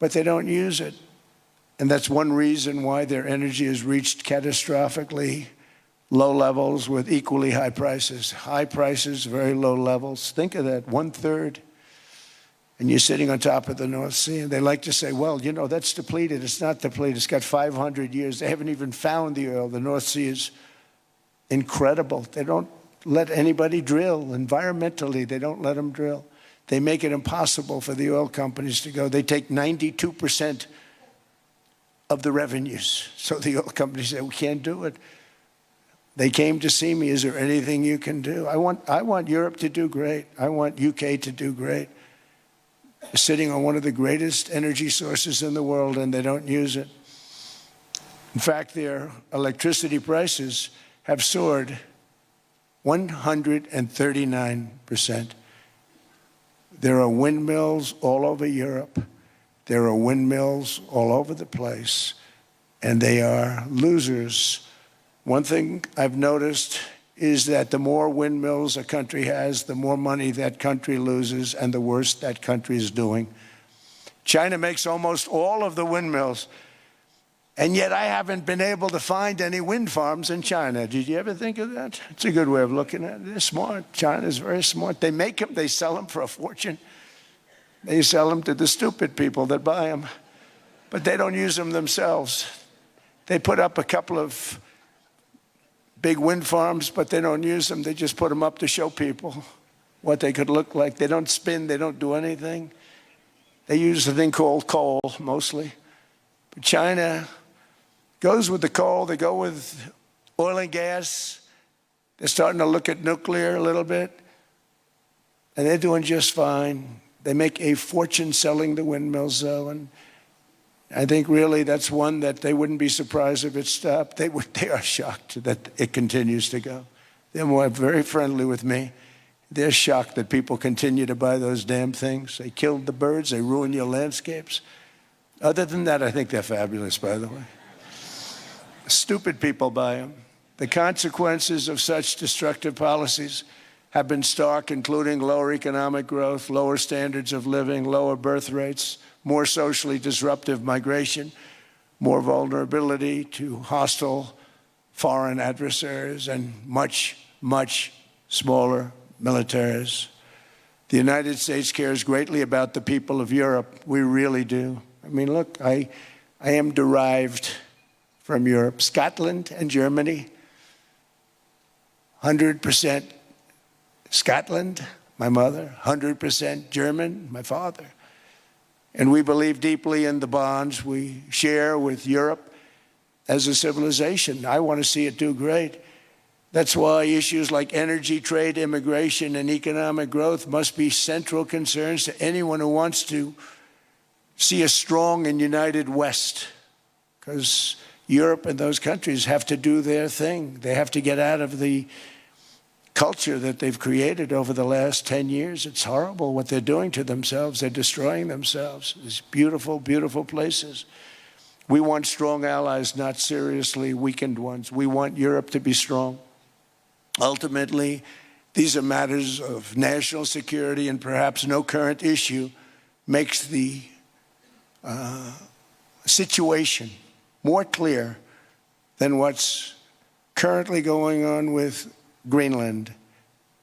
but they don't use it. And that's one reason why their energy has reached catastrophically low levels with equally high prices. High prices, very low levels. Think of that, 1/3. And you're sitting on top of the North Sea. And they like to say, well, you know, that's depleted. It's not depleted. It's got 500 years. They haven't even found the oil. The North Sea is incredible. They don't let anybody drill. Environmentally, they don't let them drill. They make it impossible for the oil companies to go. They take 92% of the revenues. So the oil companies say, we can't do it. They came to see me. Is there anything you can do? I want Europe to do great. I want UK to do great. They're sitting on one of the greatest energy sources in the world, and they don't use it. In fact, their electricity prices have soared 139%. There are windmills all over Europe. There are windmills all over the place, and they are losers. One thing I've noticed is that the more windmills a country has, the more money that country loses and the worse that country is doing. China makes almost all of the windmills, and yet I haven't been able to find any wind farms in China. Did you ever think of that? It's a good way of looking at it. They're smart. China's very smart. They make them, they sell them for a fortune. They sell them to the stupid people that buy them, but they don't use them themselves. They put up a couple of big wind farms, but they don't use them. They just put them up to show people what they could look like. They don't spin. They don't do anything. They use a thing called coal, mostly. But China goes with the coal. They go with oil and gas. They're starting to look at nuclear a little bit. And they're doing just fine. They make a fortune selling the windmills, though. And I think really that's one that they wouldn't be surprised if it stopped. They are shocked that it continues to go. They're very friendly with me. They're shocked that people continue to buy those damn things. They killed the birds. They ruin your landscapes. Other than that, I think they're fabulous, by the way. Stupid people buy them. The consequences of such destructive policies have been stark, including lower economic growth, lower standards of living, lower birth rates, more socially disruptive migration, more vulnerability to hostile foreign adversaries, and much, much smaller militaries. The United States cares greatly about the people of Europe. We really do. I mean, look, I am derived from Europe. Scotland and Germany, 100% Scotland, my mother, 100% German, my father. And we believe deeply in the bonds we share with Europe as a civilization. I want to see it do great. That's why issues like energy, trade, immigration, and economic growth must be central concerns to anyone who wants to see a strong and united West, because Europe and those countries have to do their thing. They have to get out of the culture that they've created over the last 10 years. It's horrible what they're doing to themselves. They're destroying themselves. These beautiful, beautiful places. We want strong allies, not seriously weakened ones. We want Europe to be strong. Ultimately, these are matters of national security, and perhaps no current issue makes the situation more clear than what's currently going on with Greenland.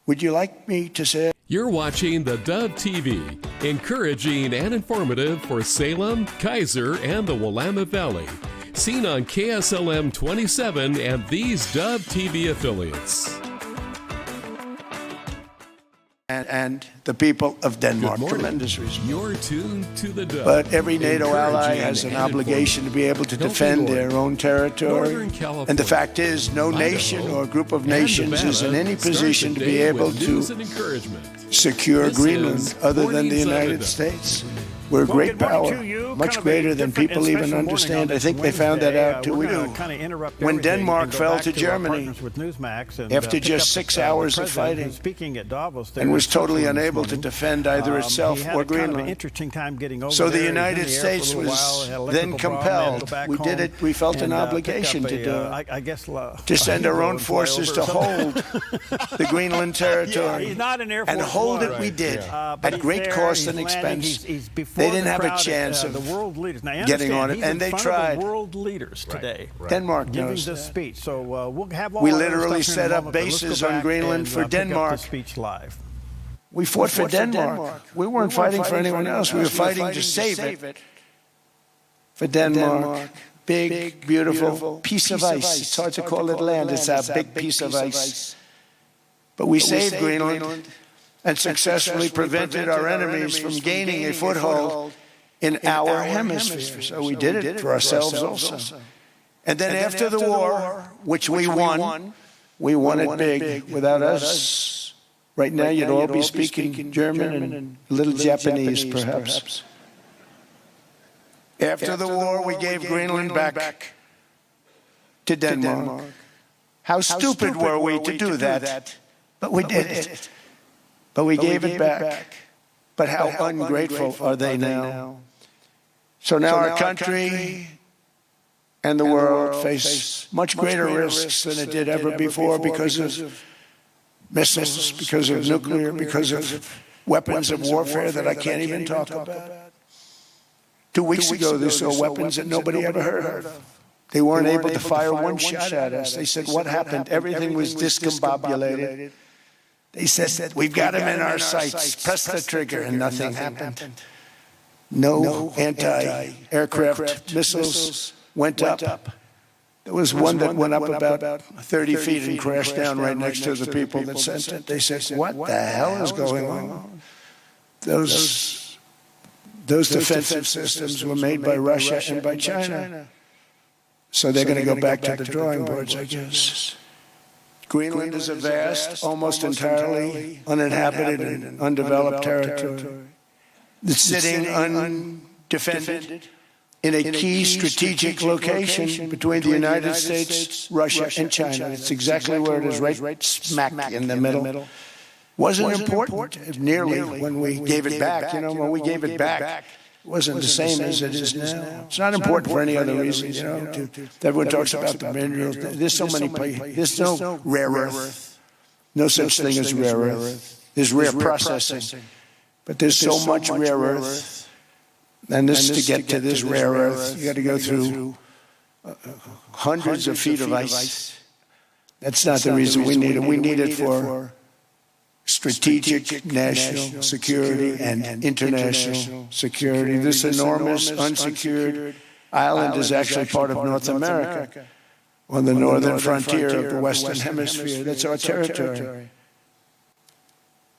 Would you like me to say it? You're watching theDove TV, encouraging and informative for Salem, Kaiser, and the Willamette Valley. Seen on KSLM 27 and these Dove TV affiliates. And the people of Denmark. Tremendous respect. You're tuned to the Dove. But every NATO ally has an obligation to be able to defend their own territory. And the fact is, no nation or group of nations is in any position to be able to secure Greenland other than the United States. We're a great power, much greater than people even understand. I think they found that out 2 weeks ago. When Denmark fell to Germany after just 6 hours of fighting and was totally unable to defend either itself or Greenland. So the United States was then compelled. We did it. We felt an obligation to do it, to send our own forces to hold the Greenland territory. And hold it we did, at great cost and expense. They didn't have a chance of the world leaders. Now, getting on it, he's and in they front tried. of the world leaders today. Denmark giving knows this that. speech. So we'll have all We our other literally stuff here in set a up moment, but let's go bases on back Greenland and, for pick up Denmark. the speech live. We fought for Denmark. We weren't fighting for anyone else. We were fighting to save it for Denmark. Big, beautiful piece of ice. It's hard to call it land. It's a big piece of ice. But we saved Greenland and successfully prevented our enemies from gaining a foothold in our hemisphere. So we did it for ourselves also. And then after the war, which we won it big. Without us, right now you'd all be speaking German and a little Japanese, perhaps. After the war, we gave Greenland back to Denmark. How stupid were we to do that? But we did it. But we gave it back. But how ungrateful are they now? So now our country and the world face much greater risks than it did ever before because of missiles, because of nuclear, because of weapons of warfare that I can't even talk about. 2 weeks ago, they saw weapons that nobody ever heard of. They weren't able to fire one shot at us. They said, what happened? Everything was discombobulated. They said, we've got them in our sights. Press the trigger, and nothing happened. No anti-aircraft missiles went up. There was one that went up about 30 feet and crashed down right next to the people that sent it. They said, what the hell is going on? Those defensive systems were made by Russia and by China. So they're going to go back to the drawing boards, I guess. Greenland is a vast, almost entirely uninhabited and undeveloped territory. It's sitting undefended in a key strategic location between the United States, Russia, and China. It's exactly where it is, right smack in the middle. Wasn't important nearly when we gave it back. You know, when we gave it back, it wasn't the same as it is now. It's not important for any other reason, you know. Everyone talks about the minerals. There's so many places. There's no rare earth. No such thing as rare earth. There's rare processing. But there's so much rare earth. And this to get to this rare earth, you got to go through hundreds of feet of ice. That's not the reason we need it. We need it for strategic national security and international security. This enormous unsecured island is actually part of North America, on the northern frontier of the Western Hemisphere. That's our territory.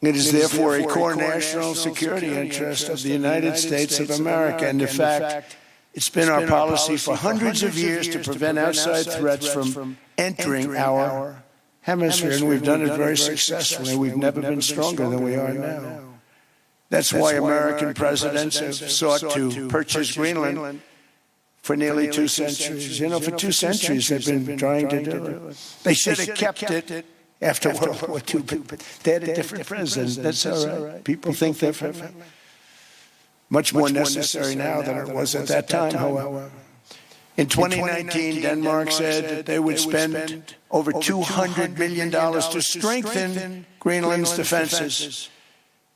It is therefore a core national security interest of the United States of America. And in fact, it's been our policy for hundreds of years to prevent outside threats from entering our hemisphere, and we've done it very successfully. We've never been stronger than we are now. That's why American presidents have sought to purchase Greenland for nearly 2 centuries. You know, for 2 centuries they've been trying to do it. They should have kept it after World War II, but they had a different president. That's all right. People think differently. Much more necessary now than it was at that time, however. In 2019, Denmark said that they would spend over $200 million to strengthen Greenland's defenses.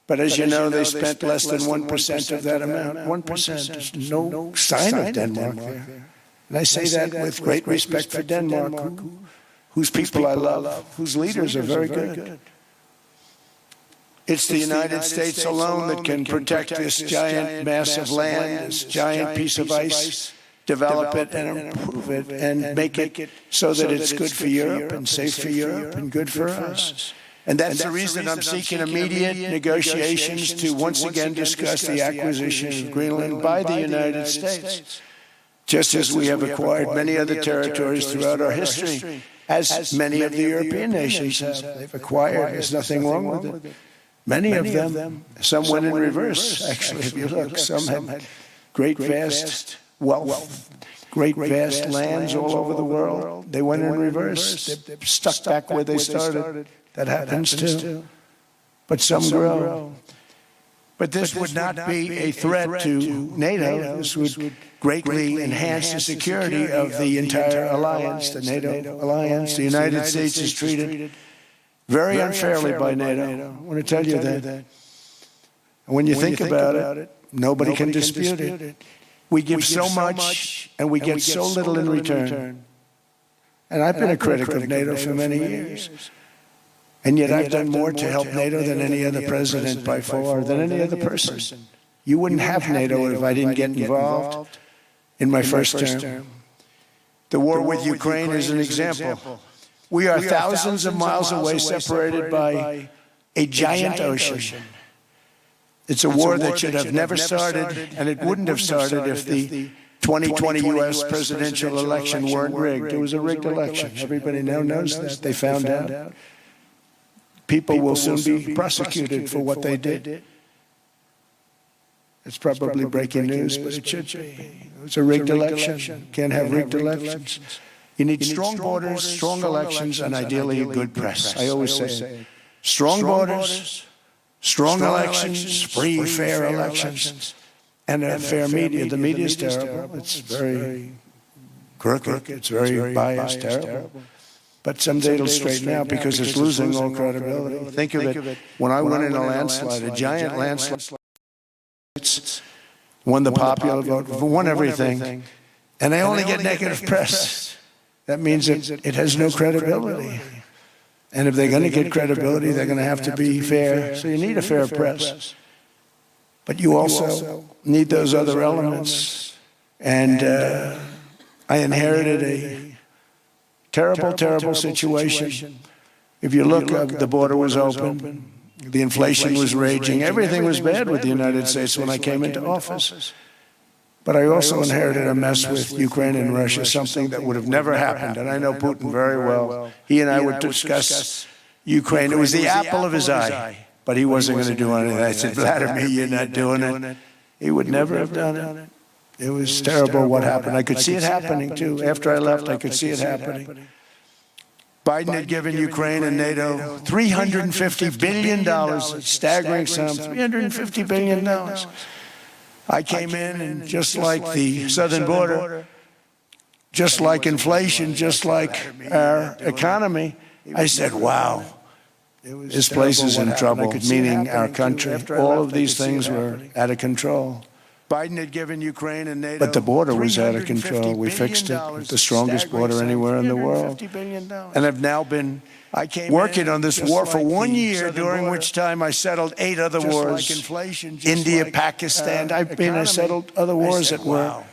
But as you know, they spent less than 1% of that amount. 1%. There's no sign of Denmark there. And I say that with great respect for Denmark, whose people I love, whose leaders are very good. It's the United States alone that can protect this giant mass of land, this giant piece of ice, develop it and improve it and make it so that it's good for Europe and safe for Europe and good for us. And that's the reason I'm seeking immediate negotiations to once again discuss the acquisition of Greenland by the United States, just as we have acquired many other territories throughout our history, as many of the European nations have. They've acquired. There's nothing wrong with it. Many of them, some went in reverse, actually, if you look. Some had great, vast wealth, great, vast lands all over the world. They went in reverse. They're stuck back where they started. That happens too. But some grow. But this would not be a threat to NATO. This would greatly enhance the security of the entire alliance, the NATO alliance. The United States is treated very unfairly by NATO. I want to tell you that. And when you think about it, Nobody can dispute it. We give so much, and we get so little in return. And I've been a critic of NATO for many years. And yet I've done more to help NATO than any other president by far, than any other person. You wouldn't have NATO if I didn't get involved in my first term. The war with Ukraine is an example. We are thousands of miles away, separated by a giant ocean. It's a war that should have never started, and it wouldn't have started if the 2020 U.S. presidential election weren't rigged. It was a rigged election. Everybody now knows that. They found out. People will soon be prosecuted for what they did. It's probably breaking news, but it should be. It's a rigged election. Can't have rigged elections. You need strong borders, strong elections, and ideally a good press. I always say strong borders, strong elections, free, fair elections, and a fair media. The media is terrible. It's very crooked. It's very biased, terrible. But someday it'll straighten out because it's losing all credibility. Think of it. When I went in a landslide, a giant landslide, won the popular vote, won everything, and they only get negative press. That means it has no credibility. And if they're going to get credibility, they're going to have to be fair. So you need a fair press. But you also need those other elements. And I inherited a terrible situation. If you look, the border was open. The inflation was raging. Everything was bad with the United States when I came into office. But I also inherited a mess with Ukraine and Russia, something that would have never happened. And I know Putin very well. He and I would discuss Ukraine. It was the apple of his eye, but he wasn't going to do anything. I said, Vladimir, you're not doing it. He would never have done it. It was terrible what happened. I could see it happening, too. After I left, I could see it happening. Biden had given Ukraine and NATO $350 billion, a staggering sum, $350 billion. I came in, and just like the southern border, just like inflation, just like our economy, I said, wow, this place is in trouble, meaning our country. All of these things were out of control. Biden had given Ukraine and NATO, but the border was out of control. We fixed it. It's the strongest border anywhere in the world. And I've now been working on this war for 1 year, during which time I settled 8 other wars. India, Pakistan. I settled other wars that were.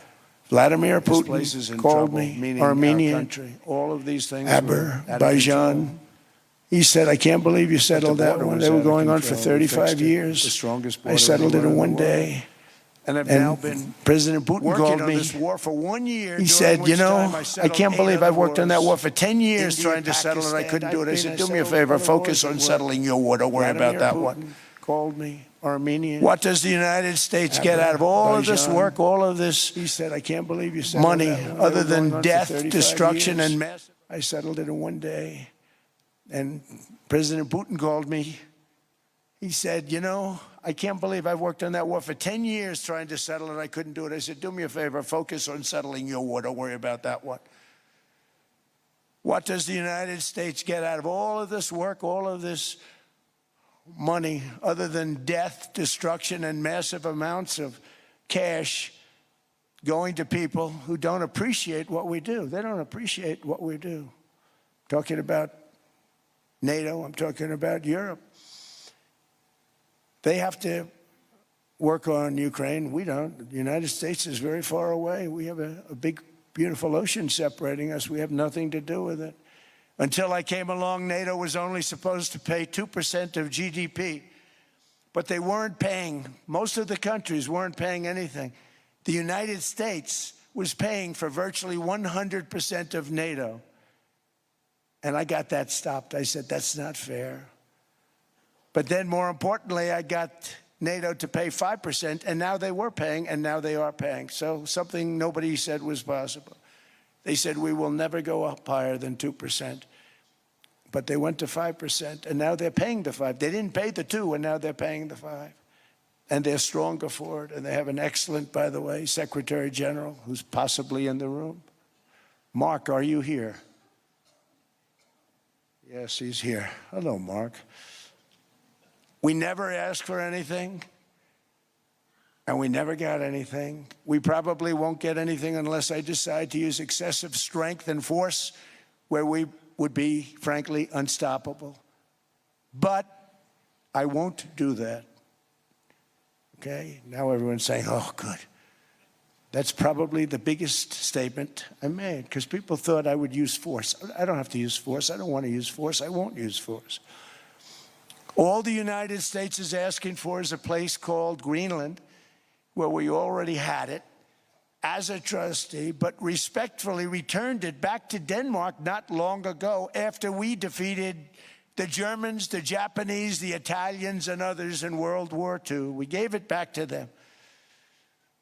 Vladimir Putin called me, Armenia, all of these things, Azerbaijan. He said, I can't believe you settled that one. They were going on for 35 years. I settled it in 1 day. And I've now been President Putin called me. This war for 1 year. He said, you know, I can't believe I've worked on that war for 10 years trying to settle it. I couldn't do it. I said, do me a favor, focus on settling your war. Don't worry about that one. Called me, Armenia. What does the United States get out of all of this work, all of this? He said, I can't believe you settled money other than death, destruction, and mass. I settled it in 1 day. And President Putin called me. He said, you know, I can't believe I've worked on that war for 10 years trying to settle it. I couldn't do it. I said, do me a favor, focus on settling your war. Don't worry about that one. What does the United States get out of all of this work, all of this money, other than death, destruction, and massive amounts of cash going to people who don't appreciate what we do? They don't appreciate what we do. I'm talking about NATO. I'm talking about Europe. They have to work on Ukraine. We don't. The United States is very far away. We have a big, beautiful ocean separating us. We have nothing to do with it. Until I came along, NATO was only supposed to pay 2% of GDP. But they weren't paying. Most of the countries weren't paying anything. The United States was paying for virtually 100% of NATO. And I got that stopped. I said, that's not fair. But then, more importantly, I got NATO to pay 5%, and now they were paying, and now they are paying. So something nobody said was possible. They said, we will never go up higher than 2%. But they went to 5%, and now they're paying the 5. They didn't pay the 2, and now they're paying the 5. And they're stronger for it, and they have an excellent, by the way, Secretary General, who's possibly in the room. Mark, are you here? Yes, he's here. Hello, Mark. We never ask for anything. and we never got anything. We probably won't get anything unless I decide to use excessive strength and force where we would be, frankly, unstoppable. But I won't do that. Okay? Now everyone's saying, oh, good. That's probably the biggest statement I made, because people thought I would use force. I don't have to use force. I don't want to use force. I won't use force. All the United States is asking for is a place called Greenland, where we already had it as a trustee, but respectfully returned it back to Denmark not long ago after we defeated the Germans, the Japanese, the Italians, and others in World War II. We gave it back to them.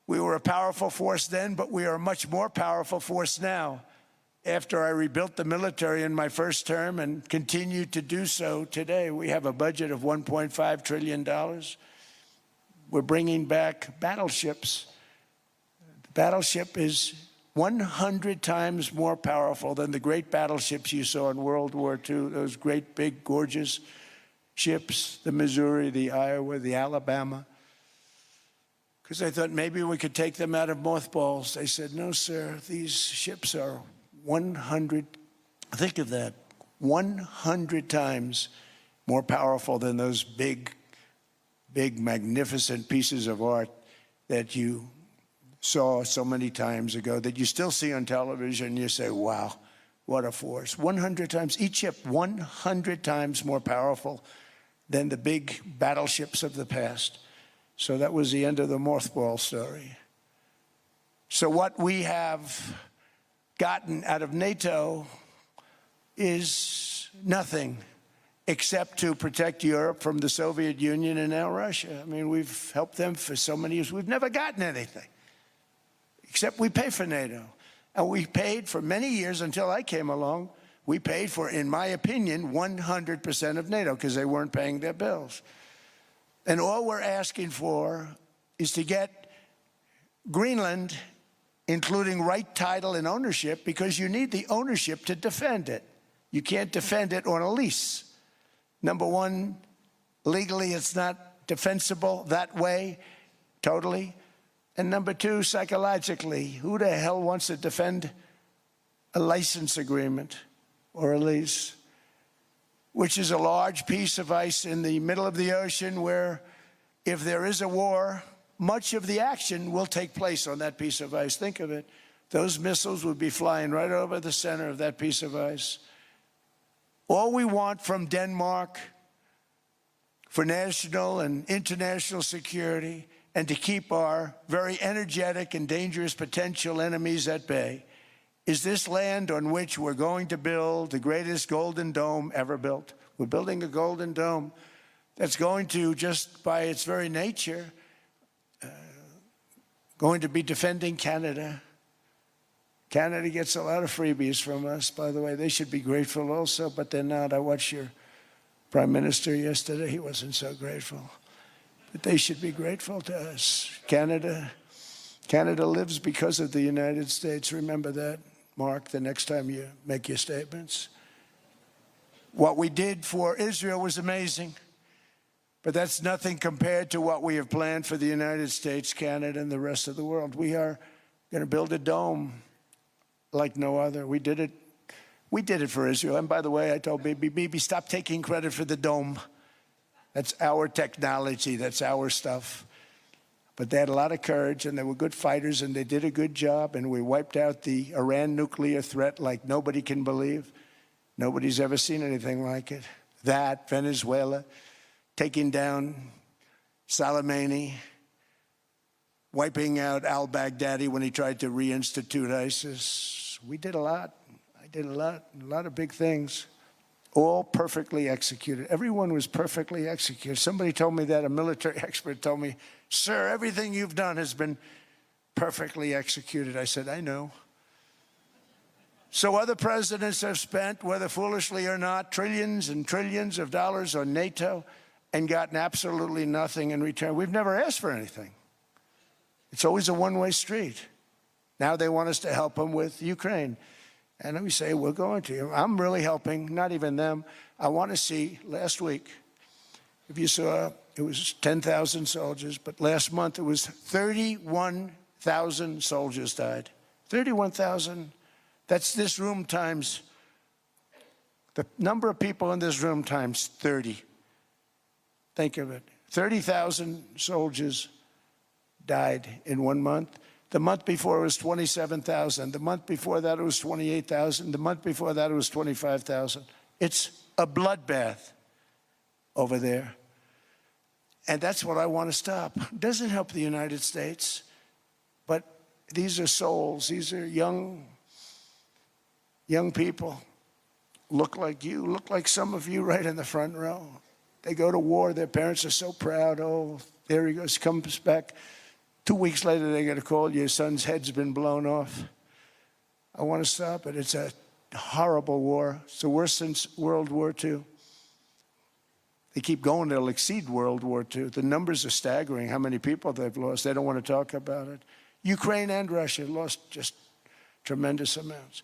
We were a powerful force then, but we are a much more powerful force now, after I rebuilt the military in my first term and continue to do so today. We have a budget of $1.5 trillion. We're bringing back battleships. The battleship is 100 times more powerful than the great battleships you saw in World War II, those great, big, gorgeous ships, the Missouri, the Iowa, the Alabama. Because I thought maybe we could take them out of mothballs. They said, no, sir, these ships are 100, think of that, 100 times more powerful than those big, magnificent pieces of art that you saw so many times ago, that you still see on television. You say, wow, what a force. 100 times, each ship 100 times more powerful than the big battleships of the past. So that was the end of the mothball story. So what we have gotten out of NATO is nothing except to protect Europe from the Soviet Union and now Russia. I mean, we've helped them for so many years. We've never gotten anything, except we pay for NATO. And we paid for many years until I came along. We paid for, in my opinion, 100% of NATO because they weren't paying their bills. And all we're asking for is to get Greenland, including right title and ownership, because you need the ownership to defend it. You can't defend it on a lease. Number one, legally it's not defensible that way, totally. And number two, psychologically, who the hell wants to defend a license agreement or a lease, which is a large piece of ice in the middle of the ocean where, if there is a war, much of the action will take place on that piece of ice. Think of it. Those missiles would be flying right over the center of that piece of ice. All we want from Denmark for national and international security and to keep our very energetic and dangerous potential enemies at bay is this land on which we're going to build the greatest golden dome ever built. We're building a golden dome that's going to, just by its very nature, going to be defending Canada. Canada gets a lot of freebies from us, by the way. They should be grateful also, but they're not. I watched your Prime Minister yesterday. He wasn't so grateful. But they should be grateful to us. Canada lives because of the United States. Remember that, Mark, the next time you make your statements. What we did for Israel was amazing, but that's nothing compared to what we have planned for the United States, Canada, and the rest of the world. We are going to build a dome like no other. We did it for Israel. And by the way, I told Bibi, stop taking credit for the dome. That's our technology. That's our stuff. But they had a lot of courage, and they were good fighters, and they did a good job, and we wiped out the Iran nuclear threat like nobody can believe. Nobody's ever seen anything like it. That, Venezuela, taking down Soleimani, wiping out al-Baghdadi when he tried to reinstitute ISIS. We did a lot. I did a lot of big things, all perfectly executed. Everyone was perfectly executed. Somebody told me that, a military expert told me, sir, everything you've done has been perfectly executed. I said, I know. So other presidents have spent, whether foolishly or not, trillions and trillions of dollars on NATO and gotten absolutely nothing in return. We've never asked for anything. It's always a one-way street. Now they want us to help them with Ukraine. And we say, we're going to. I'm really helping, not even them. I want to see, last week, if it was 10,000 soldiers, but last month it was 31,000 soldiers died. 31,000. That's this room times, the number of people in this room times 30. Think of it. 30,000 soldiers died in 1 month. The month before it was 27,000. The month before that it was 28,000. The month before that it was 25,000. It's a bloodbath over there. And that's what I want to stop. It doesn't help the United States, but these are souls. These are young people. Look like you, look like some of you right in the front row. They go to war. Their parents are so proud. Oh, there he goes, comes back. 2 weeks later, they get a call, your son's head's been blown off. I want to stop it. It's a horrible war. It's the worst since World War II. They keep going, they'll exceed World War II. The numbers are staggering, how many people they've lost. They don't want to talk about it. Ukraine and Russia lost just tremendous amounts.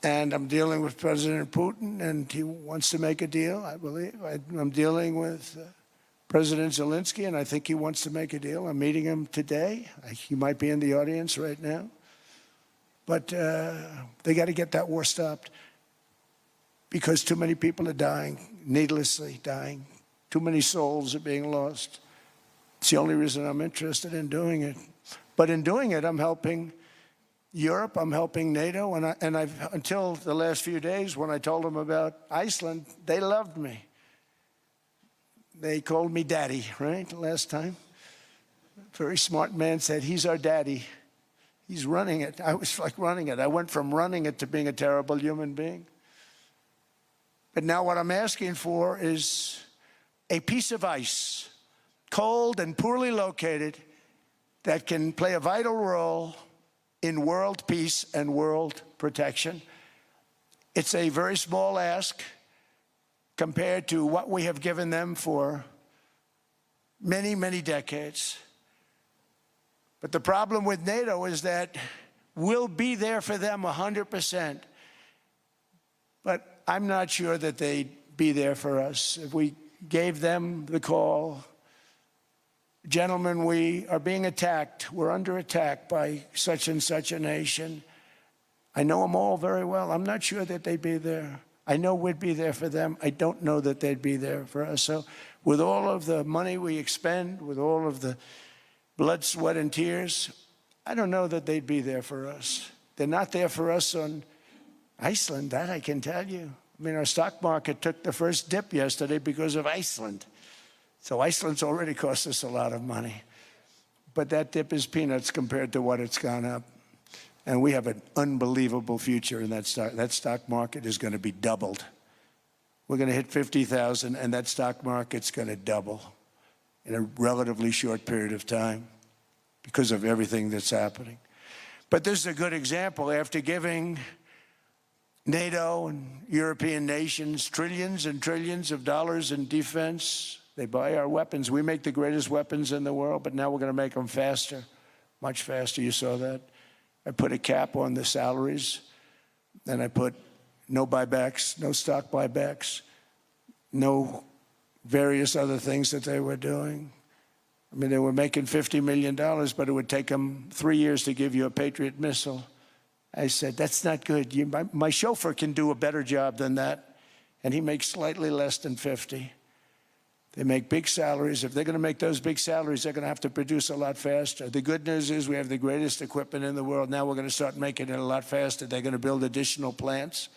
And I'm dealing with President Putin, and he wants to make a deal, I believe. I'm dealing with President Zelensky, and I think he wants to make a deal. I'm meeting him today. He might be in the audience right now. But they got to get that war stopped because too many people are dying, needlessly dying. Too many souls are being lost. It's the only reason I'm interested in doing it. But in doing it, I'm helping Europe, I'm helping NATO, and I've until the last few days when I told them about Iceland, they loved me. They called me daddy, right, last time. A very smart man said, he's our daddy. He's running it. I was like running it. I went from running it to being a terrible human being. But now what I'm asking for is a piece of ice, cold and poorly located, that can play a vital role in world peace and world protection. It's a very small ask compared to what we have given them for many, many decades. But the problem with NATO is that we'll be there for them 100%. But I'm not sure that they'd be there for us. If we gave them the call, gentlemen, we are being attacked. We're under attack by such and such a nation. I know them all very well. I'm not sure that they'd be there. I know we'd be there for them. I don't know that they'd be there for us. So with all of the money we expend, with all of the blood, sweat, and tears, I don't know that they'd be there for us. They're not there for us on Iceland, that I can tell you. I mean, our stock market took the first dip yesterday because of Iceland. So Iceland's already cost us a lot of money. But that dip is peanuts compared to what it's gone up. And we have an unbelievable future in that stock. That stock market is going to be doubled. We're going to hit 50,000, and that stock market's going to double in a relatively short period of time because of everything that's happening. But this is a good example. After giving NATO and European nations trillions and trillions of dollars in defense, they buy our weapons. We make the greatest weapons in the world, but now we're going to make them faster, much faster. You saw that. I put a cap on the salaries, and I put no buybacks, no stock buybacks, no various other things that they were doing. I mean, they were making $50 million, but it would take them 3 years to give you a Patriot missile. I said, that's not good. My chauffeur can do a better job than that, and he makes slightly less than 50. They make big salaries. If they're going to make those big salaries, they're going to have to produce a lot faster. The good news is we have the greatest equipment in the world. Now we're going to start making it a lot faster. They're going to build additional plants.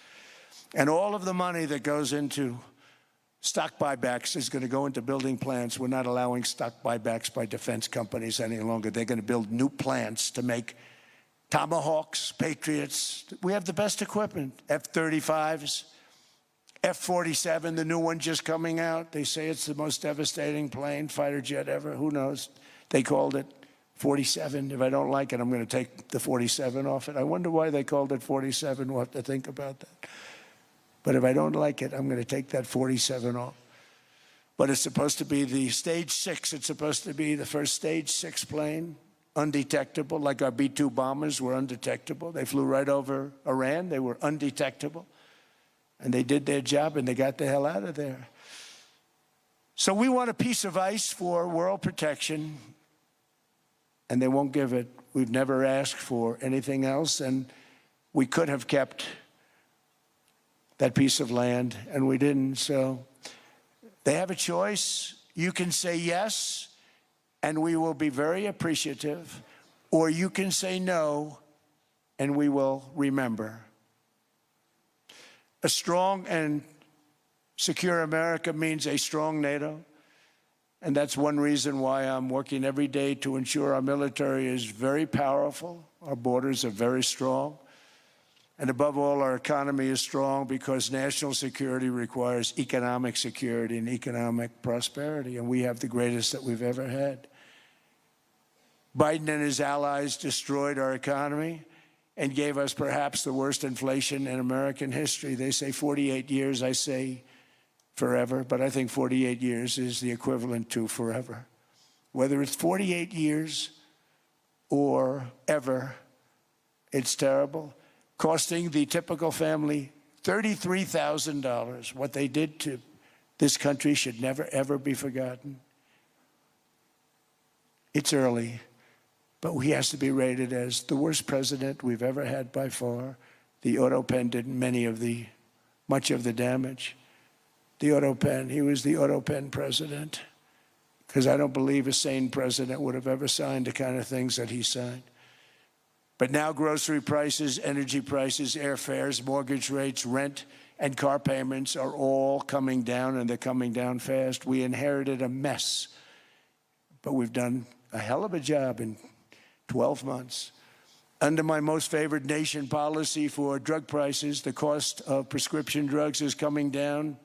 And all of the money that goes into stock buybacks is going to go into building plants. We're not allowing stock buybacks by defense companies any longer. They're going to build new plants to make Tomahawks, Patriots. We have the best equipment, F-35s. F-47, the new one just coming out. They say it's the most devastating plane, fighter jet ever. Who knows? They called it 47. If I don't like it, I'm going to take the 47 off it. I wonder why they called it 47. We'll have to think about that. But if I don't like it, I'm going to take that 47 off. But it's supposed to be the stage 6. It's supposed to be the first stage 6 plane, undetectable, like our B-2 bombers were undetectable. They flew right over Iran. They were undetectable. And they did their job, and they got the hell out of there. So we want a piece of ice for world protection, and they won't give it. We've never asked for anything else, and we could have kept that piece of land, and we didn't. So they have a choice. You can say yes, and we will be very appreciative, or you can say no, and we will remember. A strong and secure America means a strong NATO, and that's one reason why I'm working every day to ensure our military is very powerful, our borders are very strong, and above all, our economy is strong because national security requires economic security and economic prosperity, and we have the greatest that we've ever had. Biden and his allies destroyed our economy and gave us perhaps the worst inflation in American history. They say 48 years, I say forever, but I think 48 years is the equivalent to forever. Whether it's 48 years or ever, it's terrible, costing the typical family $33,000. What they did to this country should never, ever be forgotten. It's early, but he has to be rated as the worst president we've ever had by far. The auto pen did much of the damage. The auto pen, he was the auto pen president, because I don't believe a sane president would have ever signed the kind of things that he signed. But now grocery prices, energy prices, airfares, mortgage rates, rent, and car payments are all coming down, and they're coming down fast. We inherited a mess, but we've done a hell of a job in 12 months. Under my most favored nation policy for drug prices, the cost of prescription drugs is coming down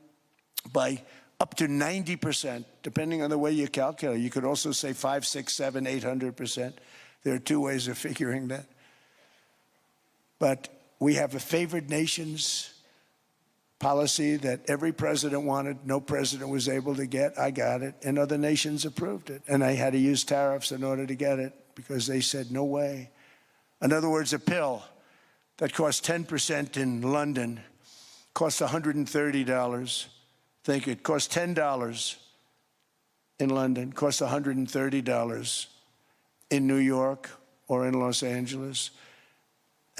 by up to 90%, depending on the way you calculate. You could also say 5, 6, 7, 800%. There are two ways of figuring that. But we have a favored nations policy that every president wanted, no president was able to get. I got it, and other nations approved it. And I had to use tariffs in order to get it because they said, no way. In other words, a pill that costs 10% in London costs $130. Think it costs $10 in London, costs $130 in New York or in Los Angeles.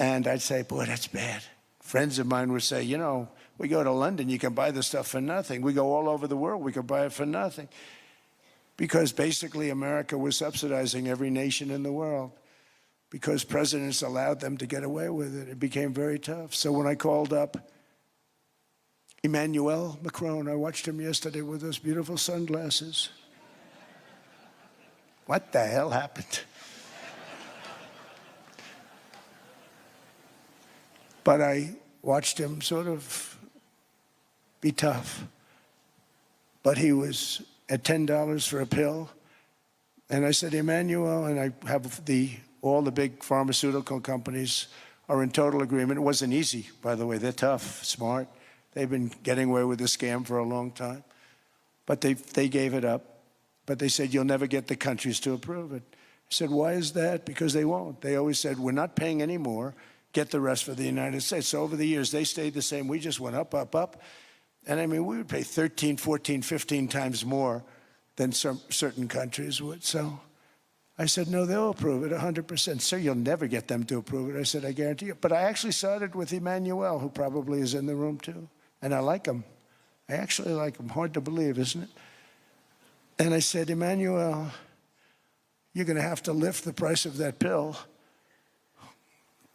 And I'd say, boy, that's bad. Friends of mine would say, you know, we go to London, you can buy the stuff for nothing. We go all over the world, we can buy it for nothing. Because basically America was subsidizing every nation in the world because presidents allowed them to get away with it. It became very tough. So when I called up Emmanuel Macron, I watched him yesterday with those beautiful sunglasses. What the hell happened? But I watched him sort of be tough. But he was at $10 for a pill. And I said, Emmanuel, and I have all the big pharmaceutical companies are in total agreement. It wasn't easy, by the way. They're tough, smart. They've been getting away with the scam for a long time. But they gave it up. But they said, you'll never get the countries to approve it. I said, why is that? Because they won't. They always said, we're not paying any more. Get the rest for the United States. So over the years, they stayed the same. We just went up, up, up. And I mean, we would pay 13, 14, 15 times more than some certain countries would. So I said, no, they'll approve it 100%. Sir, you'll never get them to approve it. I said, I guarantee you. But I actually started with Emmanuel, who probably is in the room too. And I like him. I actually like him. Hard to believe, isn't it? And I said, Emmanuel, you're going to have to lift the price of that pill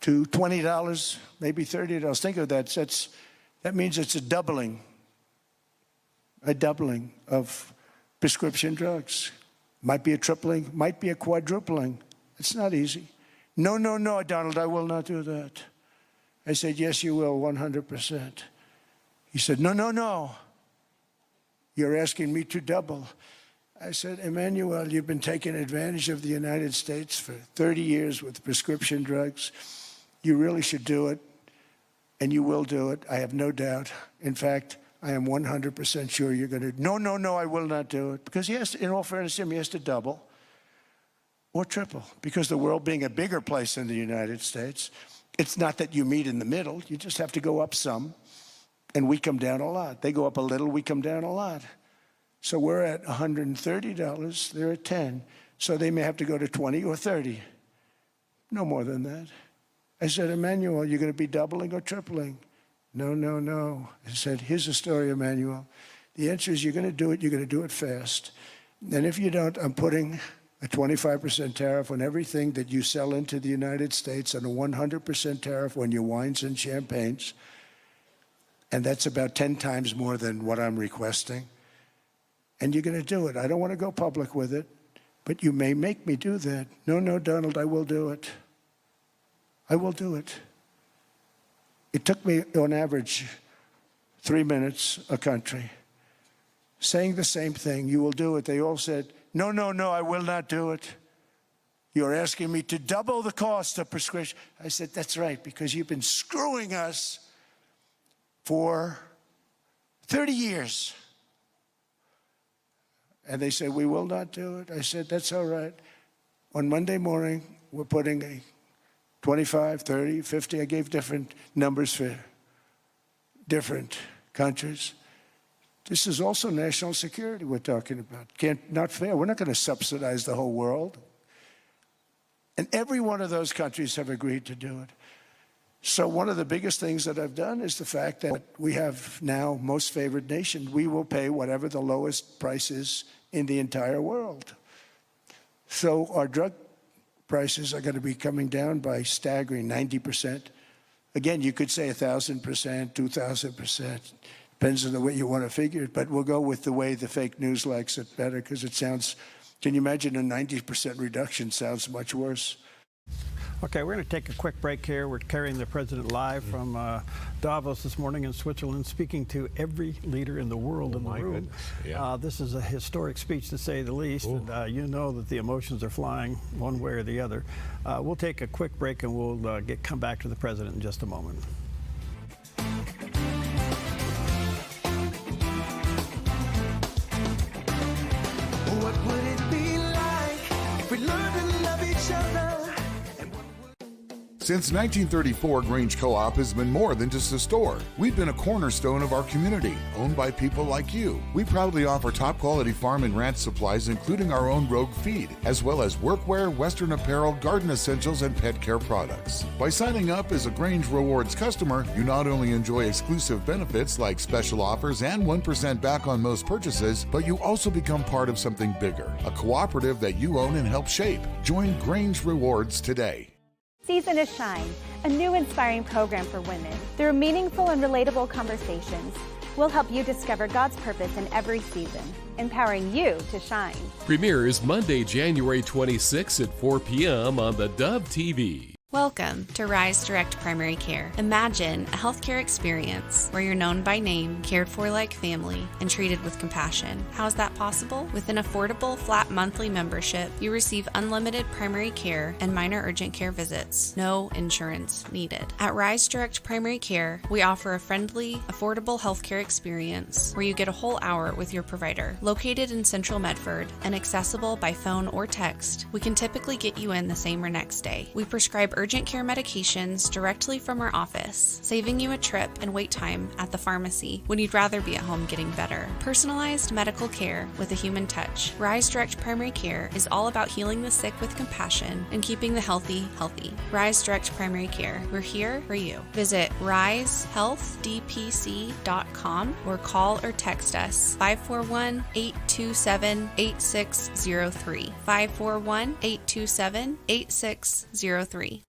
to $20, maybe $30. Think of that. That means it's a doubling of prescription drugs. Might be a tripling, might be a quadrupling. It's not easy. No, no, no, Donald, I will not do that. I said, yes, you will, 100%. He said, no, no, no. You're asking me to double. I said, Emmanuel, you've been taking advantage of the United States for 30 years with prescription drugs. You really should do it, and you will do it. I have no doubt. In fact, I am 100% sure you're going to. No, no, no, I will not do it. Because he has to, in all fairness to him, he has to double or triple. Because the world being a bigger place than the United States, it's not that you meet in the middle. You just have to go up some, and we come down a lot. They go up a little, we come down a lot. So we're at $130, they're at 10. So they may have to go to 20 or 30. No more than that. I said, Emmanuel, you're going to be doubling or tripling? No, no, no. I said, here's the story, Emmanuel. The answer is you're going to do it, you're going to do it fast. And if you don't, I'm putting a 25% tariff on everything that you sell into the United States and a 100% tariff on your wines and champagnes. And that's about 10 times more than what I'm requesting. And you're going to do it. I don't want to go public with it, but you may make me do that. No, no, Donald, I will do it. I will do it. It took me, on average, 3 minutes a country, saying the same thing. You will do it. They all said, no, no, no, I will not do it. You're asking me to double the cost of prescription. I said, that's right, because you've been screwing us for 30 years. And they said, we will not do it. I said, that's all right. On Monday morning, we're putting a 25, 30, 50. I gave different numbers for different countries. This is also national security we're talking about. Not fair. We're not going to subsidize the whole world. And every one of those countries have agreed to do it. So one of the biggest things that I've done is the fact that we have now most favored nation. We will pay whatever the lowest price is in the entire world. So our drug prices are going to be coming down by staggering 90%. Again, you could say 1,000%, 2,000%. Depends on the way you want to figure it, but we'll go with the way the fake news likes it better because it sounds, can you imagine a 90% reduction sounds much worse. Okay, we're going to take a quick break here. We're carrying the president live from Davos this morning in Switzerland, speaking to every leader in the world in the room. Yeah. This is a historic speech, to say the least. And, you know that the emotions are flying one way or the other. We'll take a quick break and we'll come back to the president in just a moment. What would it be like if we learned to love each other? Since 1934, Grange Co-op has been more than just a store. We've been a cornerstone of our community, owned by people like you. We proudly offer top-quality farm and ranch supplies, including our own Rogue feed, as well as workwear, Western apparel, garden essentials, and pet care products. By signing up as a Grange Rewards customer, you not only enjoy exclusive benefits like special offers and 1% back on most purchases, but you also become part of something bigger, a cooperative that you own and help shape. Join Grange Rewards today. Season is Shine, a new inspiring program for women. Through meaningful and relatable conversations, we'll help you discover God's purpose in every season, empowering you to shine. Premieres Monday, January 26 at 4 p.m. on theDove TV. Welcome to Rise Direct Primary Care. Imagine a healthcare experience where you're known by name, cared for like family, and treated with compassion. How is that possible? With an affordable, flat monthly membership, you receive unlimited primary care and minor urgent care visits. No insurance needed. At Rise Direct Primary Care, we offer a friendly, affordable healthcare experience where you get a whole hour with your provider. Located in Central Medford and accessible by phone or text, we can typically get you in the same or next day. We prescribe urgent care medications directly from our office, saving you a trip and wait time at the pharmacy when you'd rather be at home getting better. Personalized medical care with a human touch. Rise Direct Primary Care is all about healing the sick with compassion and keeping the healthy healthy. Rise Direct Primary Care. We're here for you. Visit risehealthdpc.com or call or text us 541-827-8603. 541-827-8603.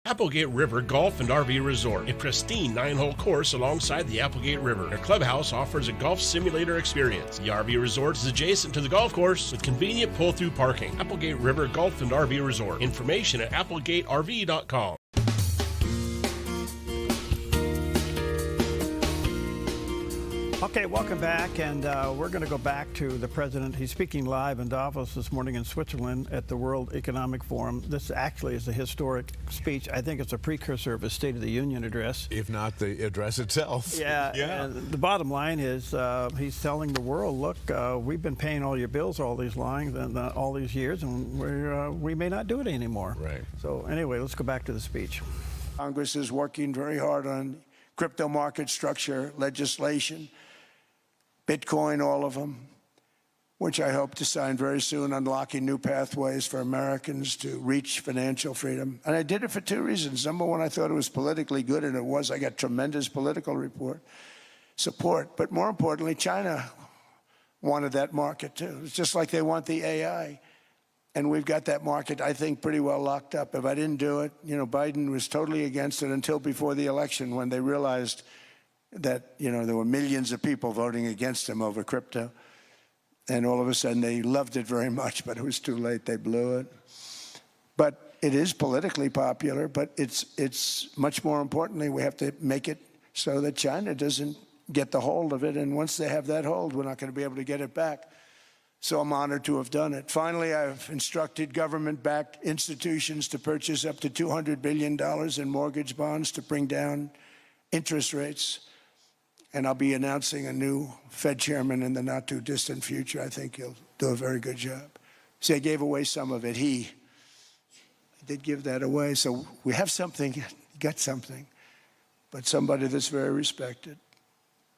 Applegate River Golf and RV Resort, a pristine 9-hole course alongside the Applegate River. Their clubhouse offers a golf simulator experience. The RV Resort is adjacent to the golf course with convenient pull-through parking. Applegate River Golf and RV Resort. Information at applegaterv.com. Okay, welcome back, and we're going to go back to the president. He's speaking live in Davos this morning in Switzerland at the World Economic Forum. This actually is a historic speech. I think it's a precursor of his State of the Union address. If not the address itself. Yeah. And the bottom line is he's telling the world, look, we've been paying all your bills all these all these years, and we may not do it anymore. Right. So anyway, let's go back to the speech. Congress is working very hard on crypto market structure legislation, Bitcoin, all of them. which I hope to sign very soon, unlocking new pathways for Americans to reach financial freedom. And I did it for two reasons. Number one, I thought it was politically good, and it was. I got tremendous political support. But more importantly, China wanted that market too. It's just like they want the AI. And we've got that market, I think, pretty well locked up. If I didn't do it, Biden was totally against it until before the election, when they realized that, there were millions of people voting against him over crypto. And all of a sudden, they loved it very much, but it was too late. They blew it. But it is politically popular, but it's much more importantly, we have to make it so that China doesn't get the hold of it. And once they have that hold, we're not going to be able to get it back. So I'm honored to have done it. Finally, I've instructed government-backed institutions to purchase up to $200 billion in mortgage bonds to bring down interest rates. And I'll be announcing a new Fed chairman in the not-too-distant future. I think he'll do a very good job. See, I gave away some of it. He did give that away. So we have something, got something, but somebody that's very respected.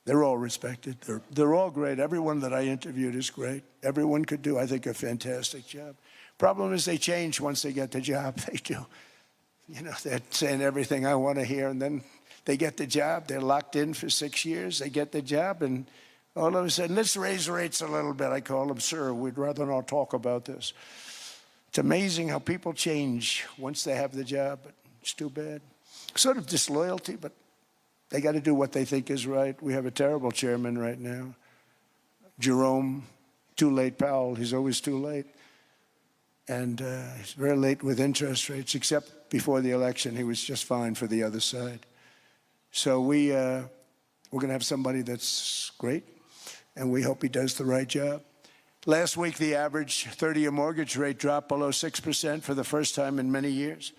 They're all respected. They're all great. Everyone that I interviewed is great. Everyone could do, I think, a fantastic job. Problem is they change once they get the job. They do. They're saying everything I want to hear, and then they get the job. They're locked in for 6 years. They get the job, and all of a sudden, let's raise rates a little bit. I call them, sir, we'd rather not talk about this. It's amazing how people change once they have the job, but it's too bad. Sort of disloyalty, but they got to do what they think is right. We have a terrible chairman right now. Jerome, too late Powell. He's always too late. And he's very late with interest rates, except before the election, he was just fine for the other side. So we're going to have somebody that's great, and we hope he does the right job. Last week, the average 30-year mortgage rate dropped below 6% for the first time in many years.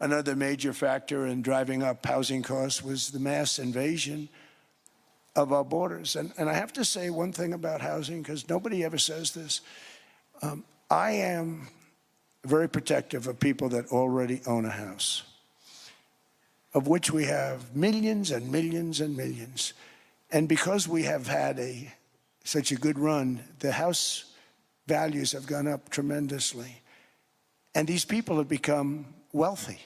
Another major factor in driving up housing costs was the mass invasion of our borders. And I have to say one thing about housing, because nobody ever says this. I am very protective of people that already own a house, of which we have millions and millions and millions. And because we have had such a good run, the house values have gone up tremendously. And these people have become wealthy.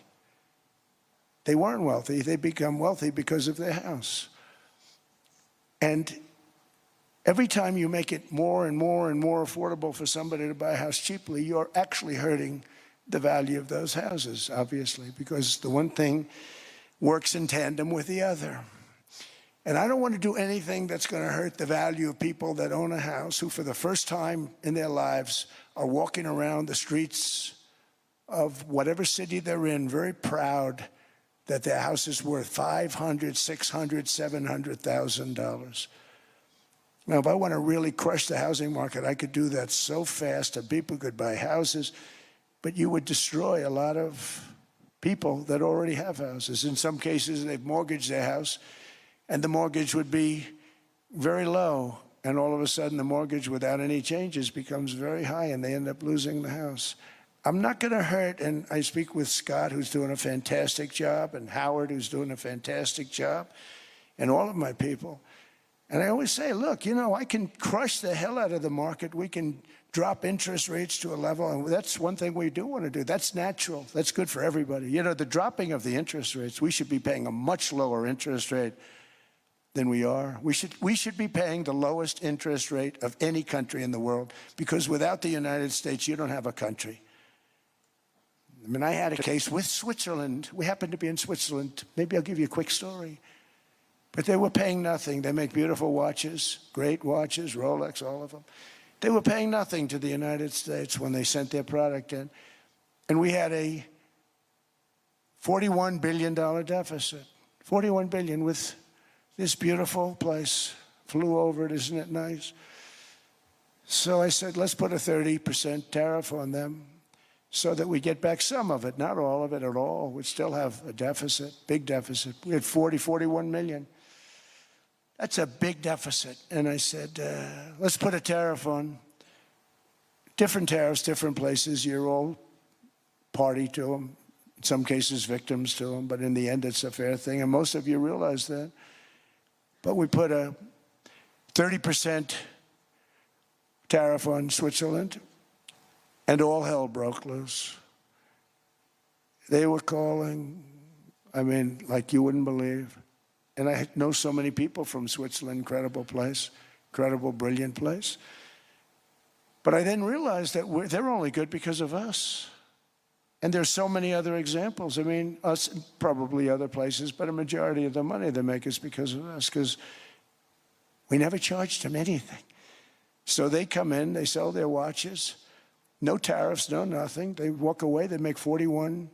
They weren't wealthy. They become wealthy because of their house. And every time you make it more and more and more affordable for somebody to buy a house cheaply, you're actually hurting the value of those houses, obviously, because the one thing works in tandem with the other. And I don't want to do anything that's going to hurt the value of people that own a house, who for the first time in their lives are walking around the streets of whatever city they're in, very proud that their house is worth $500,000, $600,000, $700,000. Now, if I want to really crush the housing market, I could do that so fast that people could buy houses, but you would destroy a lot of people that already have houses. In some cases, they've mortgaged their house, and the mortgage would be very low, and all of a sudden, the mortgage without any changes becomes very high, and they end up losing the house. I'm not going to hurt, and I speak with Scott, who's doing a fantastic job, and Howard, who's doing a fantastic job, and all of my people. And I always say, look, I can crush the hell out of the market. We can drop interest rates to a level, and that's one thing we do want to do. That's natural. That's good for everybody. The dropping of the interest rates, we should be paying a much lower interest rate than we are. We should be paying the lowest interest rate of any country in the world, because without the United States, you don't have a country. I had a case with Switzerland. We happened to be in Switzerland. Maybe I'll give you a quick story. But they were paying nothing. They make beautiful watches, great watches, Rolex, all of them. They were paying nothing to the United States when they sent their product in. And we had a $41 billion deficit. $41 billion with this beautiful place. Flew over it, isn't it nice? So I said, let's put a 30% tariff on them, so that we get back some of it, not all of it at all. We'd still have a deficit, big deficit. We had 41 million. That's a big deficit. And I said, let's put a tariff on. Different tariffs, different places. You're all party to them. In some cases, victims to them. But in the end, it's a fair thing. And most of you realize that. But we put a 30% tariff on Switzerland, and all hell broke loose. They were calling, I mean, like you wouldn't believe. And I know so many people from Switzerland, incredible place, incredible, brilliant place. But I then realized that they're only good because of us. And there's so many other examples. I mean, us, probably other places, but a majority of the money they make is because of us, because we never charged them anything. So they come in, they sell their watches, no tariffs, no nothing. They walk away, they make $41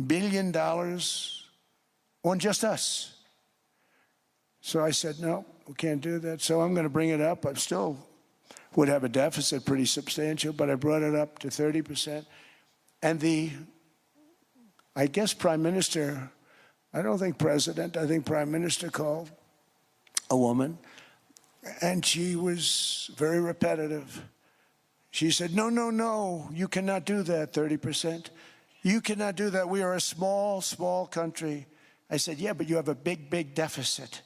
billion on just us. So I said, no, we can't do that. So I'm going to bring it up. I still would have a deficit pretty substantial, but I brought it up to 30%. And I guess Prime Minister, I don't think President, I think Prime Minister called a woman, and she was very repetitive. She said, no, no, no, you cannot do that, 30%. You cannot do that. We are a small, small country. I said, yeah, but you have a big, big deficit.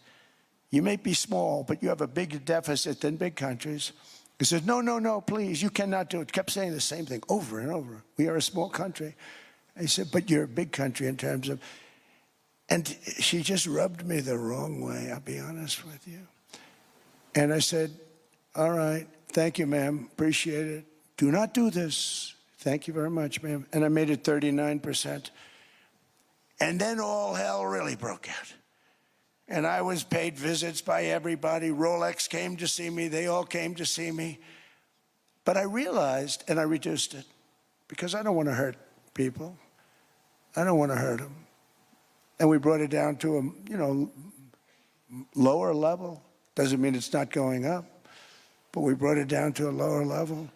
You may be small, but you have a bigger deficit than big countries. He said, no, no, no, please, you cannot do it. Kept saying the same thing over and over. We are a small country. I said, but you're a big country in terms of, and she just rubbed me the wrong way, I'll be honest with you. And I said, all right, thank you, ma'am, appreciate it. Do not do this. Thank you very much, ma'am. And I made it 39%. And then all hell really broke out. And I was paid visits by everybody. Rolex came to see me. They all came to see me. But I realized, and I reduced it, because I don't want to hurt people. I don't want to hurt them. And we brought it down to a, lower level. Doesn't mean it's not going up, but we brought it down to a lower level.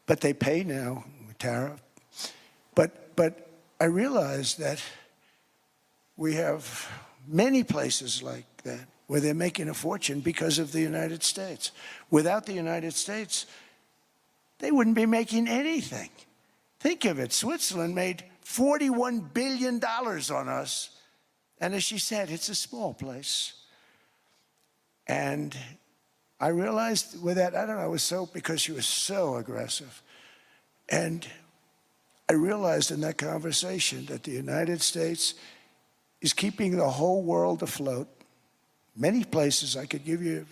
But they pay now with tariff. But I realized that we have many places like that where they're making a fortune because of the United States. Without the United States, they wouldn't be making anything. Think of it. Switzerland made $41 billion on us. And as she said, it's a small place. And I realized with that, I don't know, it was so, because she was so aggressive. And I realized in that conversation that the United States is keeping the whole world afloat. Many places, I could give you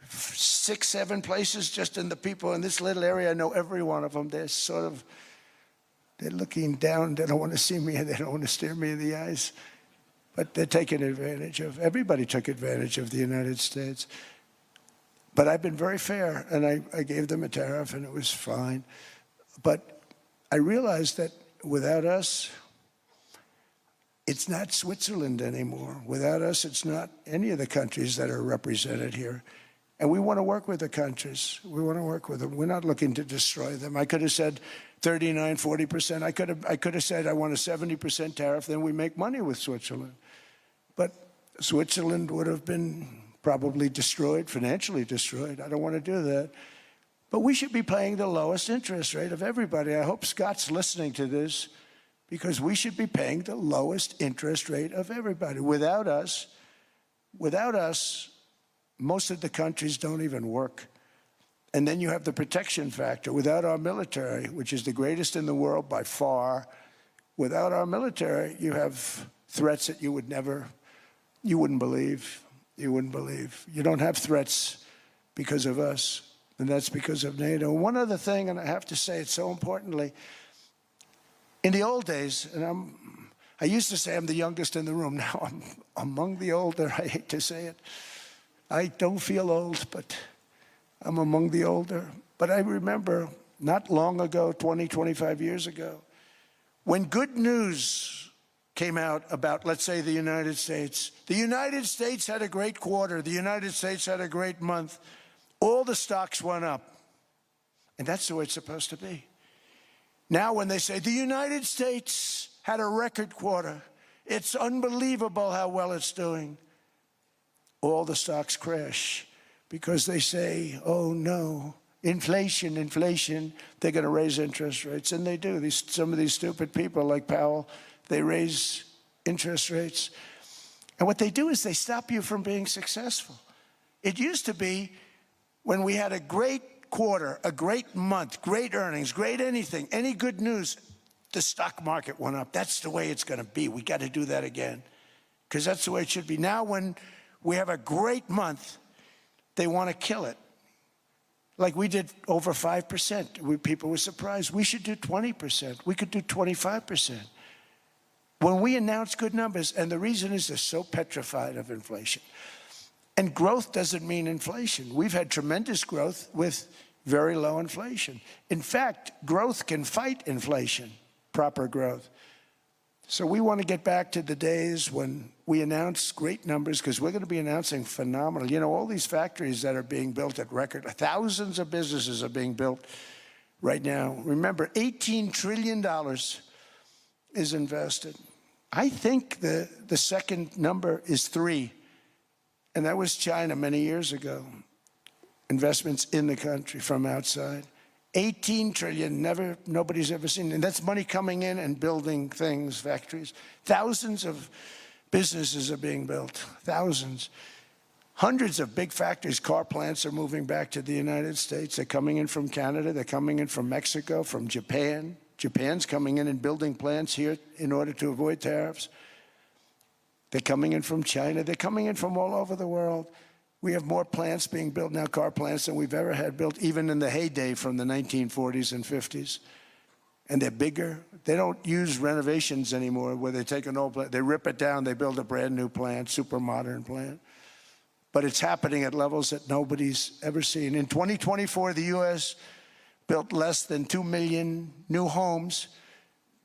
6, 7 places just in the people in this little area. I know every one of them. They're looking down. They don't want to see me, and they don't want to stare me in the eyes. But they're taking advantage of, everybody took advantage of the United States. But I've been very fair, and I gave them a tariff, and it was fine. But I realized that without us, it's not Switzerland anymore. Without us, it's not any of the countries that are represented here. And we want to work with the countries. We want to work with them. We're not looking to destroy them. I could have said 39, 40%. I could have said I want a 70% tariff, then we make money with Switzerland. But Switzerland would have been probably destroyed, financially destroyed. I don't want to do that. But we should be paying the lowest interest rate of everybody. I hope Scott's listening to this, because we should be paying the lowest interest rate of everybody. Without us, most of the countries don't even work. And then you have the protection factor. Without our military, which is the greatest in the world by far, without our military, you have threats that you wouldn't believe. You wouldn't believe. You don't have threats because of us, and that's because of NATO. One other thing, and I have to say it so importantly, in the old days, and I used to say I'm the youngest in the room. Now I'm among the older. I hate to say it. I don't feel old, but I'm among the older. But I remember not long ago, 20, 25 years ago, when good news came out about, let's say, the United States. The United States had a great quarter. The United States had a great month. All the stocks went up. And that's the way it's supposed to be. Now when they say the United States had a record quarter, it's unbelievable how well it's doing, all the stocks crash because they say, oh no, inflation, they're going to raise interest rates. And they do. Some of these stupid people like Powell, they raise interest rates. And what they do is they stop you from being successful. It used to be when we had a great quarter, a great month, great earnings, great anything, any good news, the stock market went up. That's the way it's going to be. We got to do that again because that's the way it should be. Now when we have a great month, they want to kill it. Like we did over 5%. People were surprised. We should do 20%. We could do 25%. When we announce good numbers, and the reason is they're so petrified of inflation. And growth doesn't mean inflation. We've had tremendous growth with very low inflation. In fact, growth can fight inflation, proper growth. So we want to get back to the days when we announce great numbers, because we're going to be announcing phenomenal. You know, all these factories that are being built at record, thousands of businesses are being built right now. Remember, $18 trillion is invested. I think the second number is 3. And that was China many years ago. Investments in the country from outside. 18 trillion, nobody's ever seen. And that's money coming in and building things, factories. Thousands of businesses are being built, thousands. Hundreds of big factories, car plants are moving back to the United States. They're coming in from Canada, they're coming in from Mexico, from Japan. Japan's coming in and building plants here in order to avoid tariffs. They're coming in from China. They're coming in from all over the world. We have more plants being built now, car plants, than we've ever had built, even in the heyday from the 1940s and 50s. And they're bigger. They don't use renovations anymore where they take an old plant, they rip it down, they build a brand new plant, super modern plant. But it's happening at levels that nobody's ever seen. In 2024, the U.S. built less than 2 million new homes,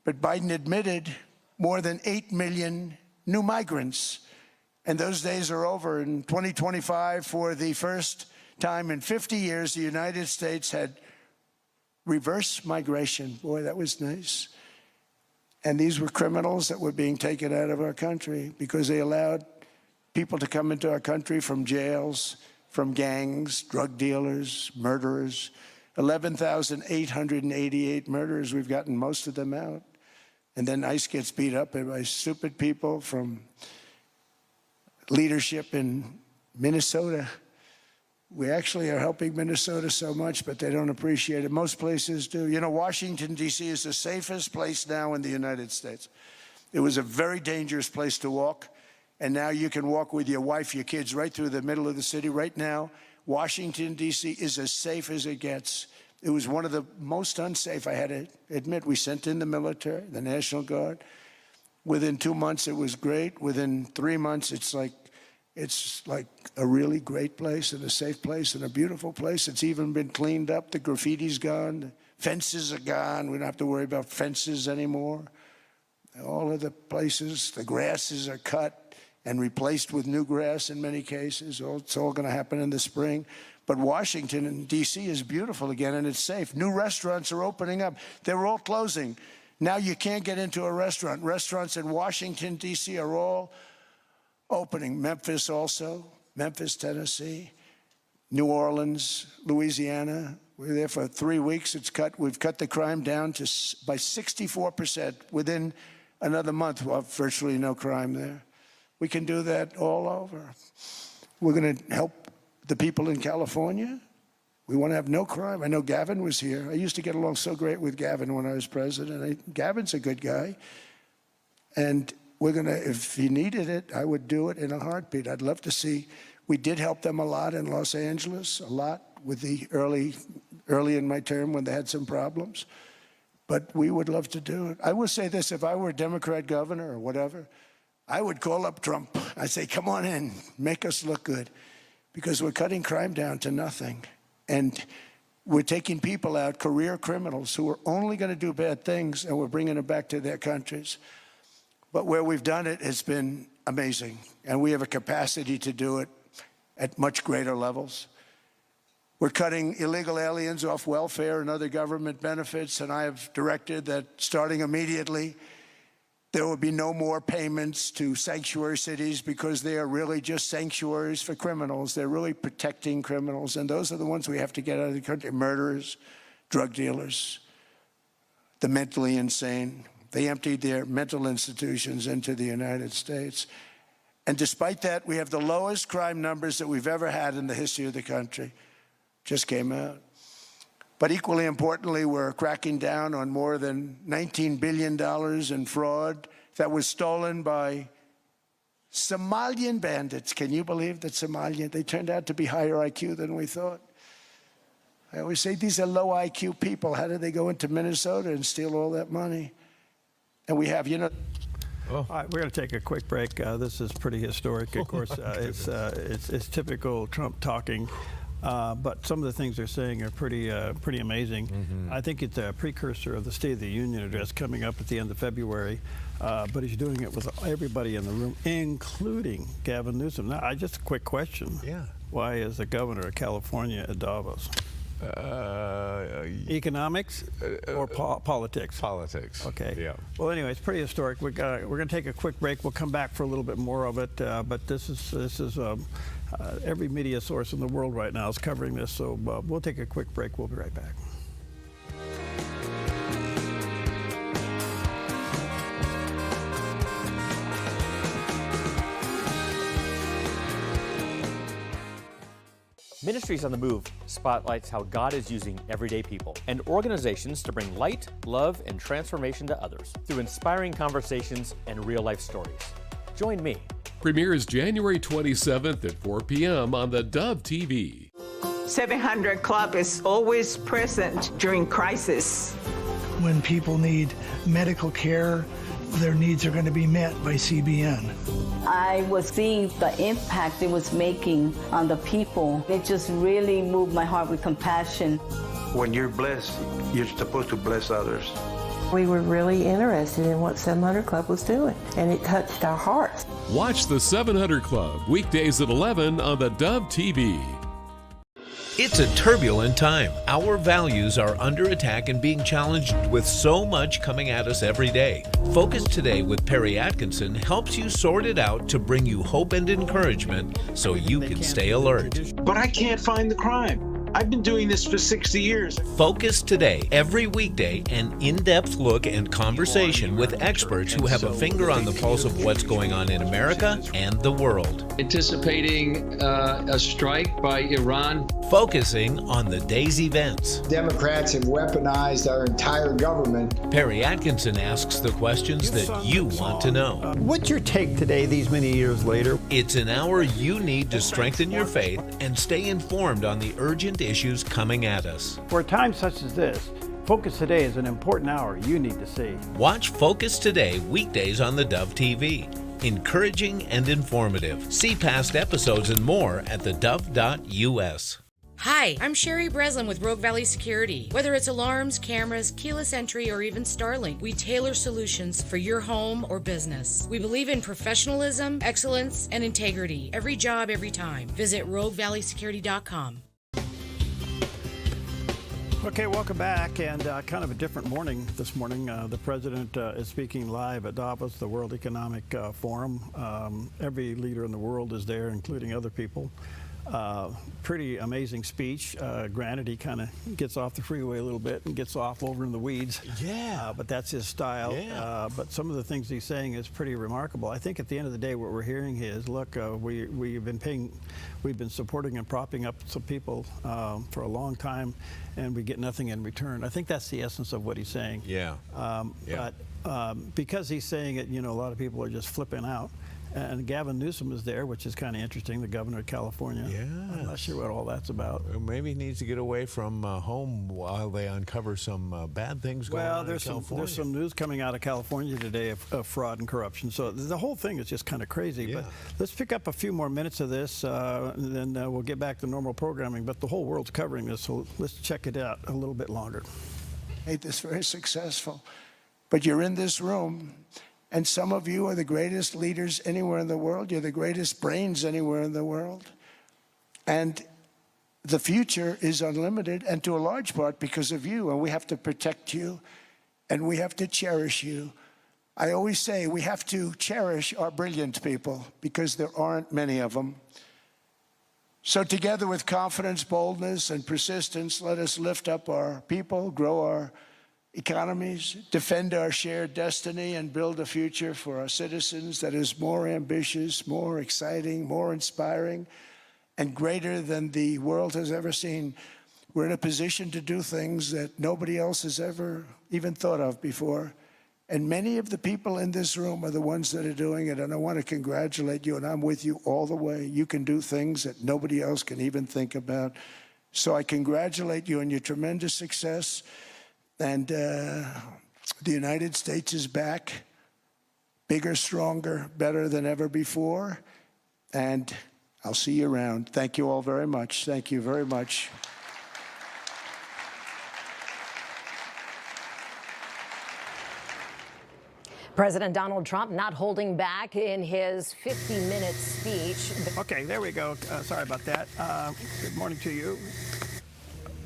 but Biden admitted more than 8 million new migrants. And those days are over. In 2025, for the first time in 50 years, the United States had reverse migration. Boy, that was nice. And these were criminals that were being taken out of our country because they allowed people to come into our country from jails, from gangs, drug dealers, murderers. 11,888 murderers. We've gotten most of them out. And then ICE gets beat up by stupid people from leadership in Minnesota. We actually are helping Minnesota so much, but they don't appreciate it. Most places do. You know, Washington, D.C. is the safest place now in the United States. It was a very dangerous place to walk, and now you can walk with your wife, your kids, right through the middle of the city. Right now, Washington, D.C. is as safe as it gets. It was one of the most unsafe, I had to admit. We sent in the military, the National Guard. Within 2 months, it was great. Within 3 months, it's like a really great place and a safe place and a beautiful place. It's even been cleaned up. The graffiti's gone. The fences are gone. We don't have to worry about fences anymore. All of the places, the grasses are cut and replaced with new grass in many cases. It's all going to happen in the spring. But Washington and D.C. is beautiful again, and it's safe. New restaurants are opening up. They were all closing. Now you can't get into a restaurant. Restaurants in Washington, D.C. are all opening. Memphis also, Memphis, Tennessee, New Orleans, Louisiana. We were there for 3 weeks. We've cut the crime down by 64%. Within another month, we'll have virtually no crime there. We can do that all over. We're going to help the people in California. We want to have no crime. I know Gavin was here. I used to get along so great with Gavin when I was president. Gavin's a good guy. And we're going to, if he needed it, I would do it in a heartbeat. I'd love to see. We did help them a lot in Los Angeles, a lot with the early in my term when they had some problems. But we would love to do it. I will say this, if I were a Democrat governor or whatever, I would call up Trump. I'd say, come on in, make us look good. Because we're cutting crime down to nothing. And we're taking people out, career criminals, who are only going to do bad things, and we're bringing them back to their countries. But where we've done it has been amazing. And we have a capacity to do it at much greater levels. We're cutting illegal aliens off welfare and other government benefits, and I have directed that starting immediately, there will be no more payments to sanctuary cities because they are really just sanctuaries for criminals. They're really protecting criminals, and those are the ones we have to get out of the country. Murderers, drug dealers, the mentally insane. They emptied their mental institutions into the United States. And despite that, we have the lowest crime numbers that we've ever had in the history of the country. Just came out. But equally importantly, we're cracking down on more than $19 billion in fraud that was stolen by Somalian bandits. Can you believe that Somalian? They turned out to be higher IQ than we thought. I always say these are low IQ people. How did they go into Minnesota and steal all that money? And we have, All right, we're going to take a quick break. This is pretty historic, of course. It's typical Trump talking, but some of the things they're saying are pretty amazing. I think it's a precursor of the State of the Union address coming up at the end of February, but he's doing it with everybody in the room, including Gavin Newsom. Now, just a quick question. Yeah. Why is the governor of California at Davos? Economics or politics? Politics. Okay. Yeah. Well, anyway, it's pretty historic. We're going to take a quick break. We'll come back for a little bit more of it. But this is every media source in the world right now is covering this. So we'll take a quick break. We'll be right back. Ministries on the Move spotlights how God is using everyday people and organizations to bring light, love, and transformation to others through inspiring conversations and real-life stories. Join me. Premieres January 27th at 4 p.m. on theDove TV. 700 Club is always present during crisis. When people need medical care, their needs are going to be met by CBN. I was seeing the impact it was making on the people. It just really moved my heart with compassion. When you're blessed, you're supposed to bless others. We were really interested in what 700 Club was doing, and it touched our hearts. Watch the 700 Club weekdays at 11 on theDove TV. It's a turbulent time. Our values are under attack and being challenged with so much coming at us every day. Focus Today with Perry Atkinson helps you sort it out to bring you hope and encouragement so you can stay alert. But I can't find the crime. I've been doing this for 60 years. Focus Today, every weekday, an in-depth look and conversation with experts who have a finger on the pulse of what's going on in America and the world. Anticipating a strike by Iran. Focusing on the day's events. Democrats have weaponized our entire government. Perry Atkinson asks the questions that you want to know. What's your take today, these many years later? It's an hour you need to strengthen your faith and stay informed on the urgent issues coming at us. For a time such as this, Focus Today is an important hour you need to see. Watch Focus Today weekdays on theDove TV. Encouraging and informative. See past episodes and more at thedove.us. Hi, I'm Sherry Breslin with Rogue Valley Security. Whether it's alarms, cameras, keyless entry, or even Starlink, we tailor solutions for your home or business. We believe in professionalism, excellence, and integrity. Every job, every time. Visit RogueValleySecurity.com. Okay, welcome back, and kind of a different morning this morning. The president is speaking live at Davos, the World Economic Forum. Every leader in the world is there, including other people. Pretty amazing speech. Granted, he kind of gets off the freeway a little bit and gets off over in the weeds. Yeah. But that's his style. Yeah. But some of the things he's saying is pretty remarkable. I think at the end of the day, what we're hearing is, look, we've been supporting and propping up some people for a long time, and we get nothing in return. I think that's the essence of what he's saying. Yeah. But because he's saying it, a lot of people are just flipping out. And Gavin Newsom is there, which is kind of interesting, the governor of California. Yeah. I'm not sure what all that's about. Well, maybe he needs to get away from home while they uncover some bad things going on in California. Well, there's some news coming out of California today of fraud and corruption. So the whole thing is just kind of crazy. Yeah. But let's pick up a few more minutes of this, and then we'll get back to normal programming. But the whole world's covering this, so let's check it out a little bit longer. Made this very successful. But you're in this room, and some of you are the greatest leaders anywhere in the world. You're the greatest brains anywhere in the world. And the future is unlimited, and to a large part because of you. And we have to protect you, and we have to cherish you. I always say we have to cherish our brilliant people because there aren't many of them. So together with confidence, boldness, and persistence, let us lift up our people, grow our economies, defend our shared destiny, and build a future for our citizens that is more ambitious, more exciting, more inspiring, and greater than the world has ever seen. We're in a position to do things that nobody else has ever even thought of before. And many of the people in this room are the ones that are doing it. And I want to congratulate you, and I'm with you all the way. You can do things that nobody else can even think about. So I congratulate you on your tremendous success. And the United States is back, bigger, stronger, better than ever before. And I'll see you around. Thank you all very much. Thank you very much. President Donald Trump not holding back in his 50-minute speech. Okay, there we go. Sorry about that. Good morning to you.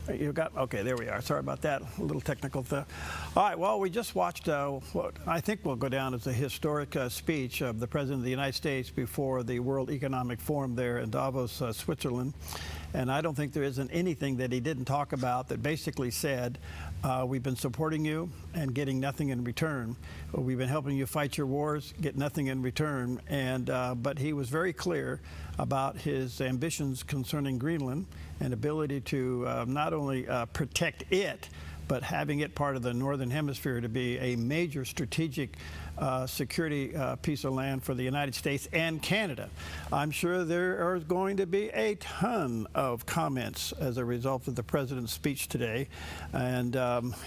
Okay, there we are. Sorry about that. A little technical stuff. All right, well, we just watched what I think will go down as a historic speech of the President of the United States before the World Economic Forum there in Davos, Switzerland. And I don't think there isn't anything that he didn't talk about that basically said, we've been supporting you and getting nothing in return. We've been helping you fight your wars, get nothing in return. And but he was very clear about his ambitions concerning Greenland and ability to not only protect it, but having it part of the Northern Hemisphere to be a major strategic security piece of land for the United States and Canada. I'm sure there are going to be a ton of comments as a result of the President's speech today, and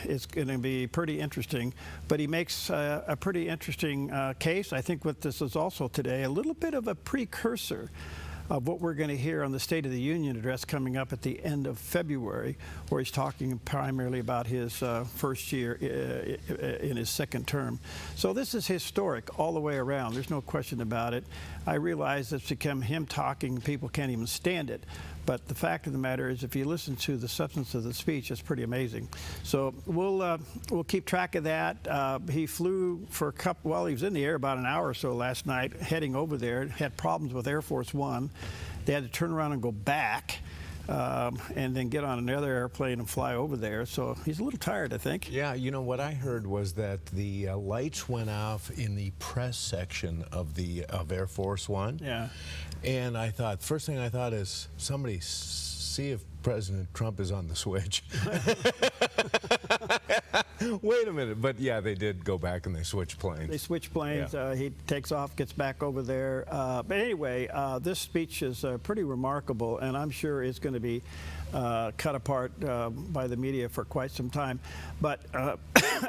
it's going to be pretty interesting. But he makes a pretty interesting case. I think what this is also today, a little bit of a precursor of what we're going to hear on the State of the Union address coming up at the end of February, where he's talking primarily about his first year in his second term. So this is historic all the way around. There's no question about it. I realize it's become him talking. People can't even stand it. But the fact of the matter is, if you listen to the substance of the speech, it's pretty amazing. So we'll keep track of that. He flew for a couple, well, he was in the air about an hour or so last night, heading over there, had problems with Air Force One. They had to turn around and go back. And then get on another airplane and fly over there. So he's a little tired, I think. Yeah, you know, what I heard was that the lights went off in the press section of Air Force One. Yeah. And I thought, first thing I thought is, somebody see if President Trump is on the switch. Wait a minute. But yeah, they did go back and they switched planes. They switched planes. Yeah. He takes off, gets back over there. But anyway, this speech is pretty remarkable, and I'm sure it's going to be cut apart by the media for quite some time. But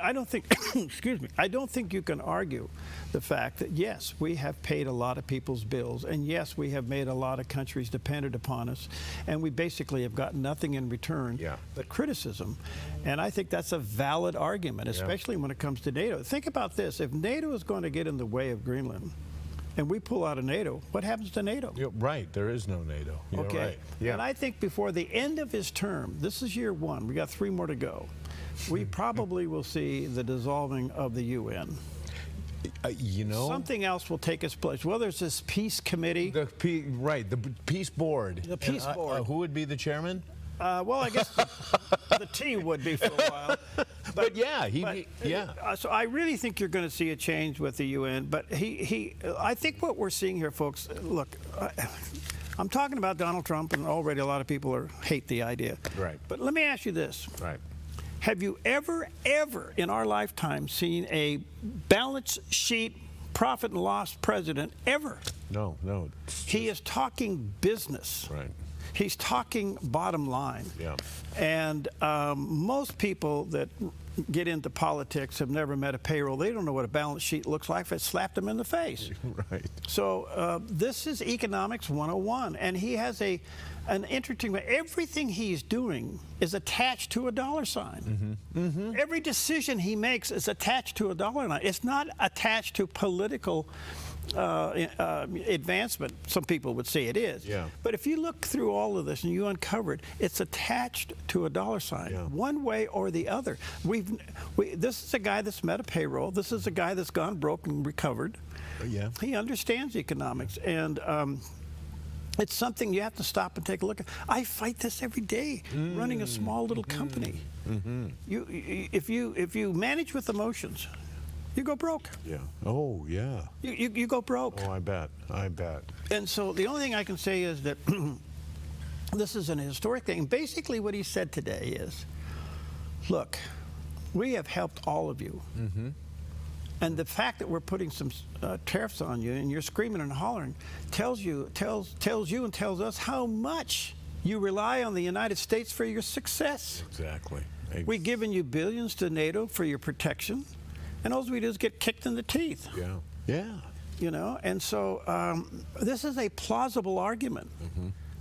I don't think, excuse me, I don't think you can argue the fact that, yes, we have paid a lot of people's bills, and yes, we have made a lot of countries dependent upon us, and we basically have gotten nothing in return but criticism. And I think that's a valid argument, especially when it comes to NATO. Think about this. If NATO is going to get in the way of Greenland, and we pull out of NATO, what happens to NATO? You're right, there is no NATO. You're okay. Right. Yeah. And I think before the end of his term, this is year one, we got 3 more to go, we probably will see the dissolving of the UN. You know, something else will take its place. Well, there's this peace committee. The peace board. The peace board. Who would be the chairman? Well, I guess the T would be for a while. But yeah, so I really think you're going to see a change with the UN. But I think what we're seeing here, folks, look, I'm talking about Donald Trump, and already a lot of people hate the idea. Right. But let me ask you this. Right. Have you ever in our lifetime seen a balance sheet profit and loss president ever? No. He is talking business. Right. He's talking bottom line. Yeah. And most people that get into politics have never met a payroll. They don't know what a balance sheet looks like if it slapped them in the face. Right. So this is economics 101. And he has an interesting way. Everything he's doing is attached to a dollar sign. Mm-hmm. Mm-hmm. Every decision he makes is attached to a dollar sign. It's not attached to political advancement. Some people would say it is. Yeah. But if you look through all of this and you uncover it, it's attached to a dollar sign, one way or the other. This is a guy that's met a payroll. This is a guy that's gone broke and recovered. Yeah. He understands economics, and it's something you have to stop and take a look at. I fight this every day, running a small little company. Mm-hmm. If you manage with emotions, you go broke. Yeah. Oh, yeah. You go broke. Oh, I bet. And so the only thing I can say is that this is an historic thing. Basically, what he said today is, look, we have helped all of you. And the fact that we're putting some tariffs on you and you're screaming and hollering tells you and tells us how much you rely on the United States for your success. Exactly. We've given you billions to NATO for your protection, and all we do is get kicked in the teeth. Yeah. Yeah. You know, and so this is a plausible argument.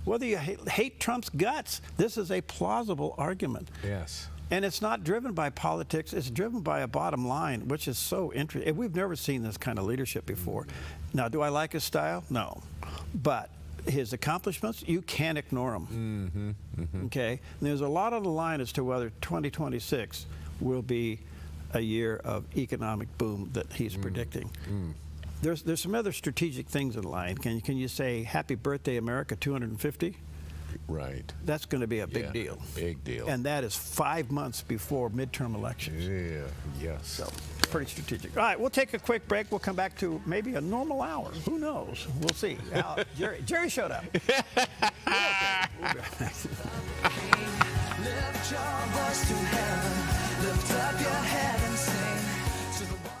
Whether you hate Trump's guts, this is a plausible argument. Yes. And it's not driven by politics, it's driven by a bottom line, which is so interesting. We've never seen this kind of leadership before. Now, do I like his style? No. But his accomplishments, you can't ignore them. Okay? And there's a lot on the line as to whether 2026 will be a year of economic boom that he's predicting. There's some other strategic things in line. Can you say, Happy Birthday, America 250? Right. That's going to be a big deal. Big deal. And that is 5 months before midterm elections. Yeah, yes. So, pretty strategic. All right, we'll take a quick break. We'll come back to maybe a normal hour. Who knows? We'll see. Jerry showed up. Lift your voice to heaven. Lift up your head and sing to the one.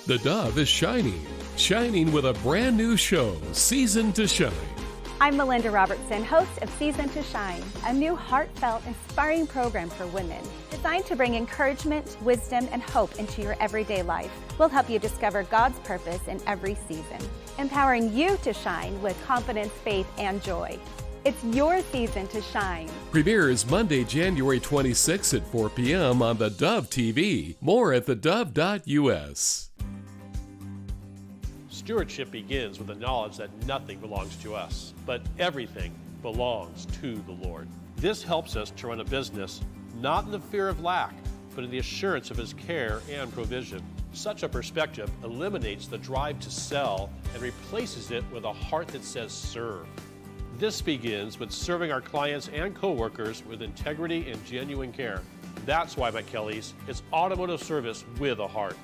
The Dove is shining with a brand new show, Season to Shine. I'm Melinda Robertson, host of Season to Shine, a new heartfelt, inspiring program for women designed to bring encouragement, wisdom, and hope into your everyday life. We'll help you discover God's purpose in every season, empowering you to shine with confidence, faith, and joy. It's your season to shine. Premieres Monday, January 26 at 4 p.m. on the Dove TV. More at theDove.us. Stewardship begins with the knowledge that nothing belongs to us, but everything belongs to the Lord. This helps us to run a business not in the fear of lack, but in the assurance of His care and provision. Such a perspective eliminates the drive to sell and replaces it with a heart that says serve. This begins with serving our clients and coworkers with integrity and genuine care. That's why McKelly's is automotive service with a heart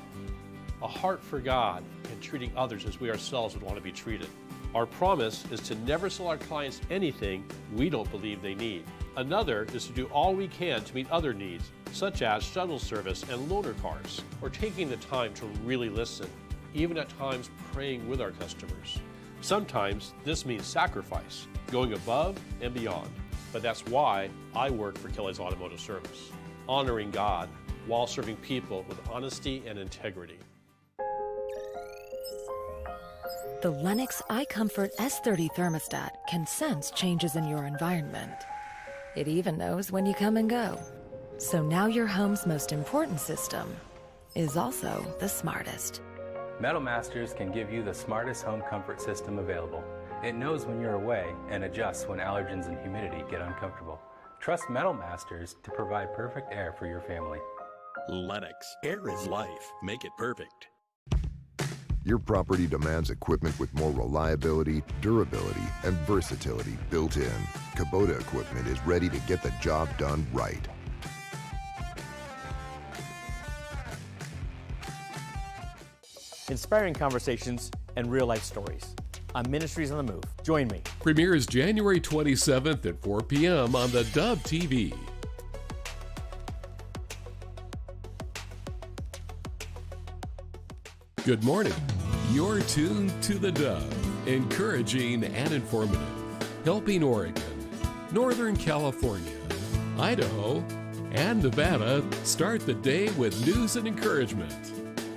for God and treating others as we ourselves would want to be treated. Our promise is to never sell our clients anything we don't believe they need. Another is to do all we can to meet other needs, such as shuttle service and loaner cars, or taking the time to really listen, even at times praying with our customers. Sometimes this means sacrifice, going above and beyond. But that's why I work for Kelly's Automotive Service, honoring God while serving people with honesty and integrity. The Lennox iComfort S30 thermostat can sense changes in your environment. It even knows when you come and go. So now your home's most important system is also the smartest. Metal Masters can give you the smartest home comfort system available. It knows when you're away and adjusts when allergens and humidity get uncomfortable. Trust Metal Masters to provide perfect air for your family. Lennox. Air is life. Make it perfect. Your property demands equipment with more reliability, durability, and versatility built in. Kubota equipment is ready to get the job done right. Inspiring conversations and real-life stories on Ministries on the Move. Join me. Premieres January 27th at 4 p.m. on the Dove TV. Good morning. You're tuned to the Dove, encouraging and informative, helping Oregon, Northern California, Idaho, and Nevada start the day with news and encouragement.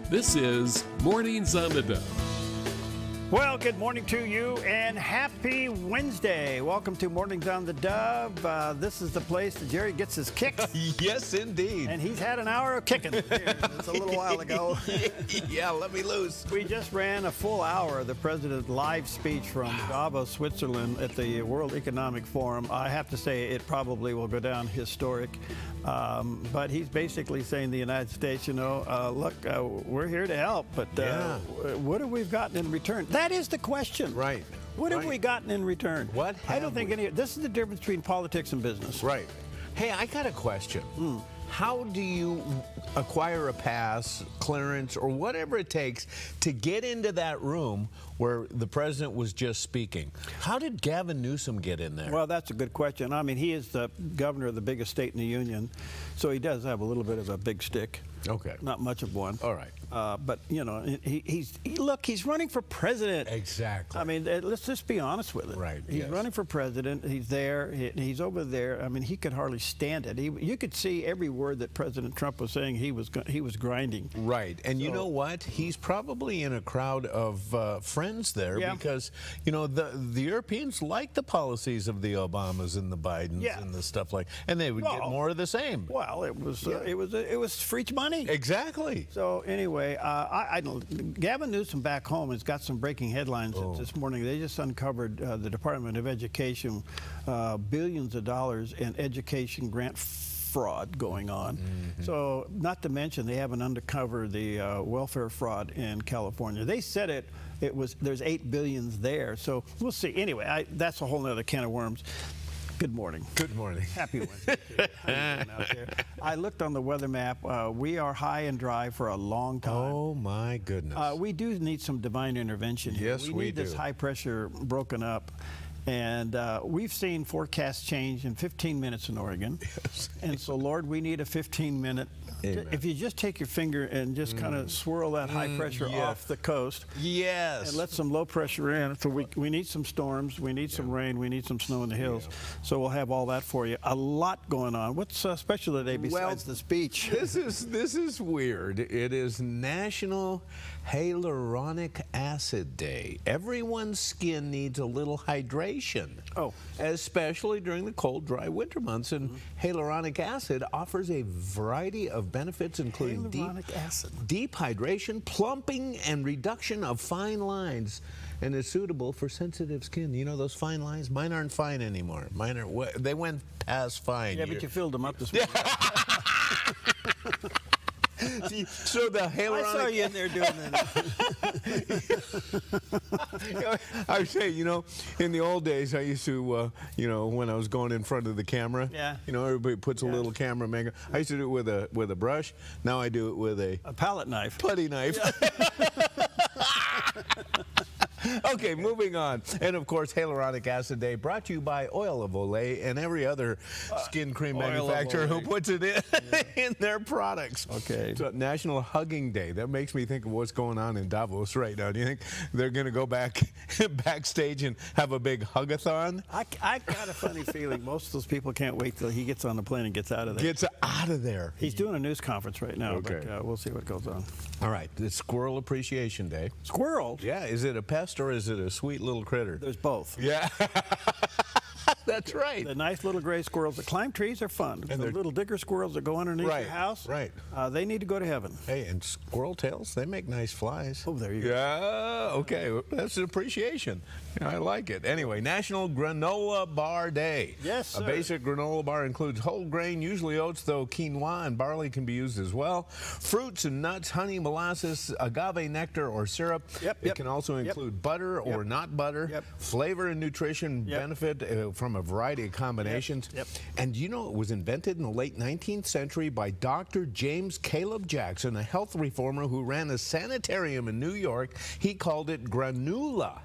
This is Mornings on the Dove. Well, good morning to you and happy Wednesday. Welcome to Mornings on the Dove. This is the place that Jerry gets his kicks. Yes, indeed. And he's had an hour of kicking here. It's a little while ago. Yeah, let me loose. We just ran a full hour of the president's live speech from Davos, Switzerland at the World Economic Forum. I have to say it probably will go down historic. But he's basically saying to the United States, look, we're here to help, but what have we gotten in return? That is the question. Right. What have we gotten in return? What I don't think this is the difference between politics and business. Right. Hey, I got a question. How do you acquire a pass, clearance, or whatever it takes to get into that room where the president was just speaking? How did Gavin Newsom get in there? Well, that's a good question. I mean, he is the governor of the biggest state in the union, so he does have a little bit of a big stick. Okay. Not much of one. All right. But, he's running for president. Exactly. I mean, let's just be honest with it. Right. He's running for president. He's there. He's over there. I mean, he could hardly stand it. You could see every word that President Trump was saying. He was grinding. Right. And you know what? He's probably in a crowd of friends there because, the Europeans like the policies of the Obamas and the Bidens and the stuff and they would get more of the same. Well, it was free money. Exactly. So anyway, Gavin Newsom back home has got some breaking headlines this morning. They just uncovered the Department of Education billions of dollars in education grant fraud going on. So not to mention they haven't uncovered the welfare fraud in California. They said there's $8 billion there. So we'll see. Anyway, that's a whole other can of worms. Good morning. Good morning. Happy Wednesday. How you doing out there? I looked on the weather map. We are high and dry for a long time. Oh, my goodness. We do need some divine intervention here. Yes, we need this high pressure broken up. And we've seen forecasts change in 15 minutes in Oregon. Yes. And so, Lord, we need a 15-minute. If you just take your finger and just kind of swirl that high pressure off the coast. Yes. And let some low pressure in. So we need some storms. We need some rain. We need some snow in the hills. So we'll have all that for you. A lot going on. What's special today besides the speech? This is weird. It is National Hyaluronic Acid Day. Everyone's skin needs a little hydration. Especially during the cold, dry winter months. And hyaluronic acid offers a variety of benefits, including deep hydration, plumping, and reduction of fine lines, and is suitable for sensitive skin. You know those fine lines? Mine aren't fine anymore. They went past fine. Yeah, but you filled them up this morning. So the hyaluronic... I saw you in there doing that. I would say, in the old days, I used to, when I was going in front of the camera, everybody puts a little camera makeup. I used to do it with a brush. Now I do it with a palette knife. Putty knife. Okay, moving on. And of course, Hyaluronic Acid Day brought to you by Oil of Olay and every other skin cream manufacturer who puts it in their products. Okay. So National Hugging Day. That makes me think of what's going on in Davos right now. Do you think they're going to go backstage and have a big hug-a-thon? I got a funny feeling most of those people can't wait till he gets on the plane and gets out of there. Gets out of there. He's doing a news conference right now, but we'll see what goes on. All right. It's Squirrel Appreciation Day. Squirrels? Yeah. Is it a pest or is it a sweet little critter? There's both. Yeah. That's right. The nice little gray squirrels that climb trees are fun. And the little digger squirrels that go underneath your house, they need to go to heaven. Hey, and squirrel tails, they make nice flies. Oh, there you go. Yeah, okay. That's an appreciation. I like it. Anyway, National Granola Bar Day. Yes, sir. A basic granola bar includes whole grain, usually oats, though quinoa and barley can be used as well. Fruits and nuts, honey, molasses, agave nectar, or syrup. It can also include butter or not butter. Flavor and nutrition benefit from a variety of combinations. And you know, it was invented in the late 19th century by Dr. James Caleb Jackson, a health reformer who ran a sanitarium in New York. He called it granula.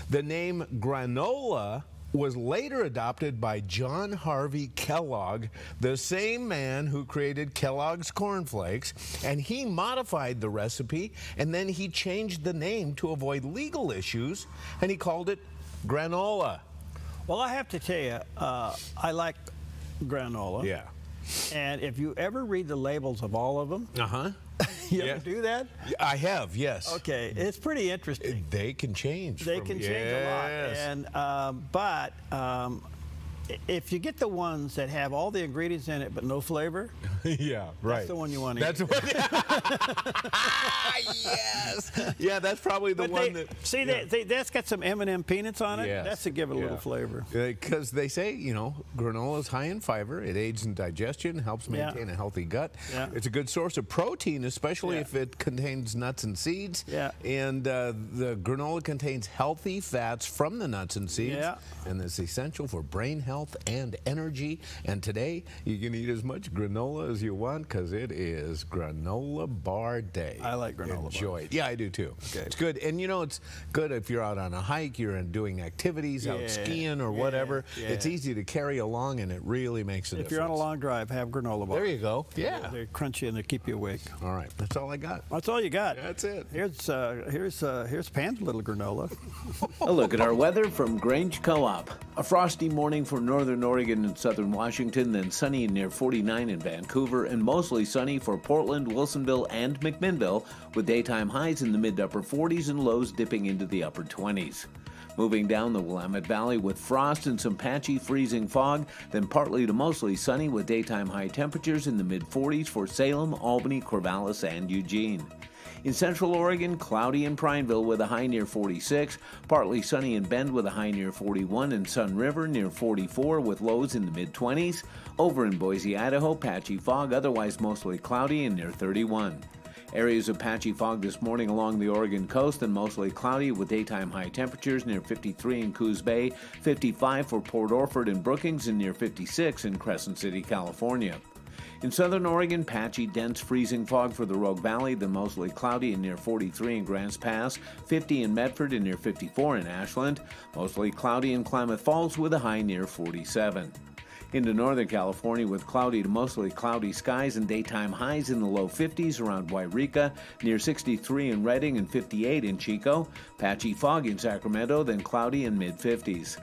The name granola was later adopted by John Harvey Kellogg, the same man who created Kellogg's Corn Flakes, and he modified the recipe, and then he changed the name to avoid legal issues, and he called it granola. Well, I have to tell you, I like granola. Yeah. And if you ever read the labels of all of them, You ever do that? I have, yes. Okay, it's pretty interesting. They can change. They can change a lot. And if you get the ones that have all the ingredients in it but no flavor, yeah, right. That's the one you want to eat. Yes. Yeah, that's probably the one that. See, that's got some M&M peanuts on it. Yes. That's to give it a little flavor. Because they say, granola is high in fiber. It aids in digestion, helps maintain a healthy gut. Yeah. It's a good source of protein, especially if it contains nuts and seeds. Yeah. And the granola contains healthy fats from the nuts and seeds. Yeah. And it's essential for brain health and energy. And today, you can eat as much granola as you want because it is granola bar day. I like granola Enjoy bars. it. Yeah, I do too. Okay. It's good. And it's good if you're out on a hike, you're doing activities, out skiing or whatever. Yeah. It's easy to carry along and it really makes a difference. If you're on a long drive, have granola bars. There you go. Yeah. They're crunchy and they keep you awake. All right. That's all I got. That's all you got. That's it. Here's Pam's little granola. A look at our weather from Grange Co-op. A frosty morning for northern Oregon and southern Washington, then sunny and near 49 in Vancouver, and mostly sunny for Portland, Wilsonville, and McMinnville, with daytime highs in the mid-upper 40s and lows dipping into the upper 20s. Moving down the Willamette Valley with frost and some patchy freezing fog, then partly to mostly sunny with daytime high temperatures in the mid-40s for Salem, Albany, Corvallis, and Eugene. In central Oregon, cloudy in Prineville with a high near 46, partly sunny in Bend with a high near 41, and Sun River near 44 with lows in the mid-20s. Over in Boise, Idaho, patchy fog, otherwise mostly cloudy and near 31. Areas of patchy fog this morning along the Oregon coast and mostly cloudy with daytime high temperatures near 53 in Coos Bay, 55 for Port Orford and Brookings, and near 56 in Crescent City, California. In southern Oregon, patchy, dense freezing fog for the Rogue Valley, then mostly cloudy and near 43 in Grants Pass, 50 in Medford and near 54 in Ashland, mostly cloudy in Klamath Falls with a high near 47. Into northern California with cloudy to mostly cloudy skies and daytime highs in the low 50s around Wairika, near 63 in Redding and 58 in Chico, patchy fog in Sacramento, then cloudy in mid-50s.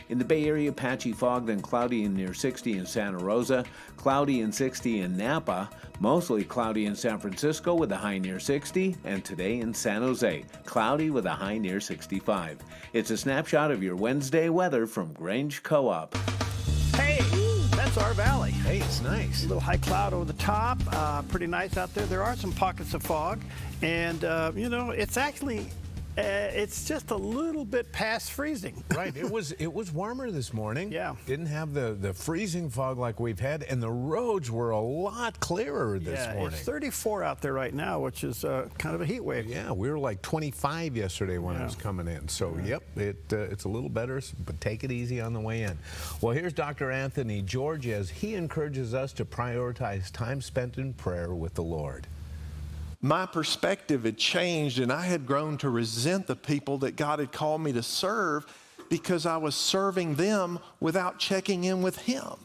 In the Bay Area, patchy fog, then cloudy and near 60 in Santa Rosa, cloudy and 60 in Napa, mostly cloudy in San Francisco with a high near 60, and today in San Jose, cloudy with a high near 65. It's a snapshot of your Wednesday weather from Grange Co-op. Hey, that's our valley. Hey, it's nice. A little high cloud over the top. Pretty nice out there. There are some pockets of fog, and it's actually. It's just a little bit past freezing. Right. It was warmer this morning. Yeah. Didn't have the freezing fog like we've had, and the roads were a lot clearer this morning. It's 34 out there right now, which is kind of a heat wave. Yeah, we were like 25 yesterday when I was coming in. So, yep, it's a little better, but take it easy on the way in. Well, here's Dr. Anthony George as he encourages us to prioritize time spent in prayer with the Lord. My perspective had changed, and I had grown to resent the people that God had called me to serve because I was serving them without checking in with Him.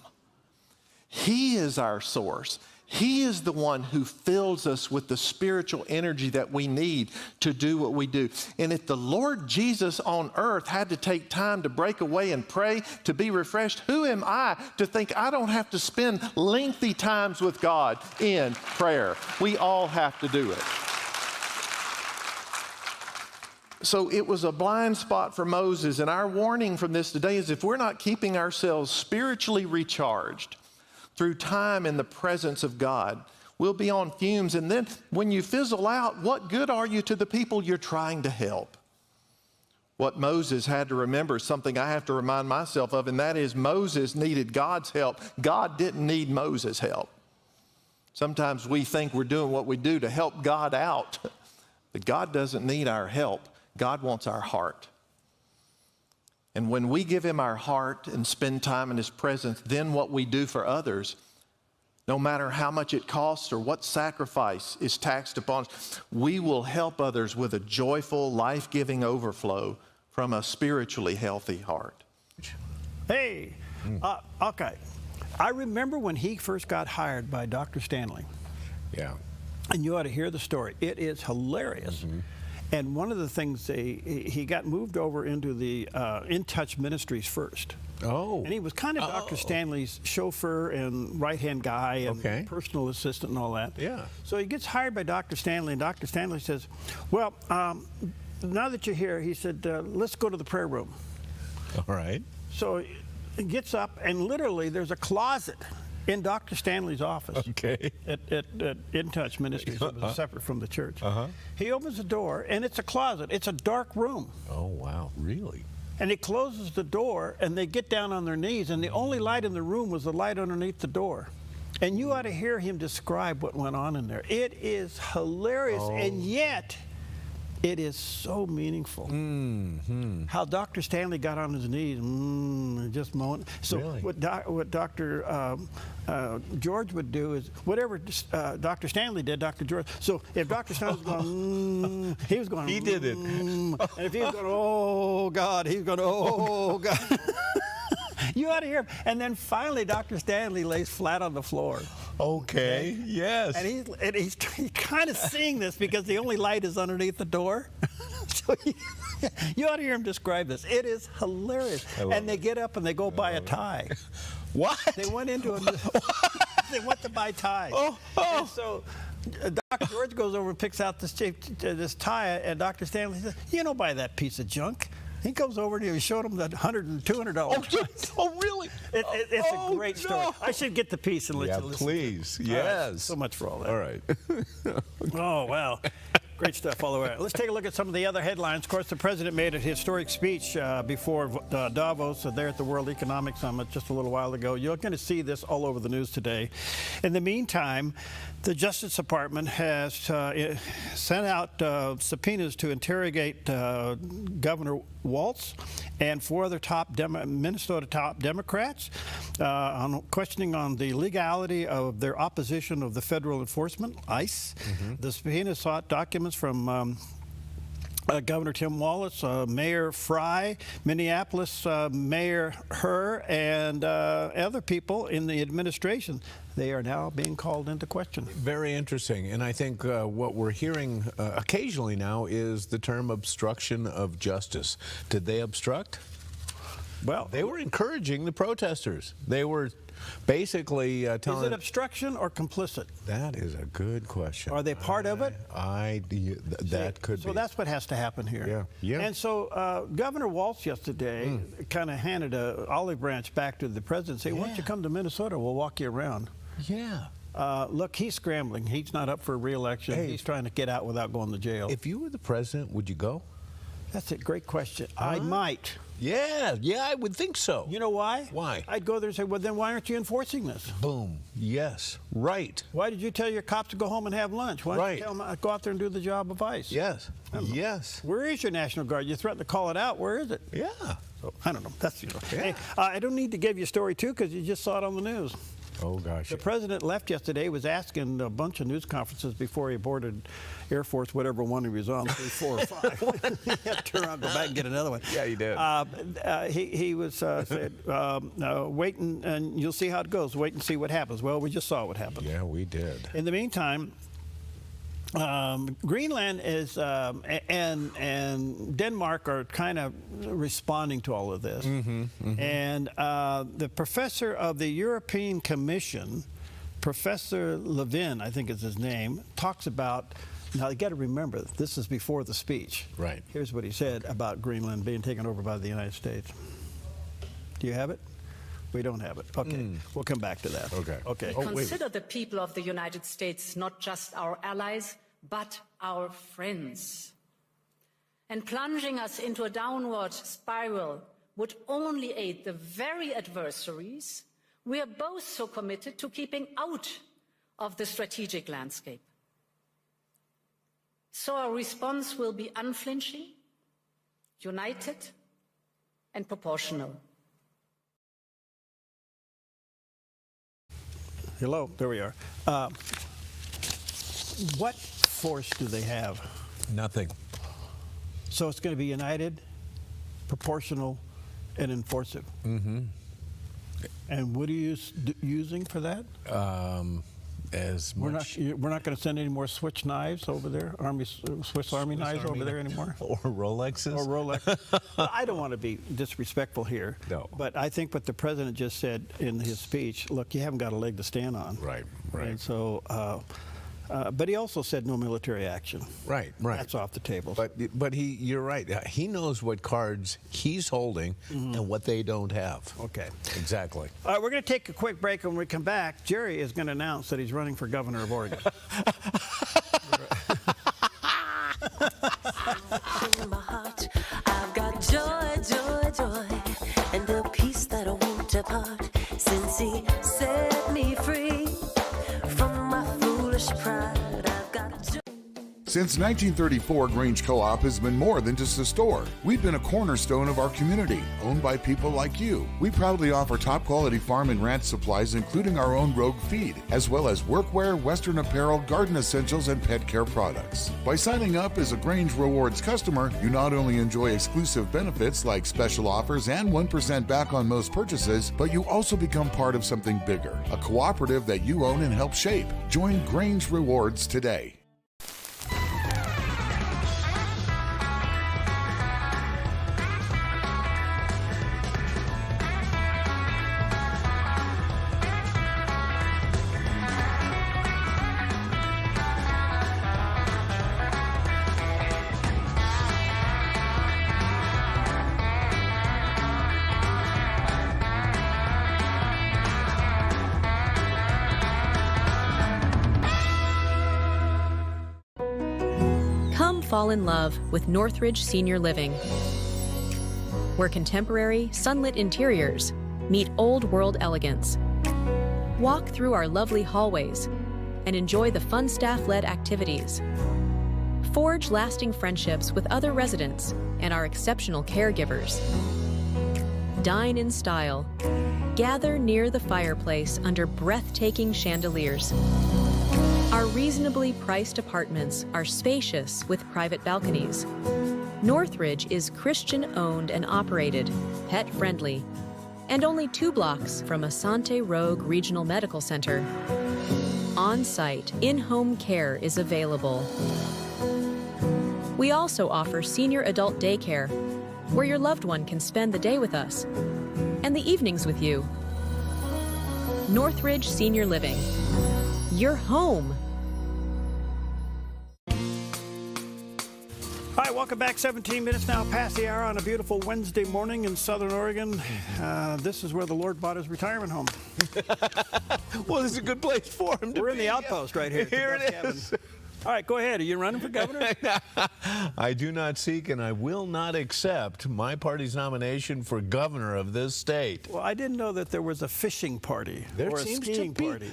He is our source. He is the one who fills us with the spiritual energy that we need to do what we do. And if the Lord Jesus on earth had to take time to break away and pray to be refreshed, who am I to think I don't have to spend lengthy times with God in prayer? We all have to do it. So it was a blind spot for Moses, and our warning from this today is if we're not keeping ourselves spiritually recharged through time in the presence of God, we'll be on fumes. And then when you fizzle out, what good are you to the people you're trying to help? What Moses had to remember is something I have to remind myself of, and that is Moses needed God's help. God didn't need Moses' help. Sometimes we think we're doing what we do to help God out, but God doesn't need our help. God wants our heart. And when we give Him our heart and spend time in His presence, then what we do for others, no matter how much it costs or what sacrifice is taxed upon us, we will help others with a joyful, life-giving overflow from a spiritually healthy heart. Hey, okay. I remember when he first got hired by Dr. Stanley. Yeah. And you ought to hear the story. It is hilarious. And one of the things he got moved over into the In Touch Ministries first. Oh. And he was kind of Dr. Stanley's chauffeur and right-hand guy and personal assistant and all that. Yeah. So he gets hired by Dr. Stanley, and Dr. Stanley says, well, now that you're here, he said, let's go to the prayer room. All right. So he gets up, and literally there's a closet in Dr. Stanley's office. Okay. At In Touch Ministries, it was separate from the church. He opens the door, and it's a closet. It's a dark room. Oh, wow. Really? And he closes the door, and they get down on their knees, and the only light in the room was the light underneath the door. And you ought to hear him describe what went on in there. It is hilarious, and yet it is so meaningful. How Dr. Stanley got on his knees, just moaning. So what Dr. George would do is whatever Dr. Stanley did, Dr. George. So if Dr. Stanley was going, he was going. He did it. And if he was going, oh God, he was going, oh God. You ought to hear him. And then finally, Dr. Stanley lays flat on the floor. Okay. Yes. And he's kind of seeing this because the only light is underneath the door. So you ought to hear him describe this. It is hilarious. And they get up and they go buy a tie. What? They went into a. They went to buy ties. And so Dr. George goes over and picks out this tie, and Dr. Stanley says, "You don't buy that piece of junk." He goes over and he showed him that $100 and $200. Oh, really? It's a great story. I should get the piece and let you listen. Please. Yes. Right, so much for all that. All right. Oh, wow. Great stuff all the way. Let's take a look at some of the other headlines. Of course, the president made a historic speech before Davos, there at the World Economic Summit just a little while ago. You're going to see this all over the news today. In the meantime, the Justice Department has sent out subpoenas to interrogate Governor Walz and 4 other Minnesota top Democrats on questioning on the legality of their opposition of the federal enforcement, ICE. The subpoena sought documents from Governor Tim Wallace, Mayor Fry, Minneapolis Mayor Herr, and other people in the administration. They are now being called into question. Very interesting. And I think what we're hearing occasionally now is the term obstruction of justice. Did they obstruct? Well, they were encouraging the protesters. They were basically telling... Is it obstruction or complicit? That is a good question. Are they part of it? That could be. So that's what has to happen here. Yeah. And so Governor Walz yesterday kind of handed an olive branch back to the president, saying, why don't you come to Minnesota? We'll walk you around. Yeah. Look, he's scrambling. He's not up for re-election. Hey, he's trying to get out without going to jail. If you were the president, would you go? That's a great question. I might. Yeah, I would think so. You know why? Why? I'd go there and say, well, then why aren't you enforcing this? Boom. Yes. Right. Why did you tell your cops to go home and have lunch? Why didn't you tell them go out there and do the job of ICE? Yes. Yes. Where is your National Guard? You threatened to call it out. Where is it? Yeah. So, I don't know. That's, Hey, I don't need to give you a story, too, because you just saw it on the news. Oh, gosh. The president left yesterday, was asking a bunch of news conferences before he boarded Air Force, whatever one he was on, 3, 4, or 5. He had to turn around, go back and get another one. Yeah, he did. He was said, wait and you'll see how it goes. Wait and see what happens. Well, we just saw what happened. Yeah, we did. In the meantime, Greenland is and Denmark are kind of responding to all of this. And the professor of the European Commission, Professor Levin, I think is his name, talks about, now you got to remember, this is before the speech. Right. Here's what he said about Greenland being taken over by the United States. Do you have it? We don't have it. Okay, we'll come back to that. Okay. We consider the people of the United States not just our allies, but our friends. And plunging us into a downward spiral would only aid the very adversaries we are both so committed to keeping out of the strategic landscape. So our response will be unflinching, united, and proportional. Hello, there we are. What force do they have? Nothing. So it's going to be united, proportional, and enforcive. And what are you using for that? as We're much. we're not going to send any more Swiss knives over there, Swiss Army knives over there anymore? Or Rolexes? Or Rolex. Well, I don't want to be disrespectful here. No. But I think what the president just said in his speech, look, you haven't got a leg to stand on. Right. And so, but he also said no military action. Right. That's off the table. But you're right. He knows what cards he's holding and what they don't have. Okay. Exactly. All right, we're going to take a quick break. When we come back, Jerry is going to announce that he's running for governor of Oregon. In my heart, I've got joy, joy, joy, and a peace that won't depart, since he set me free from my foolish pride. I've got joy. Since 1934, Grange Co-op has been more than just a store. We've been a cornerstone of our community, owned by people like you. We proudly offer top-quality farm and ranch supplies, including our own Rogue feed, as well as workwear, Western apparel, garden essentials, and pet care products. By signing up as a Grange Rewards customer, you not only enjoy exclusive benefits like special offers and 1% back on most purchases, but you also become part of something bigger, a cooperative that you own and help shape. Join Grange Rewards today. Fall in love with Northridge Senior Living, where contemporary, sunlit interiors meet old-world elegance. Walk through our lovely hallways and enjoy the fun staff-led activities. Forge lasting friendships with other residents and our exceptional caregivers. Dine in style. Gather near the fireplace under breathtaking chandeliers. Our reasonably priced apartments are spacious with private balconies. Northridge is Christian-owned and operated, pet-friendly, and only 2 blocks from Asante Rogue Regional Medical Center. On-site, in-home care is available. We also offer senior adult daycare, where your loved one can spend the day with us and the evenings with you. Northridge Senior Living. Your home. All right, welcome back. 17 minutes now past the hour on a beautiful Wednesday morning in Southern Oregon. This is where the Lord bought his retirement home. Well, this is a good place for him to be. We're in the outpost right here. Here it is. All right, go ahead. Are you running for governor? I do not seek and I will not accept my party's nomination for governor of this state. Well, I didn't know that there was a fishing party or a skiing party.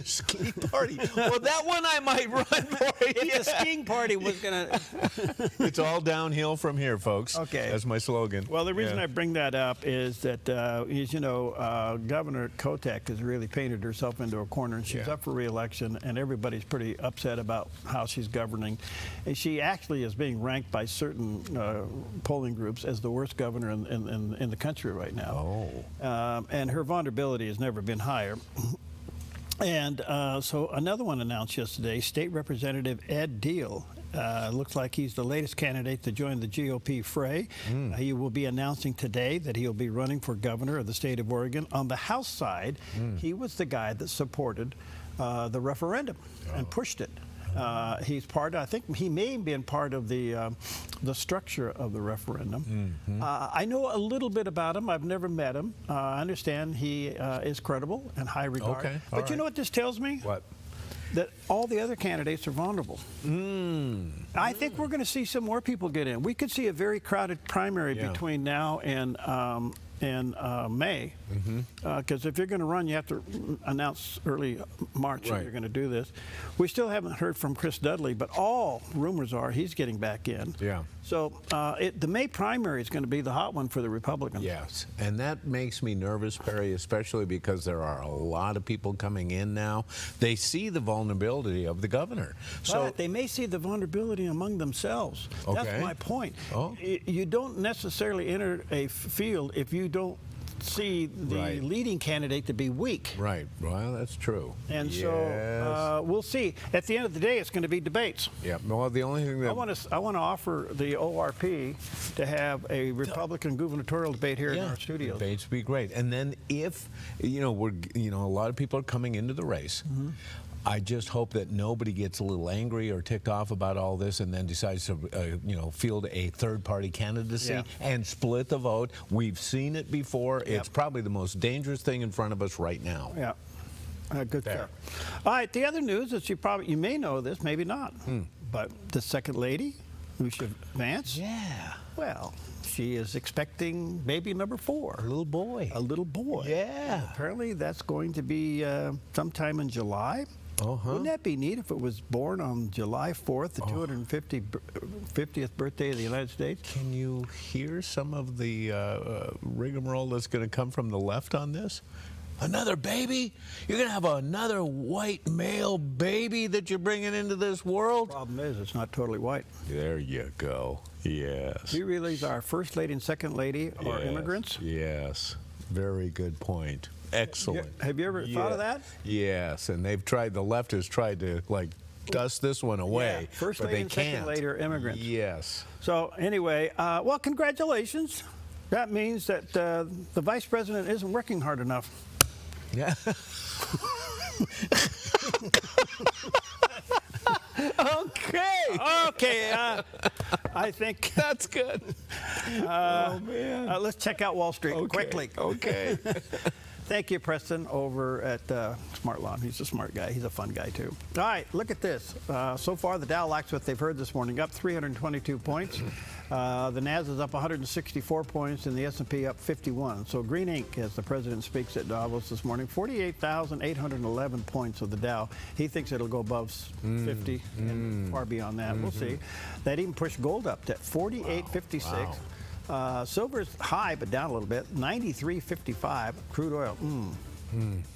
Skiing party. Well, that one I might run for. If the skiing party was going to... It's all downhill from here, folks. Okay. That's my slogan. Well, the reason I bring that up is that, Governor Kotek has really painted herself into a corner, and she's up for re-election, and everybody's pretty upset about how she's governing. And she actually is being ranked by certain polling groups as the worst governor in the country right now. And her vulnerability has never been higher. And so another one announced yesterday, State Representative Ed Deal. Looks like he's the latest candidate to join the GOP fray. He will be announcing today that he'll be running for governor of the state of Oregon. On the House side, he was the guy that supported the referendum and pushed it. He's part. I think he may have been part of the structure of the referendum. I know a little bit about him. I've never met him. I understand he is credible and high regard. Okay. But you know what this tells me? What? That all the other candidates are vulnerable. I think we're going to see some more people get in. We could see a very crowded primary between now and May, because if you're going to run, you have to announce early March that you're going to do this. We still haven't heard from Chris Dudley, but all rumors are he's getting back in. So the May primary is going to be the hot one for the Republicans. Yes, and that makes me nervous, Perry, especially because there are a lot of people coming in now. They see the vulnerability of the governor. But they may see the vulnerability among themselves. That's my point. You don't necessarily enter a field if you don't see the leading candidate to be weak. Right. Well, that's true. And so we'll see. At the end of the day, it's going to be debates. Yeah. Well, the only thing that I want to offer the ORP to have a Republican gubernatorial debate here in our studios. Debates would be great. And then if a lot of people are coming into the race. Mm-hmm. I just hope that nobody gets a little angry or ticked off about all this and then decides to, field a third-party candidacy and split the vote. We've seen it before. Yep. It's probably the most dangerous thing in front of us right now. Yeah. Good stuff. All right. The other news is you may know this, maybe not, but the second lady, Lucia Vance. Yeah. Well, she is expecting baby number 4. A little boy. A little boy. Yeah. And apparently that's going to be sometime in July. Wouldn't that be neat if it was born on July 4th, the 250th birthday of the United States? Can you hear some of the rigmarole that's going to come from the left on this? Another baby? You're going to have another white male baby that you're bringing into this world? Problem is, it's not totally white. There you go. Yes. Do you realize our first lady and second lady are immigrants? Yes. Very good point. Excellent. Have you ever thought of that? Yes, and the left has tried to dust this one away, First but lady they and can't. second lady are immigrants. Yes. So anyway, well, congratulations. That means that the vice president isn't working hard enough. Yeah. Okay. I think that's good. Oh man. Let's check out Wall Street quickly. Okay. Thank you, Preston, over at Smart Lawn. He's a smart guy. He's a fun guy, too. All right, look at this. So far, the Dow likes what they've heard this morning, up 322 points. The Nasdaq is up 164 points, and the S&P up 51. So green ink, as the president speaks at Davos this morning, 48,811 points of the Dow. He thinks it'll go above 50 and far beyond that. We'll see. That even pushed gold up to 48.56. Wow. Silver's high, but down a little bit. 93.55. Crude oil.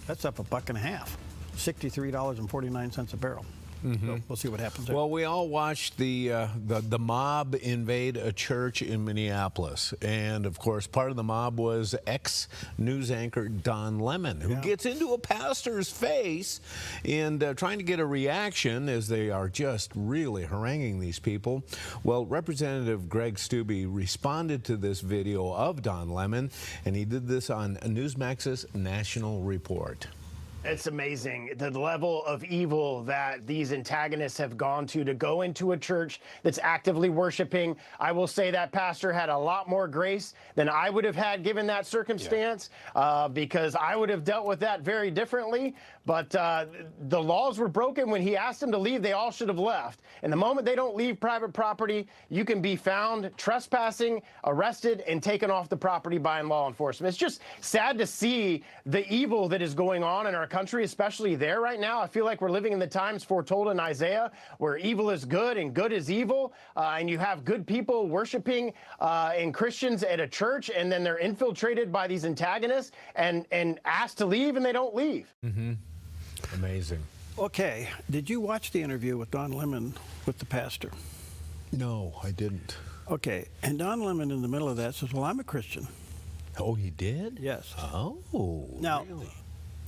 That's up $1.50. $63.49 a barrel. So we'll see what happens there. Well, we all watched the mob invade a church in Minneapolis, and of course, part of the mob was ex-news anchor Don Lemon, who gets into a pastor's face and trying to get a reaction as they are just really haranguing these people. Well, Representative Greg Steube responded to this video of Don Lemon, and he did this on Newsmax's National Report. It's amazing the level of evil that these antagonists have gone to go into a church that's actively worshiping. I will say that pastor had a lot more grace than I would have had given that circumstance, because I would have dealt with that very differently. But the laws were broken. When he asked them to leave, they all should have left. And the moment they don't leave private property, you can be found trespassing, arrested, and taken off the property by law enforcement. It's just sad to see the evil that is going on in our country, especially there right now. I feel like we're living in the times foretold in Isaiah, where evil is good and good is evil, and you have good people worshiping and Christians at a church, and then they're infiltrated by these antagonists and asked to leave, and they don't leave. Amazing. Okay, did you watch the interview with Don Lemon with the pastor? No, I didn't. Okay, and Don Lemon in the middle of that says, well, I'm a Christian. Oh, he did? Yes. Oh, now, really?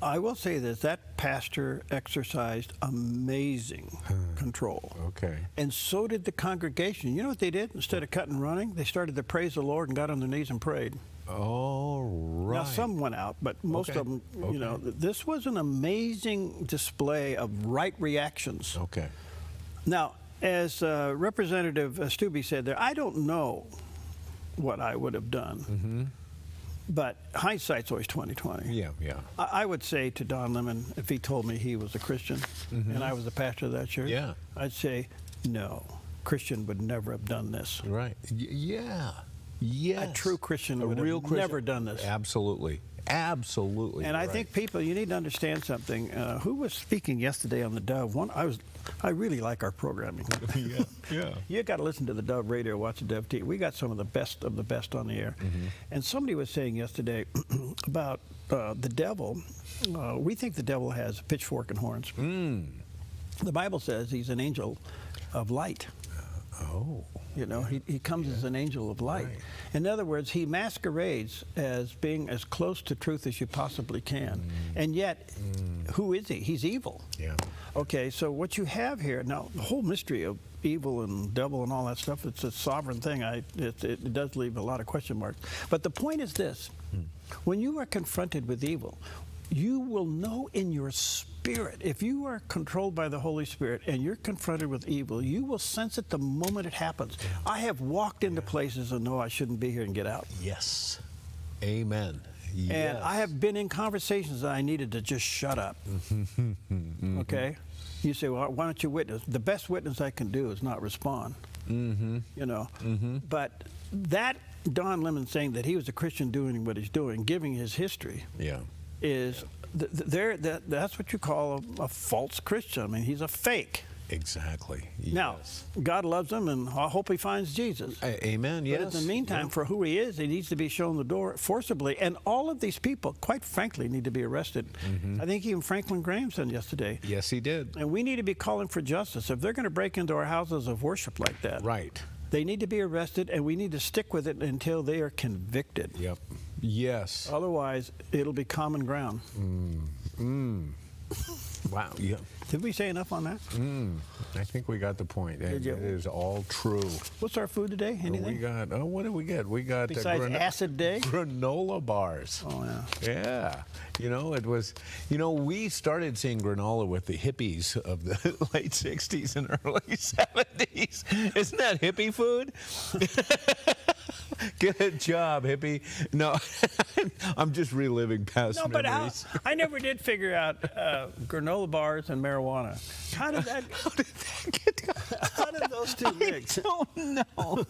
I will say this, that pastor exercised amazing control. Okay. And so did the congregation. You know what they did? Instead of cutting and running, they started to praise the Lord and got on their knees and prayed. Oh, right. Now, some went out, but most of them, you know, this was an amazing display of right reactions. Okay. Now, as Representative Steube said there, I don't know what I would have done. But hindsight's always 20/20. Yeah. I would say to Don Lemon, if he told me he was a Christian and I was the pastor of that church, I'd say, no, Christian would never have done this. Right. Yeah. Yes. A true Christian would real have Christian. never done this. Absolutely. Absolutely. And I think people, you need to understand something. Who was speaking yesterday on the Dove? I really like our programming. Yeah. You got to listen to the Dove radio, watch the Dove TV. We got some of the best on the air. And somebody was saying yesterday about the devil. We think the devil has a pitchfork and horns. The Bible says he's an angel of light. Oh. You know, he comes as an angel of light. Right. In other words, he masquerades as being as close to truth as you possibly can. And yet, who is he? He's evil. Yeah. Okay, so what you have here, now, the whole mystery of evil and devil and all that stuff, it's a sovereign thing. It does leave a lot of question marks. But the point is this. When you are confronted with evil, you will know in your spirit, if you are controlled by the Holy Spirit and you're confronted with evil, you will sense it the moment it happens. I have walked into places and know I shouldn't be here and get out. Yes. Amen. Yes. And I have been in conversations that I needed to just shut up. Okay? You say, well, why don't you witness? The best witness I can do is not respond. You know? But that Don Lemon saying that he was a Christian doing what he's doing, giving his history, is that's what you call a false Christian. I mean, he's a fake. Exactly. Yes. Now, God loves him, and I hope he finds Jesus. Amen. Yes. But in the meantime, for who he is, he needs to be shown the door forcibly. And all of these people, quite frankly, need to be arrested. I think even Franklin Graham said yesterday. Yes, he did. And we need to be calling for justice. If they're going to break into our houses of worship like that, right, they need to be arrested, and we need to stick with it until they are convicted. Yep. Yes. Otherwise, it'll be common ground. Wow. Yeah. Did we say enough on that? I think we got the point. Did you? It is all true. What's our food today? Anything? We got, what did we get? We got besides acid day? Granola bars. Oh, yeah. Yeah. You know, it was, you know, we started seeing granola with the hippies of the late 60s and early 70s. Isn't that hippie food? Good job, hippie. No, I'm just reliving past memories. But I never did figure out granola bars and marijuana. How did that get? How did those two mix? I don't know.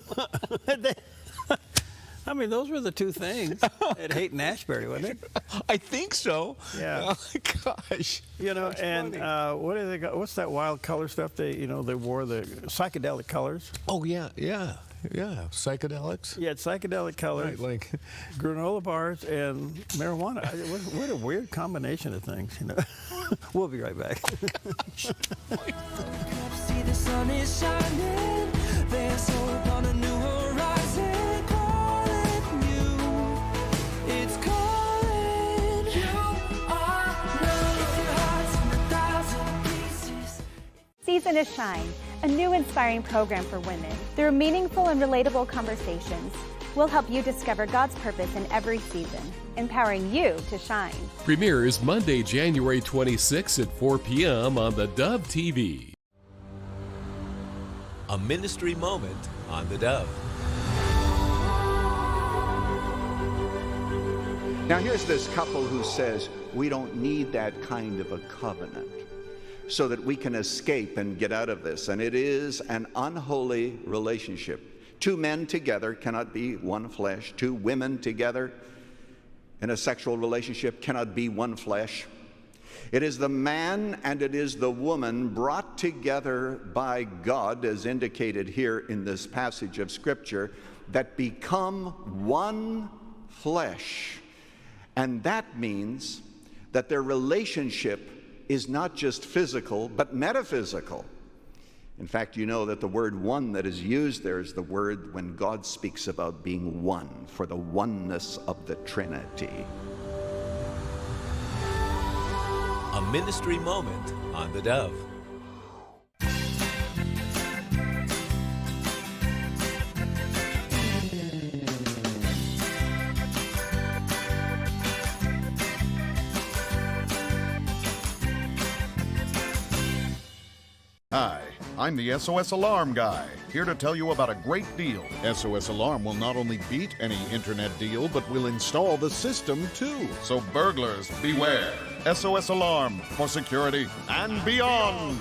I mean, those were the two things at Haight and Ashbury, wasn't it? I think so. Yeah. Oh, gosh. You know, and what do they got? What's that wild color stuff they wore, the psychedelic colors? Oh yeah, yeah. Yeah, psychedelics. Yeah, psychedelic colors, right, like granola bars and marijuana. What a weird combination of things, you know. We'll be right back. See the sun is shining. There's hope on a new horizon. Calling you. It's calling you. If your heart's in 1,000 pieces. Season to Shine, a new inspiring program for women. Through meaningful and relatable conversations, we'll help you discover God's purpose in every season, empowering you to shine. Premieres Monday, January 26 at 4 p.m. on theDove TV. A ministry moment on the Dove. Now here's this couple who says, we don't need that kind of a covenant so that we can escape and get out of this. And it is an unholy relationship. Two men together cannot be one flesh. Two women together in a sexual relationship cannot be one flesh. It is the man and it is the woman brought together by God, as indicated here in this passage of Scripture, that become one flesh. And that means that their relationship is not just physical, but metaphysical. In fact, you know that the word one that is used there is the word when God speaks about being one, for the oneness of the Trinity. A ministry moment on the Dove. Hi, I'm the SOS Alarm guy, here to tell you about a great deal. SOS Alarm will not only beat any internet deal, but will install the system too. So burglars, beware. SOS Alarm for security and beyond.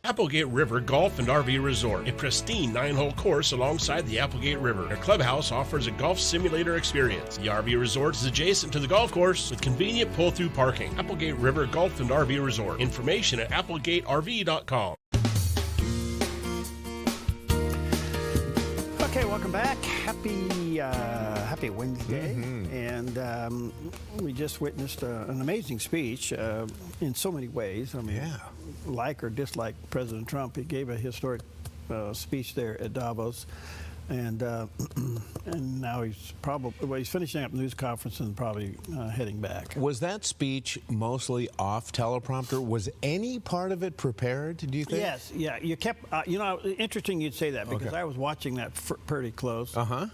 Applegate River Golf and RV Resort, a pristine 9-hole course alongside the Applegate River. Their clubhouse offers a golf simulator experience. The RV resort is adjacent to the golf course with convenient pull-through parking. Applegate River Golf and RV Resort. Information at applegateRV.com. Okay, welcome back. Happy Wednesday. And we just witnessed an amazing speech in so many ways. I mean, like or dislike President Trump, he gave a historic speech there at Davos. And now he's he's finishing up the news conference and probably heading back. Was that speech mostly off teleprompter? Was any part of it prepared, do you think? Yes, yeah. You kept, interesting you'd say that because I was watching that pretty close. Uh-huh.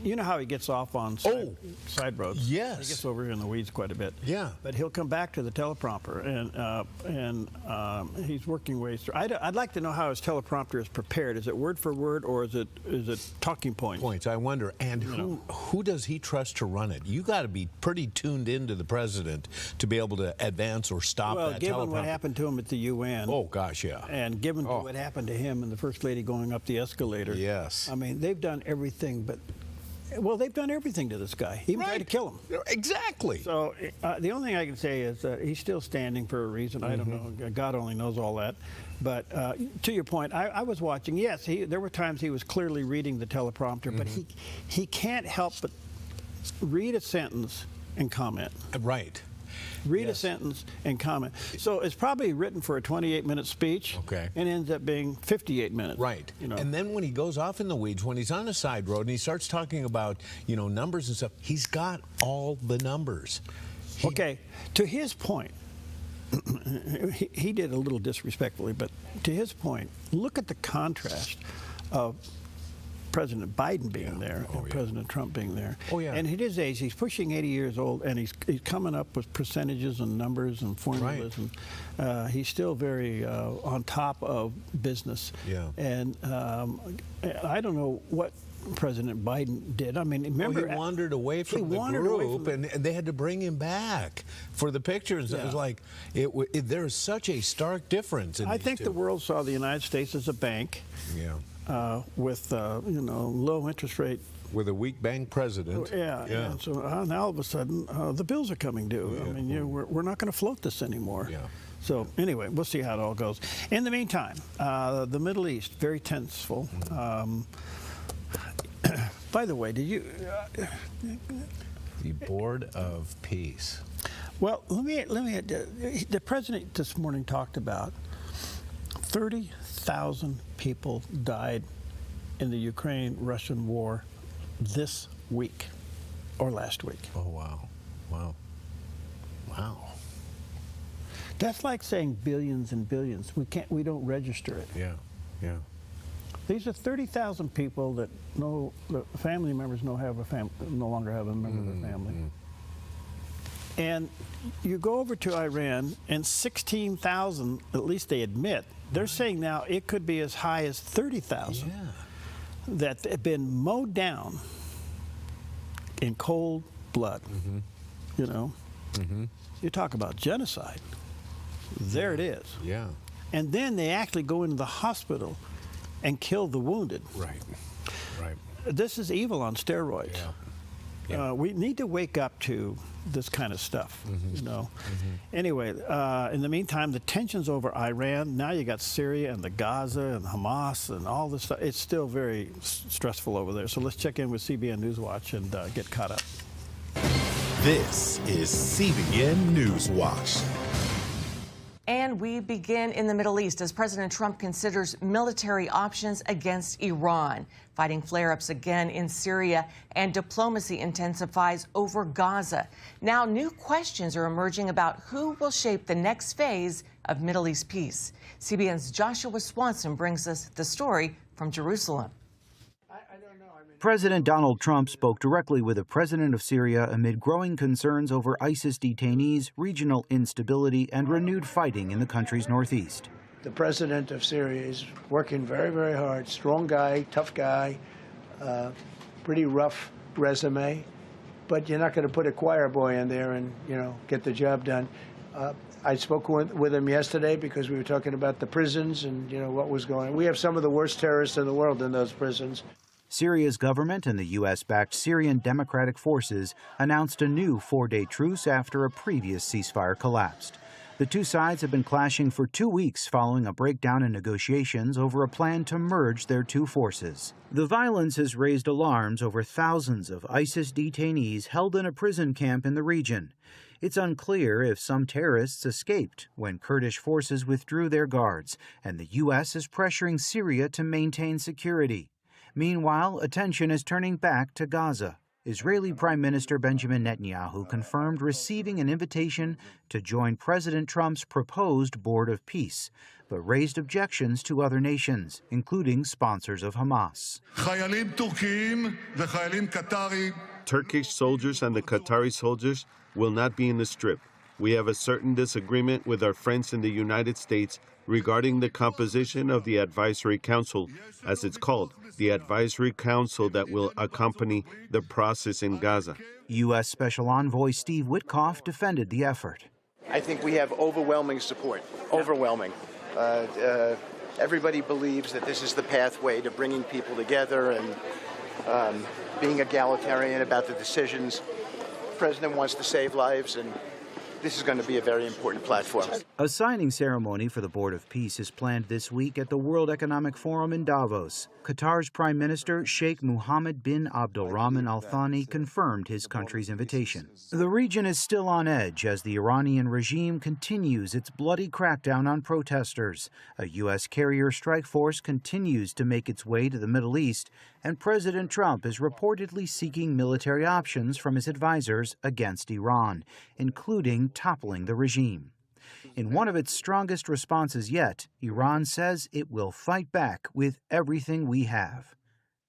You know how he gets off on side roads? Yes. He gets over here in the weeds quite a bit. Yeah. But he'll come back to the teleprompter, and he's working ways through. I'd like to know how his teleprompter is prepared. Is it word for word, or is it talking points? I wonder. And who does he trust to run it? You got to be pretty tuned into the president to be able to advance or stop that teleprompter. Well, given what happened to him at the UN. Oh, gosh, yeah. And given what happened to him and the First Lady going up the escalator. Yes. I mean, they've done everything but... Well, they've done everything to this guy. He even tried to kill him. Exactly. So the only thing I can say is he's still standing for a reason. I don't know. God only knows all that. But to your point, I was watching. Yes, there were times he was clearly reading the teleprompter, but he can't help but read a sentence and comment. Right. Read a sentence and comment. So it's probably written for a 28-minute speech. Okay. And ends up being 58 minutes. Right. And then when he goes off in the weeds, when he's on a side road and he starts talking about, numbers and stuff, he's got all the numbers. Okay. To his point, he did a little disrespectfully, but to his point, look at the contrast of President Biden being there and President Trump being there. Oh, yeah. And at his age, he's pushing 80 years old, and he's coming up with percentages and numbers and formulas. Right. And he's still very on top of business. Yeah. And I don't know what President Biden did. I mean, remember... he wandered away from the group, and they had to bring him back for the pictures. It was like, there's such a stark difference in I think the world saw the United States as a bank. Yeah. With low interest rate. With a weak bank president. Yeah. And so now all of a sudden the bills are coming due. Yeah. I mean, we're not going to float this anymore. Yeah. So anyway, we'll see how it all goes. In the meantime, the Middle East, very tenseful. By the way, did you? The Board of Peace. Well, let me. The president this morning talked about 30,000 people died in the Ukraine-Russian war this week or last week. Oh, wow. Wow. Wow. That's like saying billions and billions. We don't register it. Yeah. Yeah. These are 30,000 people that the family members no longer have a member of their family. And you go over to Iran, and 16,000, at least they admit, they're saying now it could be as high as 30,000 that have been mowed down in cold blood. You talk about genocide. There it is. Yeah. And then they actually go into the hospital and kill the wounded. Right. Right. This is evil on steroids. Yeah. We need to wake up to this kind of stuff, Anyway, in the meantime, the tensions over Iran, now you got Syria and the Gaza and Hamas and all this stuff. It's still very stressful over there. So let's check in with CBN Newswatch and get caught up. This is CBN Newswatch. And we begin in the Middle East as President Trump considers military options against Iran. Fighting flare-ups again in Syria, and diplomacy intensifies over Gaza. Now, new questions are emerging about who will shape the next phase of Middle East peace. CBN's Joshua Swanson brings us the story from Jerusalem. President Donald Trump spoke directly with the president of Syria amid growing concerns over ISIS detainees, regional instability, and renewed fighting in the country's northeast. The president of Syria is working very, very hard. Strong guy, tough guy, pretty rough resume. But you're not going to put a choir boy in there and, get the job done. I spoke with him yesterday because we were talking about the prisons and, what was going on. We have some of the worst terrorists in the world in those prisons. Syria's government and the U.S.-backed Syrian Democratic Forces announced a new 4-day truce after a previous ceasefire collapsed. The two sides have been clashing for 2 weeks following a breakdown in negotiations over a plan to merge their two forces. The violence has raised alarms over thousands of ISIS detainees held in a prison camp in the region. It's unclear if some terrorists escaped when Kurdish forces withdrew their guards, and the U.S. is pressuring Syria to maintain security. Meanwhile, attention is turning back to Gaza. Israeli Prime Minister Benjamin Netanyahu confirmed receiving an invitation to join President Trump's proposed Board of Peace, but raised objections to other nations, including sponsors of Hamas. Turkish soldiers and the Qatari soldiers will not be in the Strip. We have a certain disagreement with our friends in the United States regarding the composition of the Advisory Council, as it's called, the Advisory Council that will accompany the process in Gaza. U.S. Special Envoy Steve Witkoff defended the effort. I think we have overwhelming support, overwhelming. Everybody believes that this is the pathway to bringing people together and being egalitarian about the decisions. The president wants to save lives, and this is going to be a very important platform. A signing ceremony for the Board of Peace is planned this week at the World Economic Forum in Davos. Qatar's Prime Minister Sheikh Mohammed bin Abdulrahman Al Thani confirmed his country's invitation. The region is still on edge as the Iranian regime continues its bloody crackdown on protesters. A U.S. carrier strike force continues to make its way to the Middle East, and President Trump is reportedly seeking military options from his advisors against Iran, including toppling the regime. In one of its strongest responses yet, Iran says it will fight back with everything we have.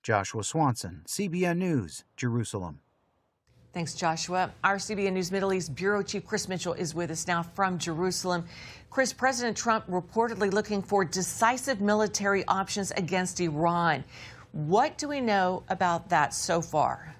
Joshua Swanson, CBN News, Jerusalem. Thanks, Joshua. Our CBN News Middle East Bureau Chief Chris Mitchell is with us now from Jerusalem. Chris, President Trump reportedly looking for decisive military options against Iran. What do we know about that so far?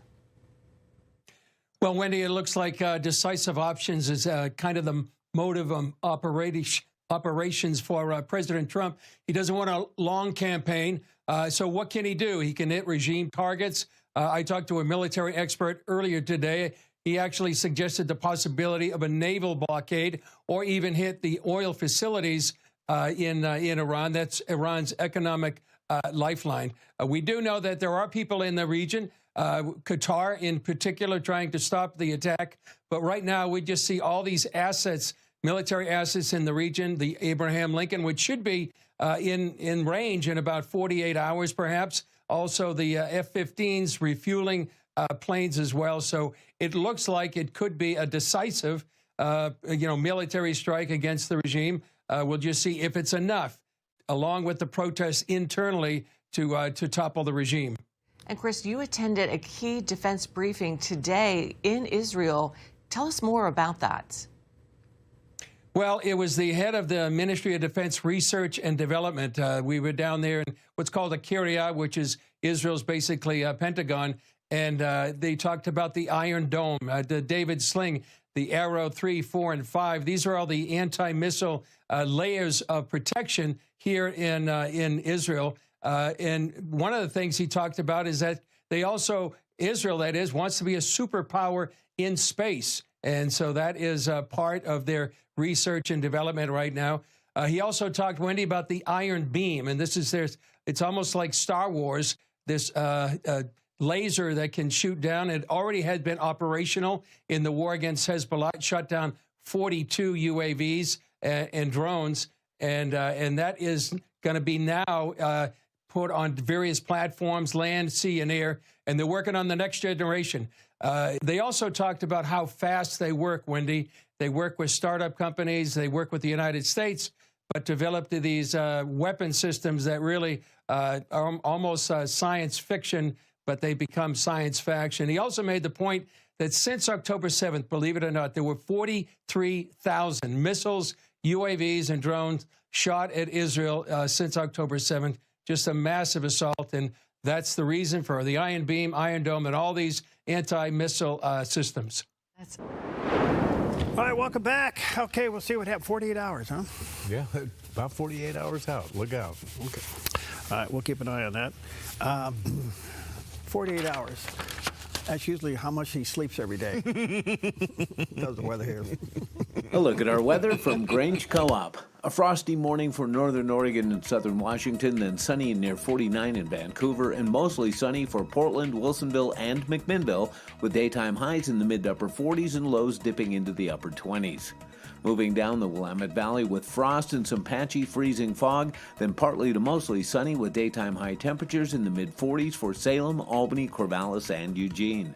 Well, Wendy, it looks like decisive options is kind of the motive operations for President Trump. He doesn't want a long campaign. So what can he do? He can hit regime targets. I talked to a military expert earlier today. He actually suggested the possibility of a naval blockade or even hit the oil facilities in Iran. That's Iran's economic lifeline. We do know that there are people in the region, Qatar in particular, trying to stop the attack. But right now, we just see all these assets, military assets in the region, the Abraham Lincoln, which should be in range in about 48 hours, perhaps. Also, the F-15s refueling planes as well. So it looks like it could be a decisive, military strike against the regime. We'll just see if it's enough, along with the protests internally, to topple the regime. And Chris, you attended a key defense briefing today in Israel. Tell us more about that. Well, it was the head of the Ministry of Defense Research and Development. We were down there in what's called a Kiryat, which is Israel's basically Pentagon. And they talked about the Iron Dome, the David Sling, the Arrow 3, 4, and 5. These are all the anti-missile layers of protection here in Israel. And one of the things he talked about is that they also, Israel, that is, wants to be a superpower in space. And so that is part of their research and development right now. He also talked, Wendy, about the Iron Beam. And this is it's almost like Star Wars, this laser that can shoot down. It already had been operational in the war against Hezbollah. It shut down 42 UAVs and drones. And that is going to be now put on various platforms, land, sea, and air, and they're working on the next generation. They also talked about how fast they work, Wendy. They work with startup companies, they work with the United States, but developed these weapon systems that really are almost science fiction, but they become science faction. He also made the point that since October 7th, believe it or not, there were 43,000 missiles, UAVs, and drones shot at Israel since October 7th. Just a massive assault, and that's the reason for the Iron Beam, Iron Dome, and all these anti-missile systems. All right, welcome back. Okay, we'll see what happens. 48 hours, huh? Yeah, about 48 hours out. Look out. Okay. All right, we'll keep an eye on that. 48 hours. That's usually how much he sleeps every day. Does the weather here. A look at our weather from Grange Co-op. A frosty morning for northern Oregon and southern Washington, then sunny and near 49 in Vancouver, and mostly sunny for Portland, Wilsonville, and McMinnville, with daytime highs in the mid to upper 40s and lows dipping into the upper 20s. Moving down the Willamette Valley with frost and some patchy freezing fog, then partly to mostly sunny with daytime high temperatures in the mid-40s for Salem, Albany, Corvallis, and Eugene.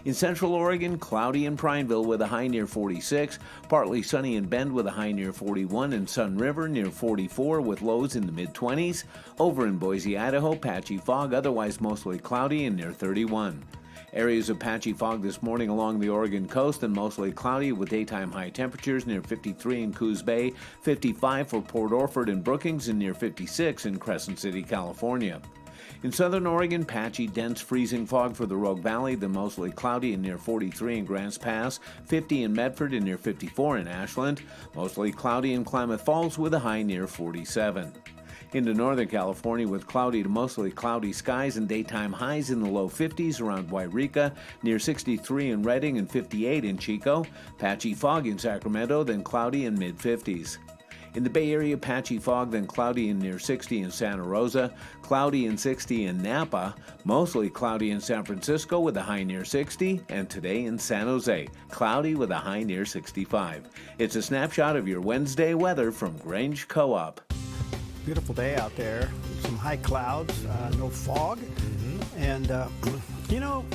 In central Oregon, cloudy in Prineville with a high near 46, partly sunny in Bend with a high near 41, and Sun River near 44 with lows in the mid-20s. Over in Boise, Idaho, patchy fog, otherwise mostly cloudy and near 31. Areas of patchy fog this morning along the Oregon coast and mostly cloudy with daytime high temperatures near 53 in Coos Bay, 55 for Port Orford and Brookings, and near 56 in Crescent City, California. In southern Oregon, patchy, dense freezing fog for the Rogue Valley, then mostly cloudy and near 43 in Grants Pass, 50 in Medford and near 54 in Ashland, mostly cloudy in Klamath Falls with a high near 47. Into northern California with cloudy to mostly cloudy skies and daytime highs in the low 50s around Wairika, near 63 in Redding and 58 in Chico, patchy fog in Sacramento, then cloudy in mid-50s. In the Bay Area, patchy fog, then cloudy and near 60 in Santa Rosa, cloudy and 60 in Napa, mostly cloudy in San Francisco with a high near 60, and today in San Jose, cloudy with a high near 65. It's a snapshot of your Wednesday weather from Grange Co-op. Beautiful day out there. Some high clouds, no fog. And, you know,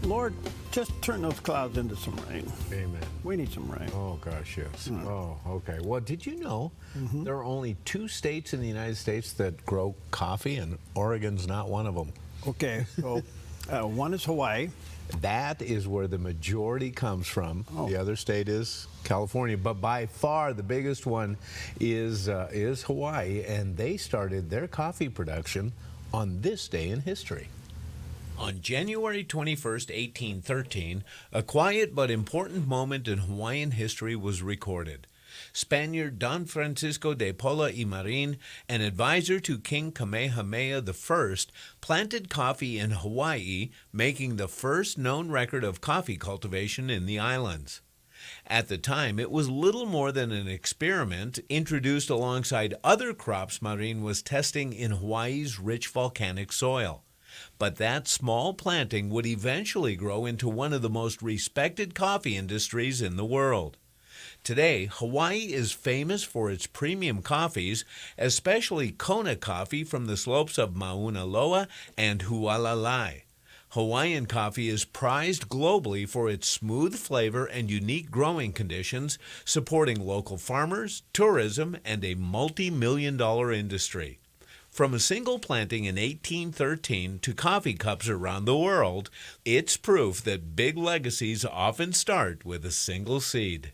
Lord, just turn those clouds into some rain. Amen. We need some rain. Oh, gosh, yes. Oh, okay. Well, did you know there are only 2 states in the United States that grow coffee, and Oregon's not one of them? Okay, so one is Hawaii. That is where the majority comes from. Oh. The other state is California, but by far the biggest one is Hawaii, and they started their coffee production on this day in history. On January 21st, 1813, a quiet but important moment in Hawaiian history was recorded. Spaniard Don Francisco de Paula y Marin, an advisor to King Kamehameha I, planted coffee in Hawaii, making the first known record of coffee cultivation in the islands. At the time, it was little more than an experiment introduced alongside other crops Marin was testing in Hawaii's rich volcanic soil. But that small planting would eventually grow into one of the most respected coffee industries in the world. Today, Hawaii is famous for its premium coffees, especially Kona coffee from the slopes of Mauna Loa and Hualalai. Hawaiian coffee is prized globally for its smooth flavor and unique growing conditions, supporting local farmers, tourism, and a multi-million-dollar industry. From a single planting in 1813 to coffee cups around the world, it's proof that big legacies often start with a single seed.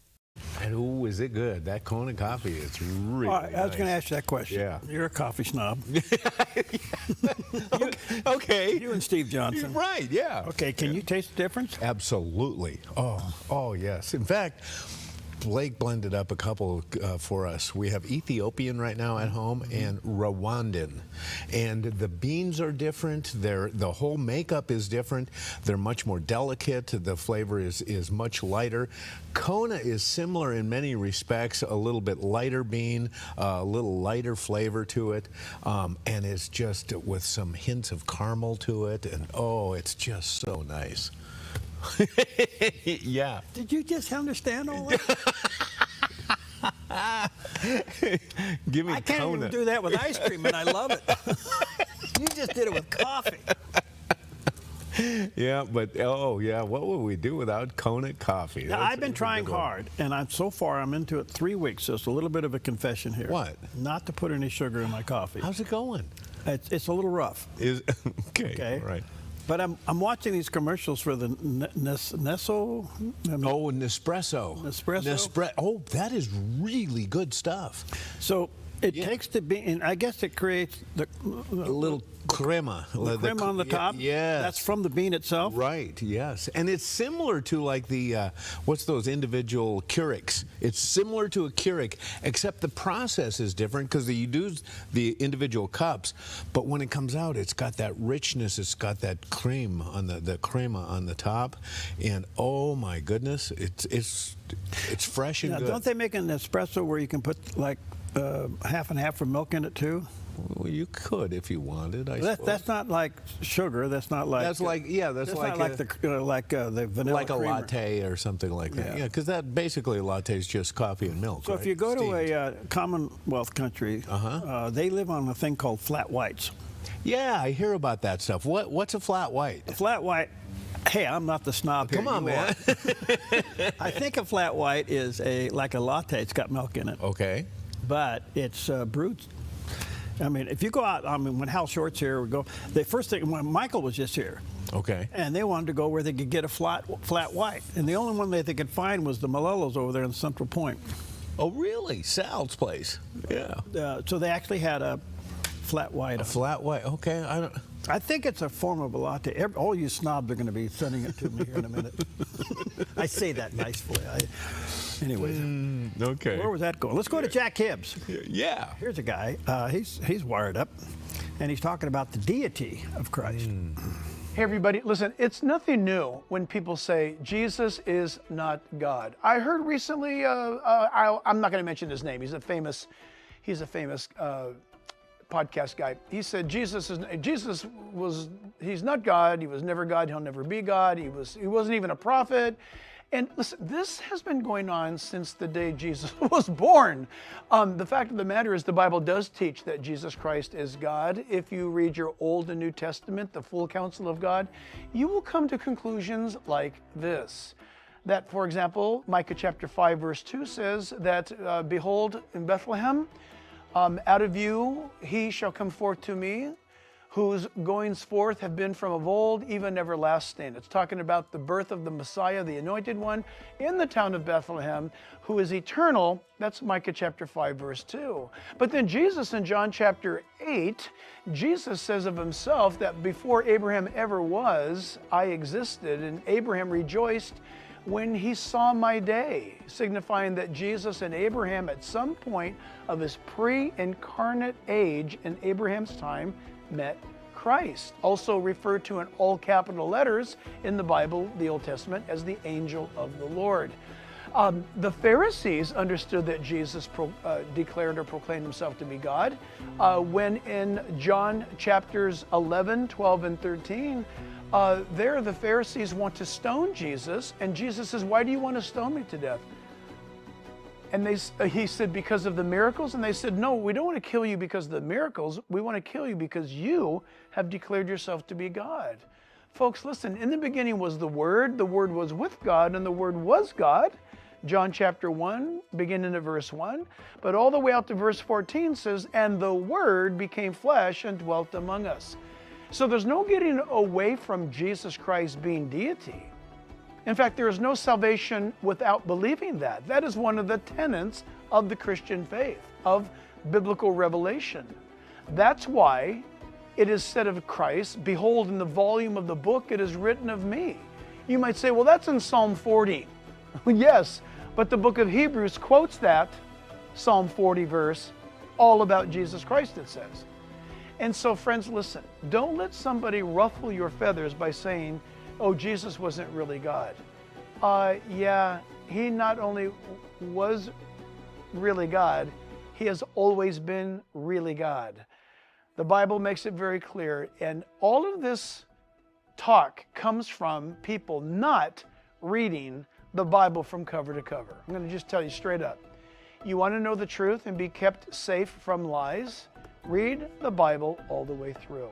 And ooh, is it good? That Kona coffee, it's really nice. I was going to ask you that question. Yeah. You're a coffee snob. Okay. You and Steve Johnson. Right, yeah. Okay, can you taste the difference? Absolutely. Oh, yes. In fact, Blake blended up a couple for us. We have Ethiopian right now at home and Rwandan. And the beans are different. The whole makeup is different. They're much more delicate. The flavor is much lighter. Kona is similar in many respects, a little bit lighter bean, a little lighter flavor to it. And it's just with some hints of caramel to it. And oh, it's just so nice. Yeah. Did you just understand all that? Give me I can't Kona. even do that with ice cream, and I love it. You just did it with coffee. Yeah, but oh yeah, what would we do without Kona coffee? Now, I've been trying hard, and so far I'm into it 3 weeks. So it's a little bit of a confession here. What? Not to put any sugar in my coffee. How's it going? It's a little rough. Okay. All right. But I'm watching these commercials for the Nespresso. Oh, Nespresso. Oh, that is really good stuff. So it takes the bean, and I guess it creates a little crema. The crema on the top? Yeah. That's from the bean itself? Right, yes. And it's similar to like the, what's those individual Keurigs? It's similar to a Keurig, except the process is different because you do the individual cups, but when it comes out, it's got that richness, it's got that cream on the crema on the top, and oh my goodness, it's fresh and now, good. Don't they make an espresso where you can put like half and half for milk in it too? Well, you could if you wanted. That's not like sugar. That's not like. That's like that's like not the vanilla. Like a creamer. latte or something like that. Yeah, because that basically a latte is just coffee and milk. So right? if you go Steamed. to a Commonwealth country, they live on a thing called flat whites. Yeah, I hear about that stuff. What's a flat white? A flat white. Hey, I'm not the snob here. Come on, man. I think a flat white is like a latte. It's got milk in it. Okay. But it's brewed. I mean, if you go out, when Hal Short's here, we go. The first thing when Michael was just here. Okay. And they wanted to go where they could get a flat white, and the only one that they could find was the Malellos over there in Central Point. Oh, really? Sal's place. Yeah. So they actually had a flat white. A flat white. Okay. I think it's a form of a latte. All you snobs are going to be sending it to me here in a minute. I say that nicely. Anyways. Okay. Where was that going? Let's go to Jack Hibbs. Yeah. Here's a guy. He's wired up, and he's talking about the deity of Christ. Hey, everybody, listen, it's nothing new when people say Jesus is not God. I heard recently, I'm not going to mention his name. He's a famous podcast guy. He said he's not God. He was never God. He'll never be God. He wasn't even a prophet. And listen, this has been going on since the day Jesus was born. The fact of the matter is the Bible does teach that Jesus Christ is God. If you read your Old and New Testament, the full counsel of God, you will come to conclusions like this. That, for example, Micah chapter 5, verse 2 says that, behold, in Bethlehem, out of you he shall come forth to me, whose goings forth have been from of old, even everlasting. It's talking about the birth of the Messiah, the Anointed One, in the town of Bethlehem, who is eternal. That's Micah chapter 5, verse 2. But then Jesus in John chapter 8, Jesus says of himself that before Abraham ever was, I existed, and Abraham rejoiced when he saw my day, signifying that Jesus and Abraham at some point of his pre-incarnate age in Abraham's time met Christ, also referred to in all capital letters in the Bible, the Old Testament, as the angel of the Lord. The Pharisees understood that Jesus declared or proclaimed himself to be God when in John chapters 11, 12, and 13, there the Pharisees want to stone Jesus, and Jesus says, why do you want to stone me to death? And he said, because of the miracles? And they said, no, we don't want to kill you because of the miracles. We want to kill you because you have declared yourself to be God. Folks, listen, in the beginning was the Word was with God, and the Word was God. John chapter 1, beginning at verse 1. But all the way out to verse 14 says, and the Word became flesh and dwelt among us. So there's no getting away from Jesus Christ being deity. In fact, there is no salvation without believing that. That is one of the tenets of the Christian faith, of biblical revelation. That's why it is said of Christ, behold, in the volume of the book it is written of me. You might say, well, that's in Psalm 40. Yes, but the book of Hebrews quotes that Psalm 40 verse all about Jesus Christ, it says. And so, friends, listen, don't let somebody ruffle your feathers by saying, oh, Jesus wasn't really God. Yeah, he not only was really God, he has always been really God. The Bible makes it very clear, and all of this talk comes from people not reading the Bible from cover to cover. I'm going to just tell you straight up. You want to know the truth and be kept safe from lies? Read the Bible all the way through.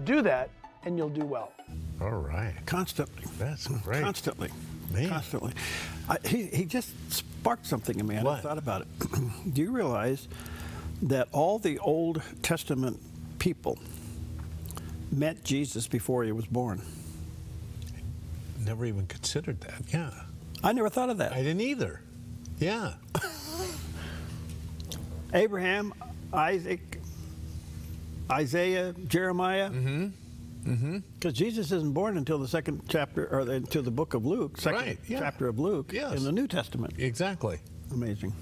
Do that, and you'll do well. All right. Constantly. That's great. Constantly. Man. Constantly. He just sparked something in me. I thought about it. Do you realize that all the Old Testament people met Jesus before he was born? Never even considered that. Yeah. I never thought of that. I didn't either. Yeah. Abraham, Isaac, Isaiah, Jeremiah. Because Jesus isn't born until the second chapter, or until the book of Luke, second chapter of Luke in the New Testament. Exactly. Amazing.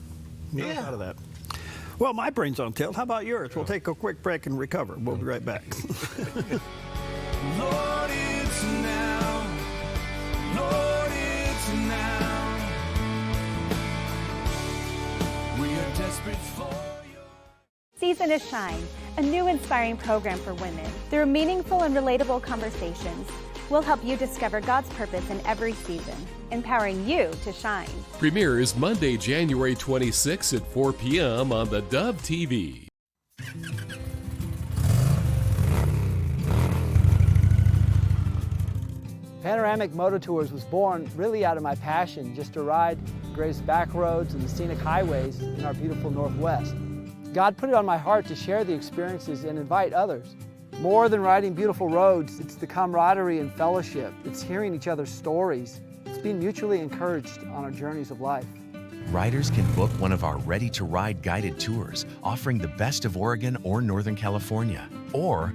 Never thought of that. Well, my brain's on tilt. How about yours? We'll take a quick break and recover. We'll be right back. Lord, it's now. Lord, it's now. We are desperate for you. Season to Shine, a new inspiring program for women. Through meaningful and relatable conversations, we'll help you discover God's purpose in every season, empowering you to shine. Premieres Monday, January 26 at 4 p.m. on theDove TV. Panoramic Moto Tours was born really out of my passion just to ride Grace back roads and the scenic highways in our beautiful Northwest. God put it on my heart to share the experiences and invite others. More than riding beautiful roads, it's the camaraderie and fellowship. It's hearing each other's stories. It's being mutually encouraged on our journeys of life. Riders can book one of our ready-to-ride guided tours offering the best of Oregon or Northern California. Or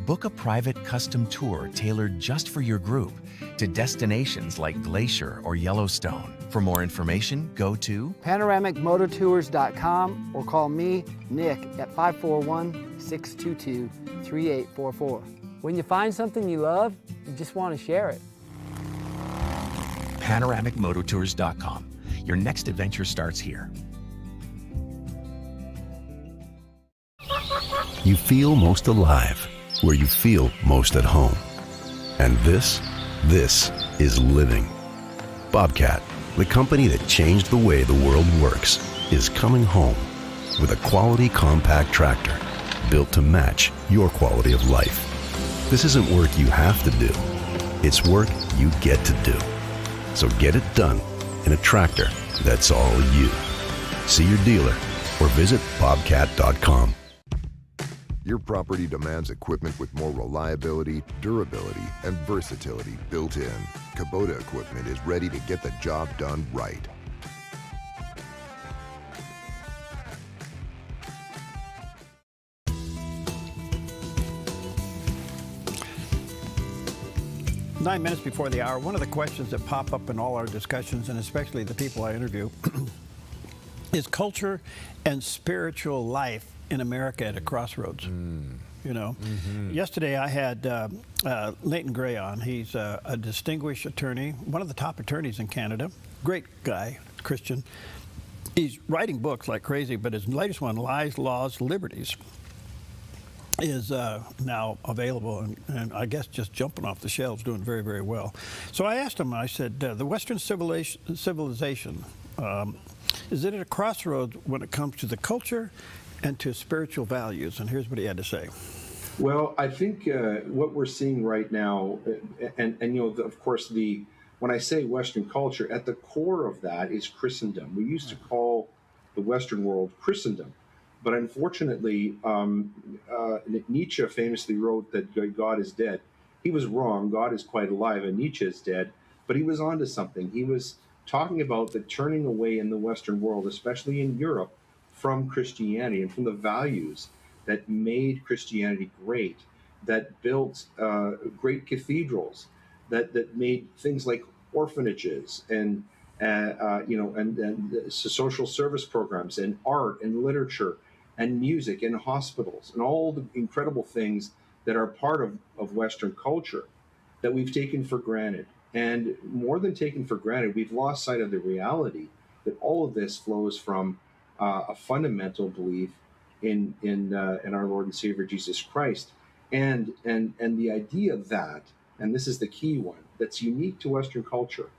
book a private custom tour tailored just for your group to destinations like Glacier or Yellowstone. For more information, go to panoramicmototours.com or call me, Nick, at 541-622-3844. When you find something you love, you just want to share it. panoramicmototours.com. Your next adventure starts here. You feel most alive where you feel most at home. And this is living. Bobcat, the company that changed the way the world works, is coming home with a quality compact tractor built to match your quality of life. This isn't work you have to do. It's work you get to do. So get it done in a tractor that's all you. See your dealer or visit bobcat.com. Your property demands equipment with more reliability, durability, and versatility built in. Kubota equipment is ready to get the job done right. Nine minutes before the hour, one of the questions that pop up in all our discussions, and especially the people I interview, is culture and spiritual life in America at a crossroads. You know, yesterday I had Leighton Gray on. He's a distinguished attorney, one of the top attorneys in Canada. Great guy, Christian. He's writing books like crazy, but his latest one, Lies, Laws, Liberties, is now available and I guess just jumping off the shelves, doing very, very well. So I asked him, I said, the Western civilization, is it at a crossroads when it comes to the culture and to spiritual values? And here's what he had to say. Well, I think what we're seeing right now, and you know, of course, when I say Western culture, at the core of that is Christendom. We used to call the Western world Christendom, but unfortunately, Nietzsche famously wrote that God is dead. He was wrong. God is quite alive, and Nietzsche is dead. But he was onto something. He was talking about the turning away in the Western world, especially in Europe, from Christianity and from the values that made Christianity great, that built great cathedrals, that made things like orphanages and social service programs and art and literature and music and hospitals and all the incredible things that are part of Western culture that we've taken for granted. And more than taken for granted, we've lost sight of the reality that all of this flows from a fundamental belief in our Lord and Savior Jesus Christ, and the idea that, and this is the key one, that's unique to Western culture.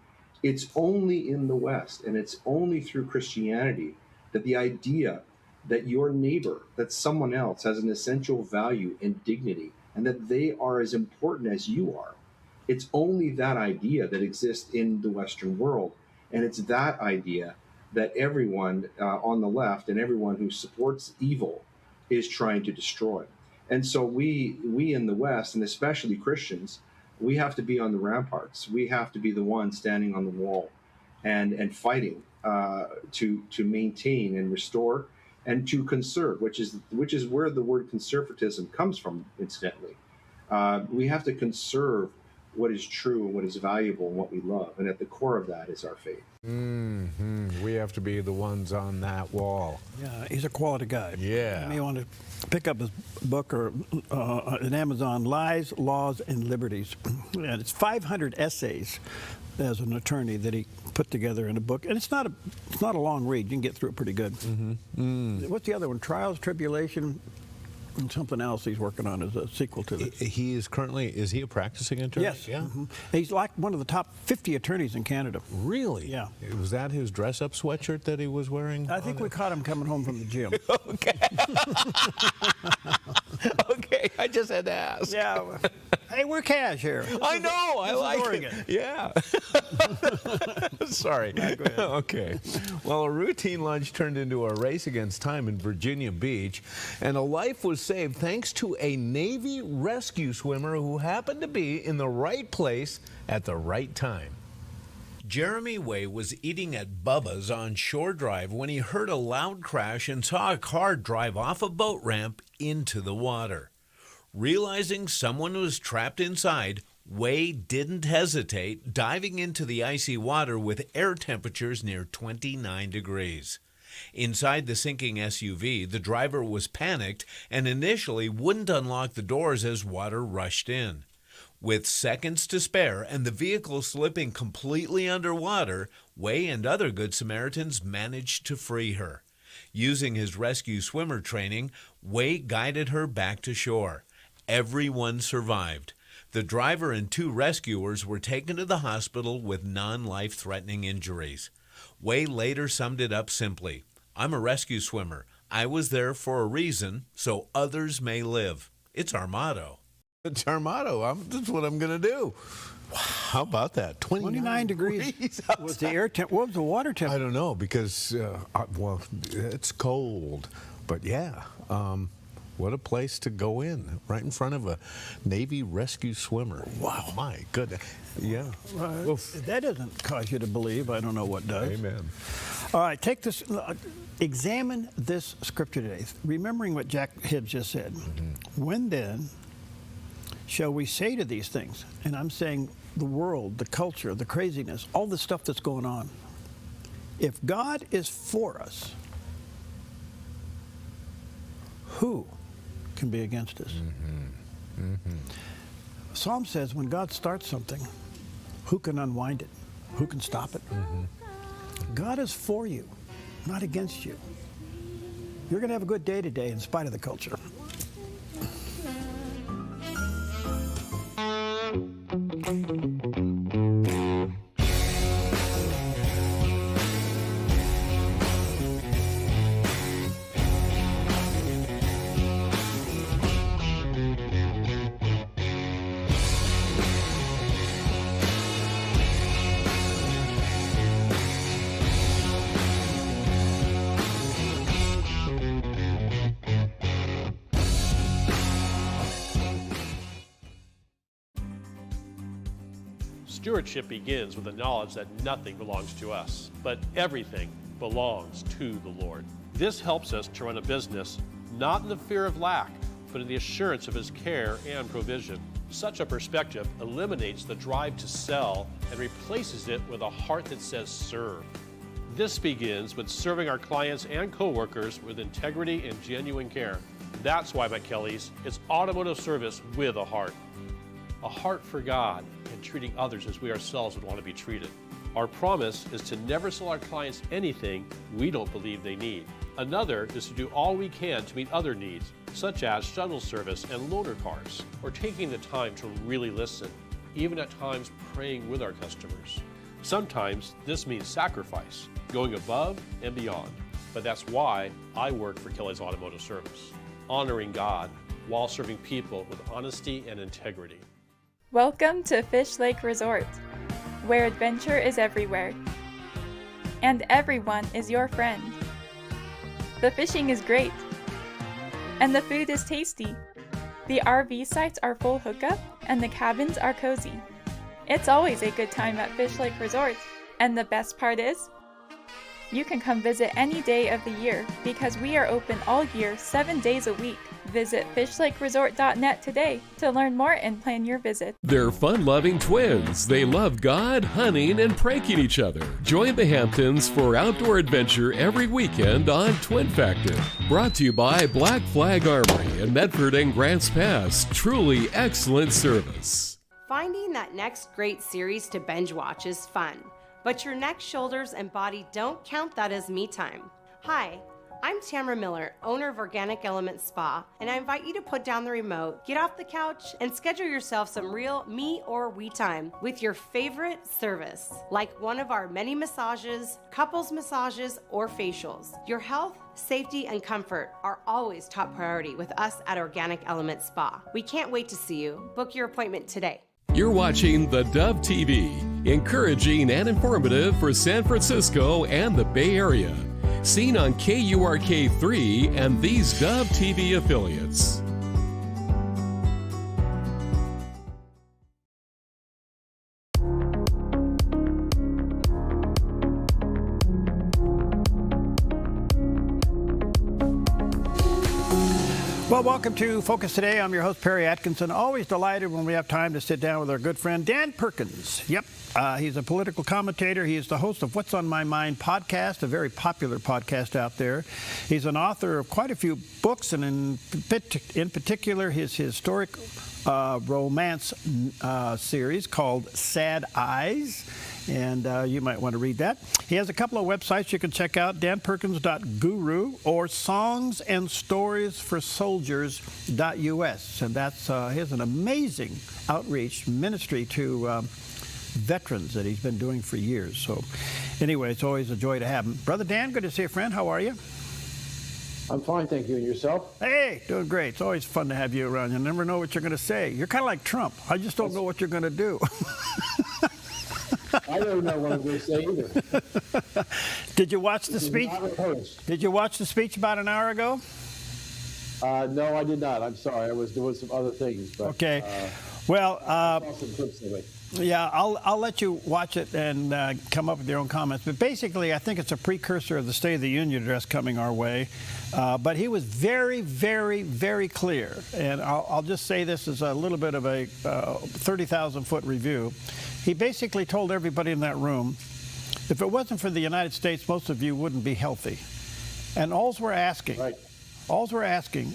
It's only in the West, and it's only through Christianity that the idea that your neighbor, that someone else, has an essential value and dignity, and that they are as important as you are. It's only that idea that exists in the Western world, and it's that idea that everyone on the left and everyone who supports evil is trying to destroy. And so we in the West, and especially Christians, we have to be on the ramparts. We have to be the ones standing on the wall and fighting to maintain and restore and to conserve, which is where the word conservatism comes from, incidentally. We have to conserve what is true and what is valuable and what we love. And at the core of that is our faith. We have to be the ones on that wall. Yeah, he's a quality guy. Yeah. You may want to pick up his book or on Amazon, Lies, Laws, and Liberties. And it's 500 essays as an attorney that he put together in a book, and it's not a long read. You can get through it pretty good. What's the other one? Trials, Tribulation, and something else he's working on as a sequel to it. He is currently, is he a practicing attorney? Yes. Yeah. He's like one of the top 50 attorneys in Canada. Really? Yeah. Was that his dress-up sweatshirt that he was wearing? I think we caught him coming home from the gym. Okay, I just had to ask. Yeah. Hey, we're cash here. I know. I like Oregon. it. Yeah. Sorry. Okay. Well, a routine lunch turned into a race against time in Virginia Beach, and a life was saved thanks to a Navy rescue swimmer who happened to be in the right place at the right time. Jeremy Way was eating at Bubba's on Shore Drive when he heard a loud crash and saw a car drive off a boat ramp into the water. Realizing someone was trapped inside, Way didn't hesitate, diving into the icy water with air temperatures near 29 degrees. Inside the sinking SUV, the driver was panicked and initially wouldn't unlock the doors as water rushed in. With seconds to spare and the vehicle slipping completely underwater, Way and other Good Samaritans managed to free her. Using his rescue swimmer training, Way guided her back to shore. Everyone survived. The driver and 2 rescuers were taken to the hospital with non-life-threatening injuries. Way later summed it up simply, "I'm a rescue swimmer. I was there for a reason, so others may live." It's our motto. It's our motto. That's what I'm going to do. Wow, how about that? 29 degrees was the air temp. What was the water temp? I don't know because, well, it's cold. But yeah, what a place to go in, right in front of a Navy rescue swimmer. Wow, my goodness. Yeah. That doesn't cause you to believe. I don't know what does. Amen. All right, take this. Examine this scripture today, remembering what Jack Hibbs just said. When then shall we say to these things? And I'm saying the world, the culture, the craziness, all the stuff that's going on. If God is for us, who can be against us? Psalm says when God starts something, who can unwind it? Who can stop it? God is for you, not against you. You're going to have a good day today in spite of the culture. Stewardship begins with the knowledge that nothing belongs to us, but everything belongs to the Lord. This helps us to run a business not in the fear of lack, but in the assurance of His care and provision. Such a perspective eliminates the drive to sell and replaces it with a heart that says serve. This begins with serving our clients and coworkers with integrity and genuine care. That's why at Kelly's, it's automotive service with a heart for God, and treating others as we ourselves would want to be treated. Our promise is to never sell our clients anything we don't believe they need. Another is to do all we can to meet other needs, such as shuttle service and loaner cars, or taking the time to really listen, even at times praying with our customers. Sometimes this means sacrifice, going above and beyond, but that's why I work for Kelly's Automotive Service, honoring God while serving people with honesty and integrity. Welcome to Fish Lake Resort, where adventure is everywhere, and everyone is your friend. The fishing is great, and the food is tasty. The RV sites are full hookup, and the cabins are cozy. It's always a good time at Fish Lake Resort, and the best part is, you can come visit any day of the year because we are open all year, 7 days a week. Visit fishlakeresort.net today to learn more and plan your visit. They're fun-loving twins. They love God, hunting, and pranking each other. Join the Hamptons for outdoor adventure every weekend on Twin Factor. Brought to you by Black Flag Armory in Medford and Grants Pass. Truly excellent service. Finding that next great series to binge watch is fun, but your neck, shoulders, and body don't count that as me time. Hi, I'm Tamara Miller, owner of Organic Element Spa, and I invite you to put down the remote, get off the couch, and schedule yourself some real me or we time with your favorite service, like one of our many massages, couples massages, or facials. Your health, safety, and comfort are always top priority with us at Organic Element Spa. We can't wait to see you. Book your appointment today. You're watching theDove TV, encouraging and informative for San Francisco and the Bay Area. Seen on KURK3 and these Dove TV affiliates. Well, welcome to Focus Today. I'm your host, Perry Atkinson. Always delighted when we have time to sit down with our good friend, Dan Perkins. Yep, he's a political commentator. He is the host of What's on My Mind podcast, a very popular podcast out there. He's an author of quite a few books, and in particular, his historic romance series called Sad Eyes. And you might want to read that. He has a couple of websites you can check out, danperkins.guru or songsandstoriesforsoldiers.us. And that's he has an amazing outreach ministry to veterans that he's been doing for years. So anyway, it's always a joy to have him. Brother Dan, good to see you, friend. How are you? I'm fine, thank you. And yourself? Hey, doing great. It's always fun to have you around. You never know what you're going to say. You're kind of like Trump. I just don't know what you're going to do. I don't know what I'm going to say either. Did you watch the speech? Did you watch the speech about an hour ago? No, I did not. I'm sorry. I was doing some other things. But, okay. Well, I saw some clips of it. Yeah, I'll let you watch it and come up with your own comments. But basically, I think it's a precursor of the State of the Union address coming our way. But he was very, very, very clear. And I'll just say this as a little bit of a 30,000-foot review. He basically told everybody in that room, if it wasn't for the United States, most of you wouldn't be healthy. And all we're asking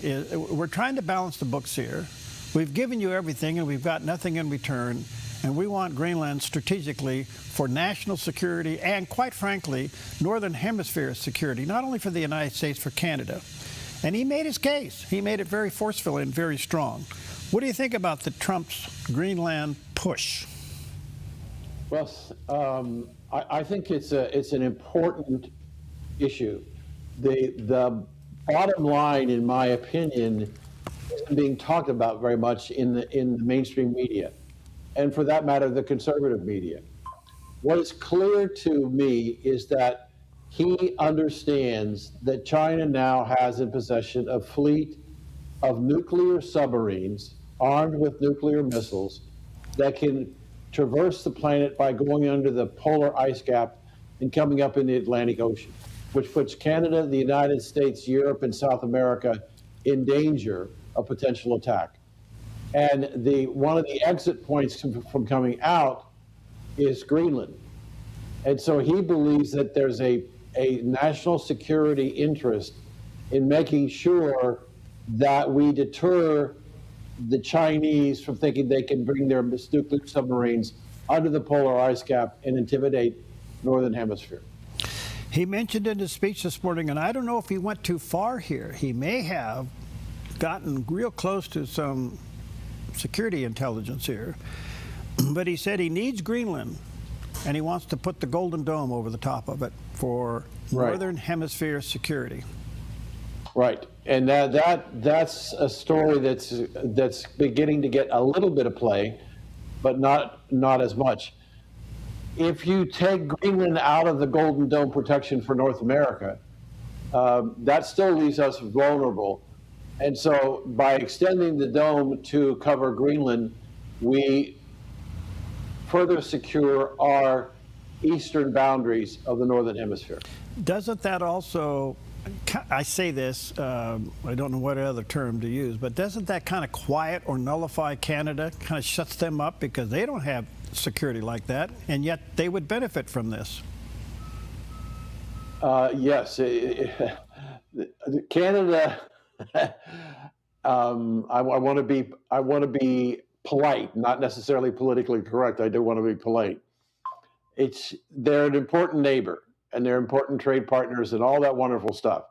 is, we're trying to balance the books here. We've given you everything, and we've got nothing in return. And we want Greenland strategically for national security and, quite frankly, Northern Hemisphere security, not only for the United States, for Canada. And he made his case. He made it very forcefully and very strong. What do you think about the Trump's Greenland push? Well, I think it's an important issue. The bottom line, in my opinion, isn't being talked about very much in the mainstream media, and for that matter, the conservative media. What is clear to me is that he understands that China now has in possession a fleet of nuclear submarines armed with nuclear missiles that can traverse the planet by going under the polar ice cap and coming up in the Atlantic Ocean, which puts Canada, the United States, Europe, and South America in danger of potential attack. And one of the exit points from coming out is Greenland. And so he believes that there's a national security interest in making sure that we deter the Chinese from thinking they can bring their nuclear submarines under the polar ice cap and intimidate Northern Hemisphere. He mentioned in his speech this morning, and I don't know if he went too far here. He may have gotten real close to some security intelligence here, but he said he needs Greenland, and he wants to put the Golden Dome over the top of it for Northern Hemisphere security. Right, and that's a story that's beginning to get a little bit of play, but not as much. If you take Greenland out of the Golden Dome protection for North America, that still leaves us vulnerable. And so by extending the dome to cover Greenland, we further secure our eastern boundaries of the Northern Hemisphere. Doesn't that also, I say this, I don't know what other term to use, but doesn't that kind of quiet or nullify Canada, kind of shuts them up because they don't have security like that, and yet they would benefit from this? Yes. Canada, I want to be polite, not necessarily politically correct. I do want to be polite. They're an important neighbor, and they're important trade partners and all that wonderful stuff.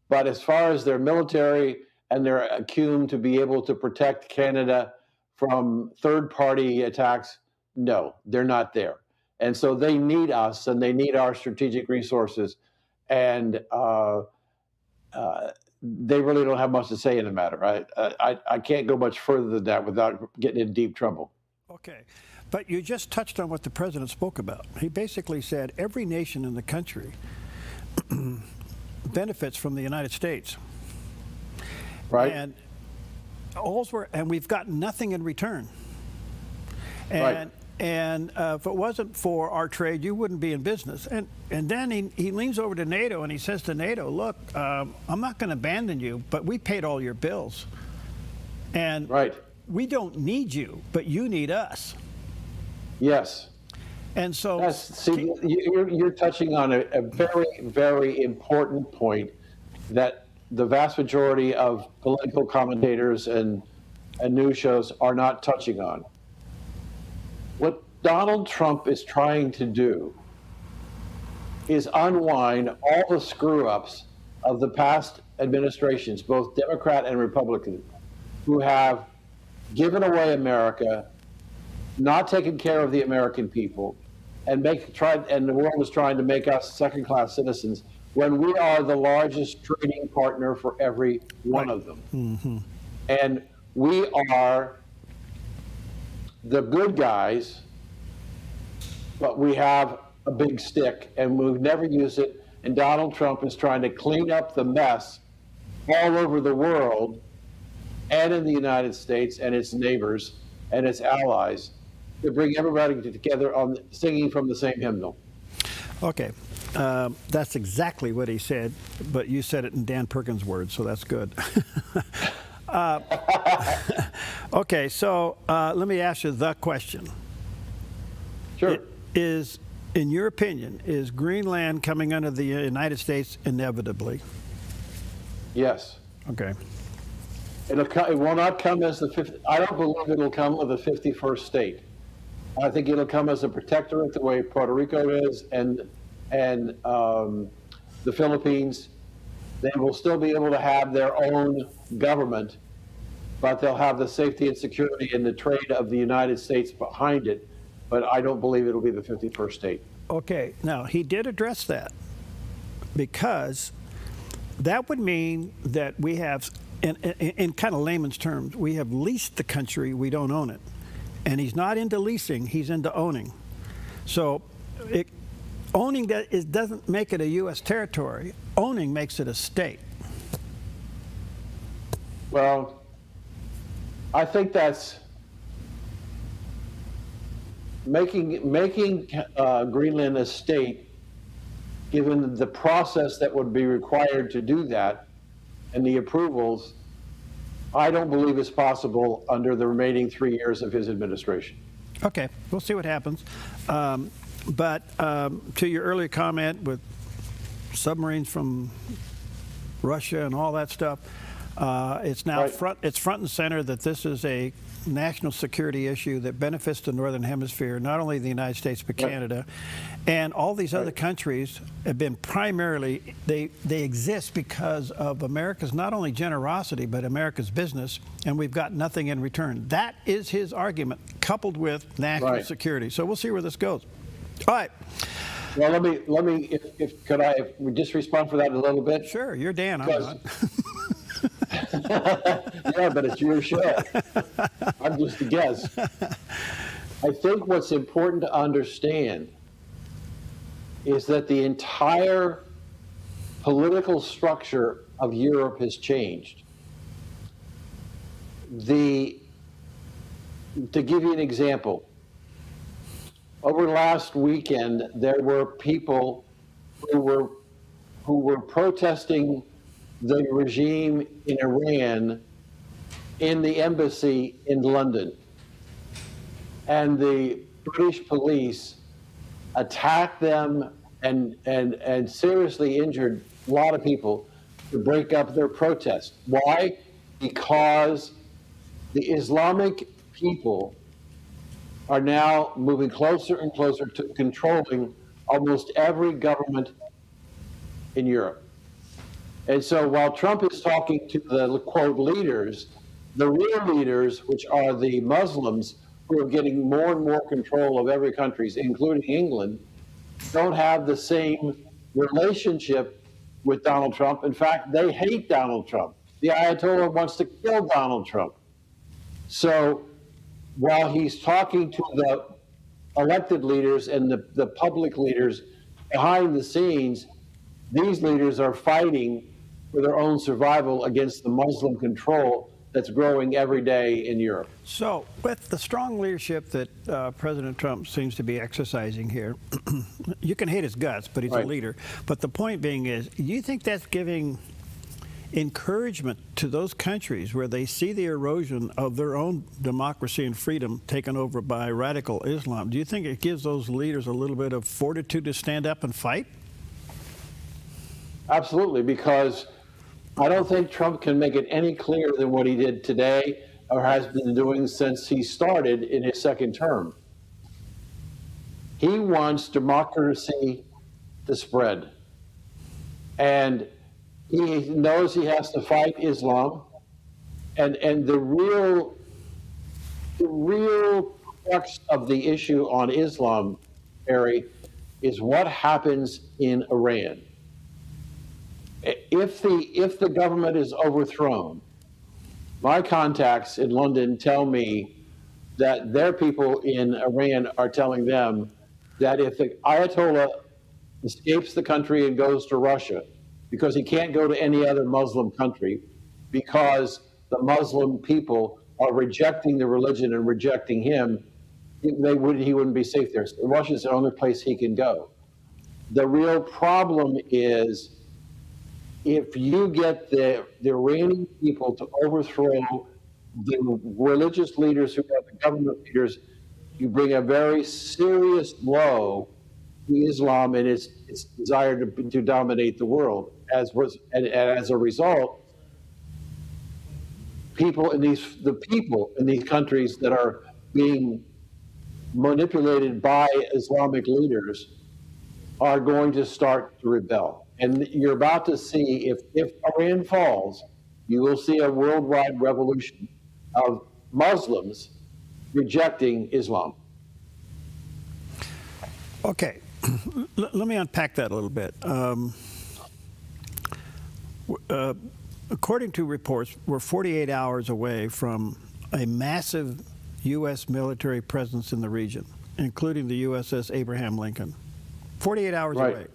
But as far as their military and their acumen to be able to protect Canada from third-party attacks, no, they're not there. And so they need us, and they need our strategic resources, and they really don't have much to say in the matter. I can't go much further than that without getting in deep trouble. Okay. But you just touched on what the president spoke about. He basically said every nation in the country benefits from the United States. Right. And we've gotten nothing in return. And if it wasn't for our trade, you wouldn't be in business. And then he leans over to NATO and he says to NATO, look, I'm not going to abandon you, but we paid all your bills. And we don't need you, but you need us. Yes. And so... see, you're touching on a very, very important point that the vast majority of political commentators and news shows are not touching on. What Donald Trump is trying to do is unwind all the screw-ups of the past administrations, both Democrat and Republican, who have given away America, not taken care of the American people, and the world is trying to make us second-class citizens when we are the largest trading partner for every one of them. Mm-hmm. And we are the good guys, but we have a big stick, and we've never used it. And Donald Trump is trying to clean up the mess all over the world and in the United States and its neighbors and its allies to bring everybody together on singing from the same hymnal. Okay. That's exactly what he said, but you said it in Dan Perkins' words, so that's good. Okay, so let me ask you the question. Sure. In your opinion, is Greenland coming under the United States inevitably? Yes. Okay. It will not come as the 50th. I don't believe it'll come with the 51st state. I think it'll come as a protectorate the way Puerto Rico is and the Philippines. They will still be able to have their own government, but they'll have the safety and security and the trade of the United States behind it. But I don't believe it'll be the 51st state. Okay, now he did address that because that would mean that we have, in kind of layman's terms, we have leased the country, we don't own it. And he's not into leasing, he's into owning. So owning doesn't make it a U.S. territory. Owning makes it a state. Well, I think that's making Greenland a state, given the process that would be required to do that and the approvals, I don't believe is possible under the remaining 3 years of his administration. Okay, we'll see what happens. But to your earlier comment with submarines from Russia and all that stuff, it's now front and center that this is a national security issue that benefits the Northern Hemisphere, not only the United States, but Canada. And all these other countries have been primarily, they exist because of America's not only generosity, but America's business, and we've got nothing in return. That is his argument, coupled with national security. So we'll see where this goes. All right. Well, let me, could I just respond for that a little bit? Sure, you're Dan, I'm not. Yeah, but it's your show. I'm just a guest. I think what's important to understand is that the entire political structure of Europe has changed. To give you an example, over last weekend, there were people who were protesting the regime in Iran in the embassy in London. And the British police attacked them and seriously injured a lot of people to break up their protest. Why? Because the Islamic people are now moving closer and closer to controlling almost every government in Europe. And so while Trump is talking to the, quote, leaders, the real leaders, which are the Muslims who are getting more and more control of every country, including England, don't have the same relationship with Donald Trump. In fact, they hate Donald Trump. The Ayatollah wants to kill Donald Trump. So while he's talking to the elected leaders and the public leaders behind the scenes, these leaders are fighting for their own survival against the Muslim control that's growing every day in Europe. So, with the strong leadership that President Trump seems to be exercising here, you can hate his guts, but he's a leader. But the point being is, do you think that's giving encouragement to those countries where they see the erosion of their own democracy and freedom taken over by radical Islam? Do you think it gives those leaders a little bit of fortitude to stand up and fight? Absolutely, because I don't think Trump can make it any clearer than what he did today or has been doing since he started in his second term. He wants democracy to spread. And he knows he has to fight Islam. And the real crux of the issue on Islam, Harry, is what happens in Iran. If the government is overthrown, my contacts in London tell me that their people in Iran are telling them that if the Ayatollah escapes the country and goes to Russia, because he can't go to any other Muslim country, because the Muslim people are rejecting the religion and rejecting him, he wouldn't be safe there. So Russia's the only place he can go. The real problem is, if you get the Iranian people to overthrow the religious leaders who are the government leaders, you bring a very serious blow to Islam and its desire to dominate the world. And as a result, the people in these countries that are being manipulated by Islamic leaders are going to start to rebel. And you're about to see, if Iran falls, you will see a worldwide revolution of Muslims rejecting Islam. Okay, let me unpack that a little bit. According to reports, we're 48 hours away from a massive U.S. military presence in the region, including the USS Abraham Lincoln. 48 hours away.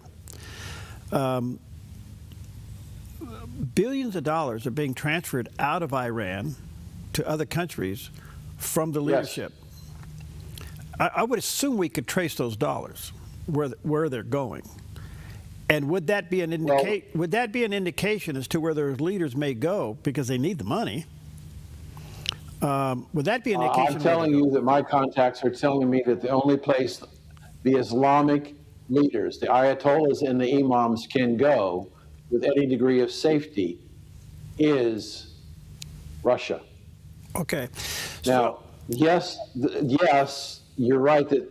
Billions of dollars are being transferred out of Iran to other countries from the leadership. Yes. I would assume we could trace those dollars, where they're going. And would that be an indication as to where their leaders may go because they need the money? Would that be an indication? I'm telling you that my contacts are telling me that the only place the Islamic leaders, the Ayatollahs and the Imams, can go with any degree of safety is Russia. Okay. Now, yes, you're right that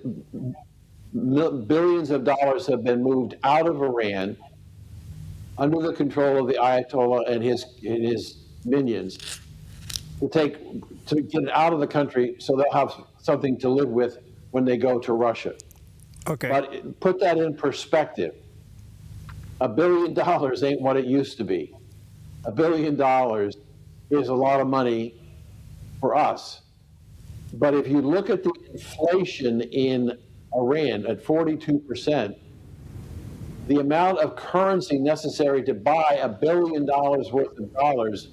billions of dollars have been moved out of Iran under the control of the Ayatollah and his minions to get it out of the country so they'll have something to live with when they go to Russia. Okay. But put that in perspective. $1 billion ain't what it used to be. $1 billion is a lot of money for us. But if you look at the inflation in Iran at 42%, the amount of currency necessary to buy $1 billion worth of dollars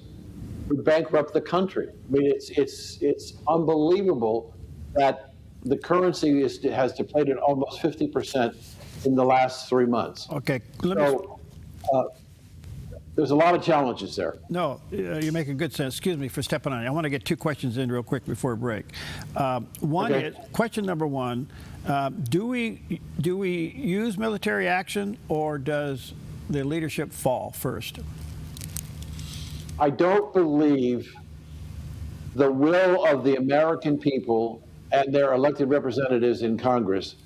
would bankrupt the country. I mean, it's unbelievable that the currency has depleted almost 50% in the last 3 months. Okay. There's a lot of challenges there. No, you're making good sense. Excuse me for stepping on you. I want to get two questions in real quick before break. Question number one, do we use military action, or does the leadership fall first? I don't believe the will of the American people and their elected representatives in Congress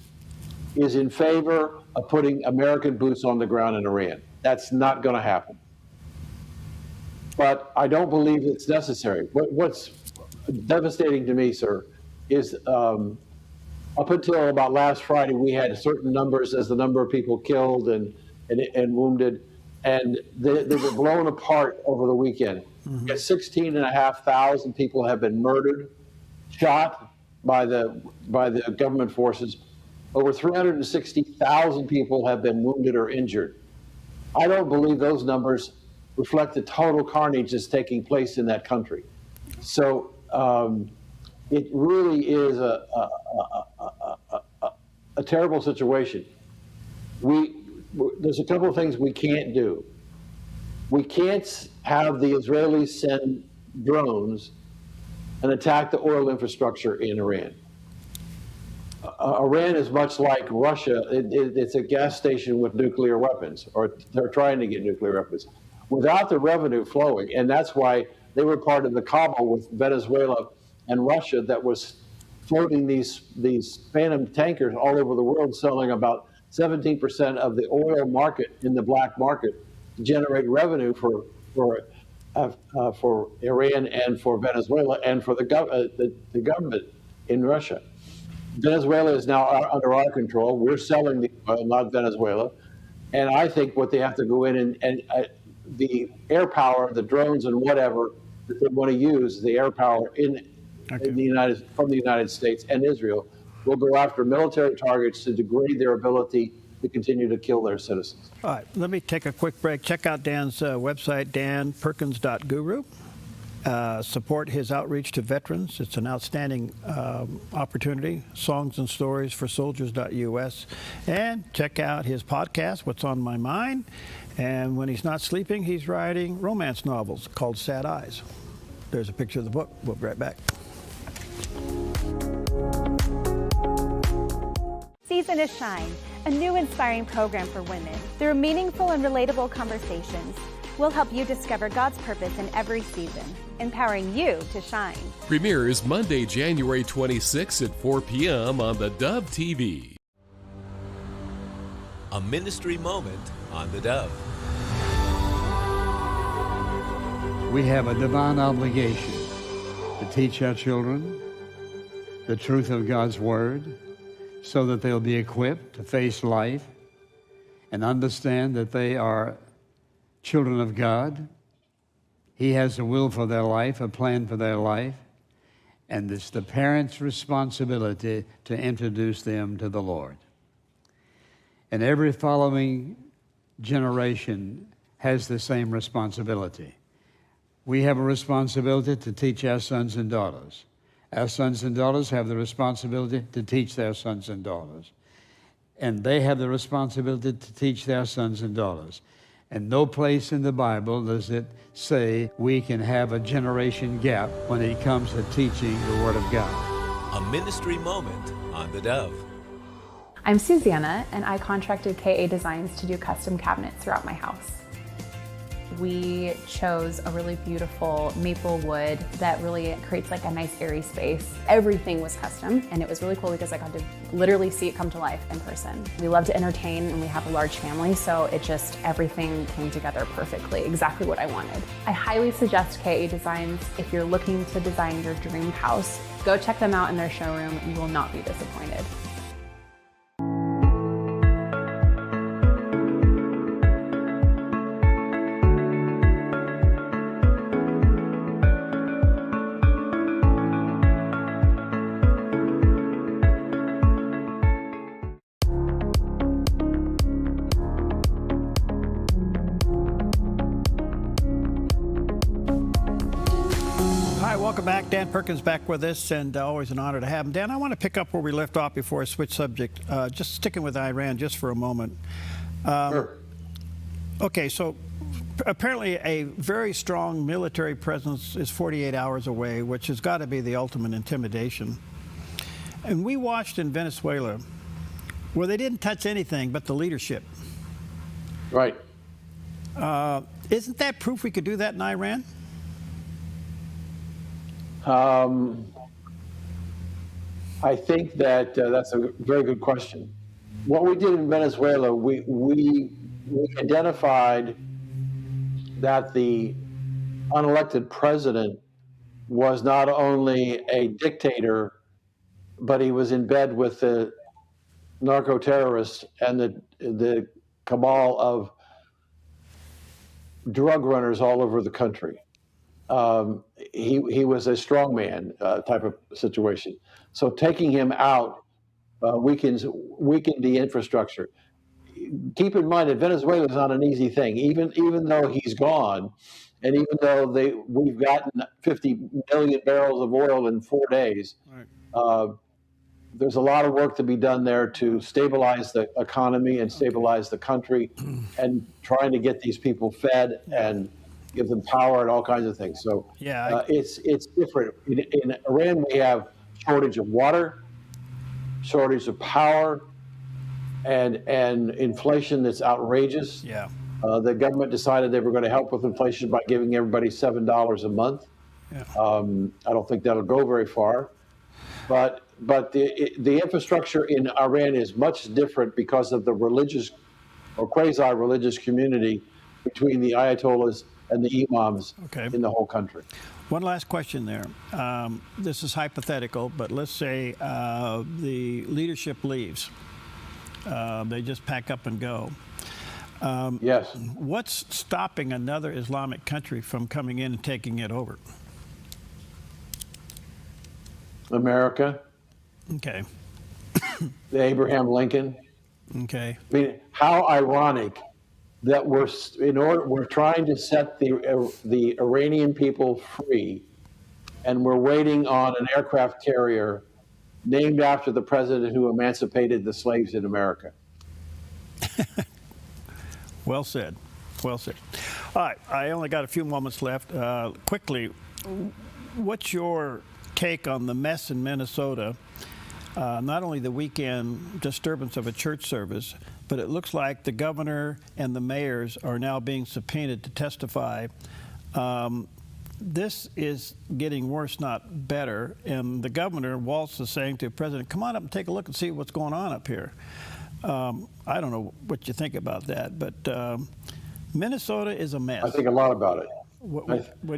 is in favor of putting American boots on the ground in Iran. That's not going to happen. But I don't believe it's necessary. What's devastating to me, sir, is up until about last Friday, we had certain numbers as the number of people killed and wounded, and they were blown apart over the weekend. 16,500 people have been murdered, shot by the government forces. Over 360,000 people have been wounded or injured. I don't believe those numbers reflect the total carnage that's taking place in that country. So it really is a terrible situation. There's a couple of things we can't do. We can't have the Israelis send drones and attack the oil infrastructure in Iran. Iran is much like Russia. It's a gas station with nuclear weapons, or they're trying to get nuclear weapons. Without the revenue flowing, and that's why they were part of the cabal with Venezuela and Russia that was floating these phantom tankers all over the world, selling about 17% of the oil market in the black market to generate revenue for Iran and for Venezuela and for the government in Russia. Venezuela is now under our control. We're selling the oil, not Venezuela. And I think what they have to go in and the air power, the drones and whatever that they want to use, the air power from the United States and Israel, will go after military targets to degrade their ability to continue to kill their citizens. All right, let me take a quick break. Check out Dan's website, danperkins.guru. Support his outreach to veterans. It's an outstanding opportunity. Songs and Stories for Soldiers.us. And check out his podcast, What's on My Mind. And when he's not sleeping, he's writing romance novels called Sad Eyes. There's a picture of the book. We'll be right back. Season to Shine, a new inspiring program for women. Through meaningful and relatable conversations, we'll help you discover God's purpose in every season, empowering you to shine. Premieres Monday, January 26 at 4 p.m. on theDove TV. A ministry moment on the Dove. We have a divine obligation to teach our children the truth of God's Word so that they'll be equipped to face life and understand that they are children of God. He has a will for their life, a plan for their life, and it's the parents' responsibility to introduce them to the Lord. And every following generation has the same responsibility. We have a responsibility to teach our sons and daughters. Our sons and daughters have the responsibility to teach their sons and daughters. And they have the responsibility to teach their sons and daughters. And no place in the Bible does it say we can have a generation gap when it comes to teaching the Word of God. A ministry moment on the Dove. I'm Susanna, and I contracted KA Designs to do custom cabinets throughout my house. We chose a really beautiful maple wood that really creates like a nice airy space. Everything was custom, and it was really cool because I got to literally see it come to life in person. We love to entertain, and we have a large family, so everything came together perfectly, exactly what I wanted. I highly suggest KA Designs if you're looking to design your dream house. Go check them out in their showroom. You will not be disappointed. Welcome back. Dan Perkins back with us, and always an honor to have him. Dan, I want to pick up where we left off before I switch subject, just sticking with Iran just for a moment. Sure. Okay, so apparently a very strong military presence is 48 hours away, which has got to be the ultimate intimidation. And we watched in Venezuela where they didn't touch anything but the leadership. Right. Isn't that proof we could do that in Iran? I think that that's a very good question. What we did in Venezuela, we identified that the unelected president was not only a dictator, but he was in bed with the narco-terrorists and the cabal of drug runners all over the country. He was a strongman type of situation. So taking him out weakened the infrastructure. Keep in mind that Venezuela is not an easy thing. Even though he's gone, and even though we've gotten 50 million barrels of oil in 4 days, there's a lot of work to be done there to stabilize the economy and stabilize the country, and trying to get these people fed and give them power and all kinds of things. So it's different. In Iran, we have shortage of water, shortage of power, and inflation that's outrageous. Yeah. The government decided they were going to help with inflation by giving everybody $7 a month. Yeah. I don't think that'll go very far. But the infrastructure in Iran is much different because of the religious or quasi-religious community between the Ayatollahs and the imams in the whole country. One last question there. This is hypothetical, but let's say the leadership leaves. They just pack up and go. Yes. What's stopping another Islamic country from coming in and taking it over? America. Okay. The Abraham Lincoln. Okay. I mean, how ironic that we're trying to set the Iranian people free, and we're waiting on an aircraft carrier named after the president who emancipated the slaves in America. Well said. Well said. All right, I only got a few moments left. Quickly, what's your take on the mess in Minnesota? Not only the weekend disturbance of a church service, but it looks like the governor and the mayors are now being subpoenaed to testify. This is getting worse, not better. And the governor, Walz, is saying to the president, come on up and take a look and see what's going on up here. I don't know what you think about that, but Minnesota is a mess. I think a lot about it. What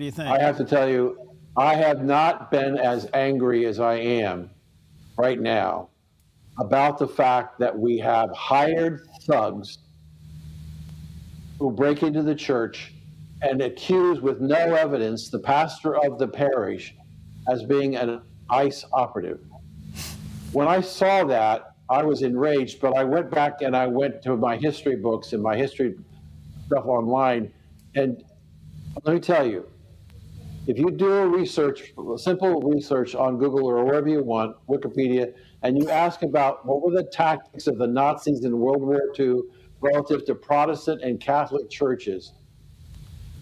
do you think? I have to tell you, I have not been as angry as I am right now about the fact that we have hired thugs who break into the church and accuse with no evidence the pastor of the parish as being an ICE operative. When I saw that, I was enraged, but I went back and I went to my history books and my history stuff online, and let me tell you, if you do a simple research on Google or wherever you want, Wikipedia, and you ask about what were the tactics of the Nazis in World War II relative to Protestant and Catholic churches,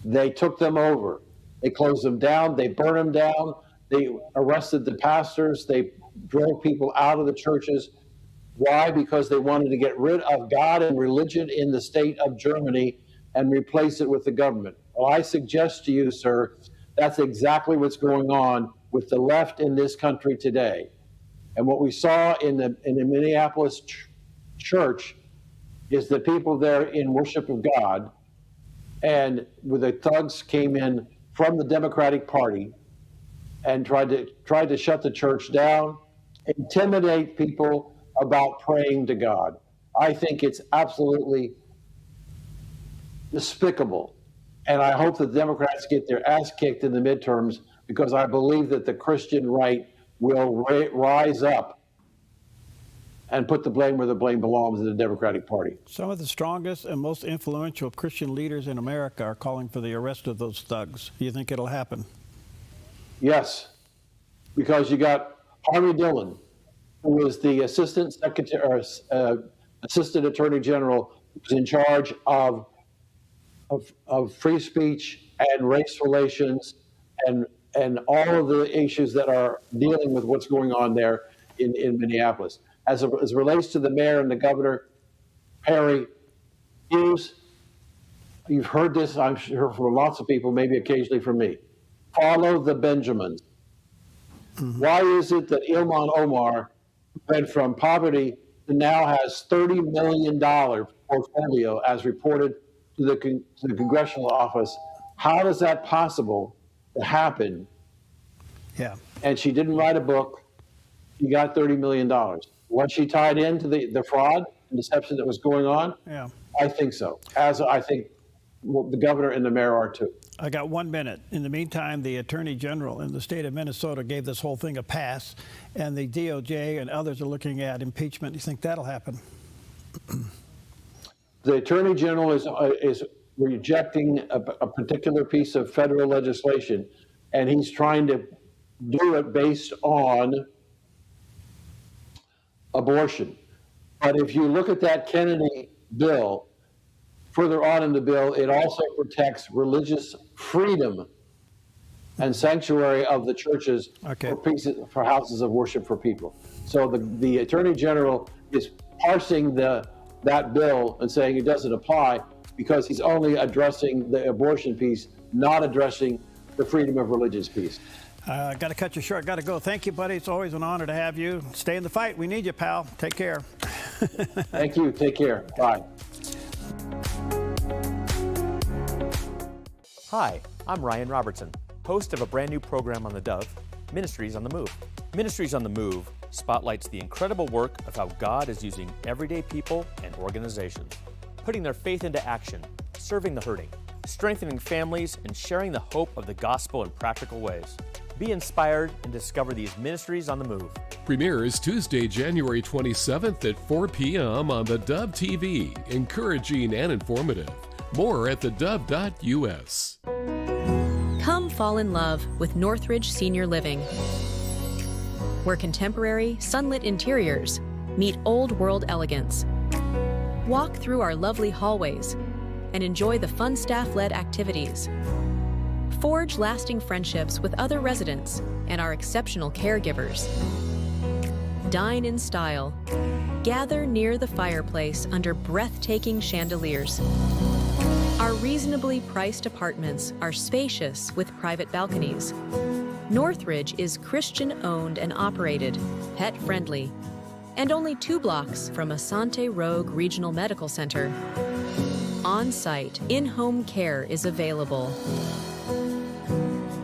they took them over. They closed them down. They burned them down. They arrested the pastors. They drove people out of the churches. Why? Because they wanted to get rid of God and religion in the state of Germany and replace it with the government. Well, I suggest to you, sir, that's exactly what's going on with the left in this country today. And what we saw in the Minneapolis church is the people there in worship of God, and where the thugs came in from the Democratic Party and tried to shut the church down, intimidate people about praying to God. I think it's absolutely despicable. And I hope the Democrats get their ass kicked in the midterms, because I believe that the Christian right will rise up and put the blame where the blame belongs in the Democratic Party. Some of the strongest and most influential Christian leaders in America are calling for the arrest of those thugs. Do you think it'll happen? Yes, because you got Harvey Dillon, who is the assistant attorney general, who's in charge of free speech and race relations and all of the issues that are dealing with what's going on there in Minneapolis. As it relates to the mayor and the governor, Perry Hughes, you've heard this, I'm sure, from lots of people, maybe occasionally from me. Follow the Benjamins. Why is it that Ilhan Omar went from poverty to now has $30 million portfolio as reported to the congressional office? How is that possible to happen? Yeah. And she didn't write a book. She got $30 million. Was she tied into the fraud and deception that was going on? Yeah. I think so, as I think the governor and the mayor are too. I got 1 minute. In the meantime, the Attorney General in the state of Minnesota gave this whole thing a pass, and the DOJ and others are looking at impeachment. You think that'll happen? The Attorney General is rejecting a particular piece of federal legislation, and he's trying to do it based on abortion. But if you look at that Kennedy bill, further on in the bill, it also protects religious freedom and sanctuary of the churches for houses of worship for people. So the Attorney General is parsing that bill and saying it doesn't apply because he's only addressing the abortion piece, not addressing the freedom of religious piece. Got to cut you short. Got to go. Thank you, buddy. It's always an honor to have you. Stay in the fight. We need you, pal. Take care. Thank you. Take care. Bye. Hi, I'm Ryan Robertson, host of a brand new program on the Dove, Ministries on the Move. Ministries on the Move spotlights the incredible work of how God is using everyday people and organizations, putting their faith into action, serving the hurting, strengthening families, and sharing the hope of the gospel in practical ways. Be inspired and discover these Ministries on the Move. Premieres Tuesday, January 27th at 4 p.m. on the Dove TV, encouraging and informative. More at thedove.us. Come fall in love with Northridge Senior Living, where contemporary, sunlit interiors meet old world elegance. Walk through our lovely hallways and enjoy the fun staff-led activities. Forge lasting friendships with other residents and our exceptional caregivers. Dine in style. Gather near the fireplace under breathtaking chandeliers. Our reasonably priced apartments are spacious with private balconies. Northridge is Christian-owned and operated, pet-friendly, and only 2 blocks from Asante Rogue Regional Medical Center. On-site, in-home care is available.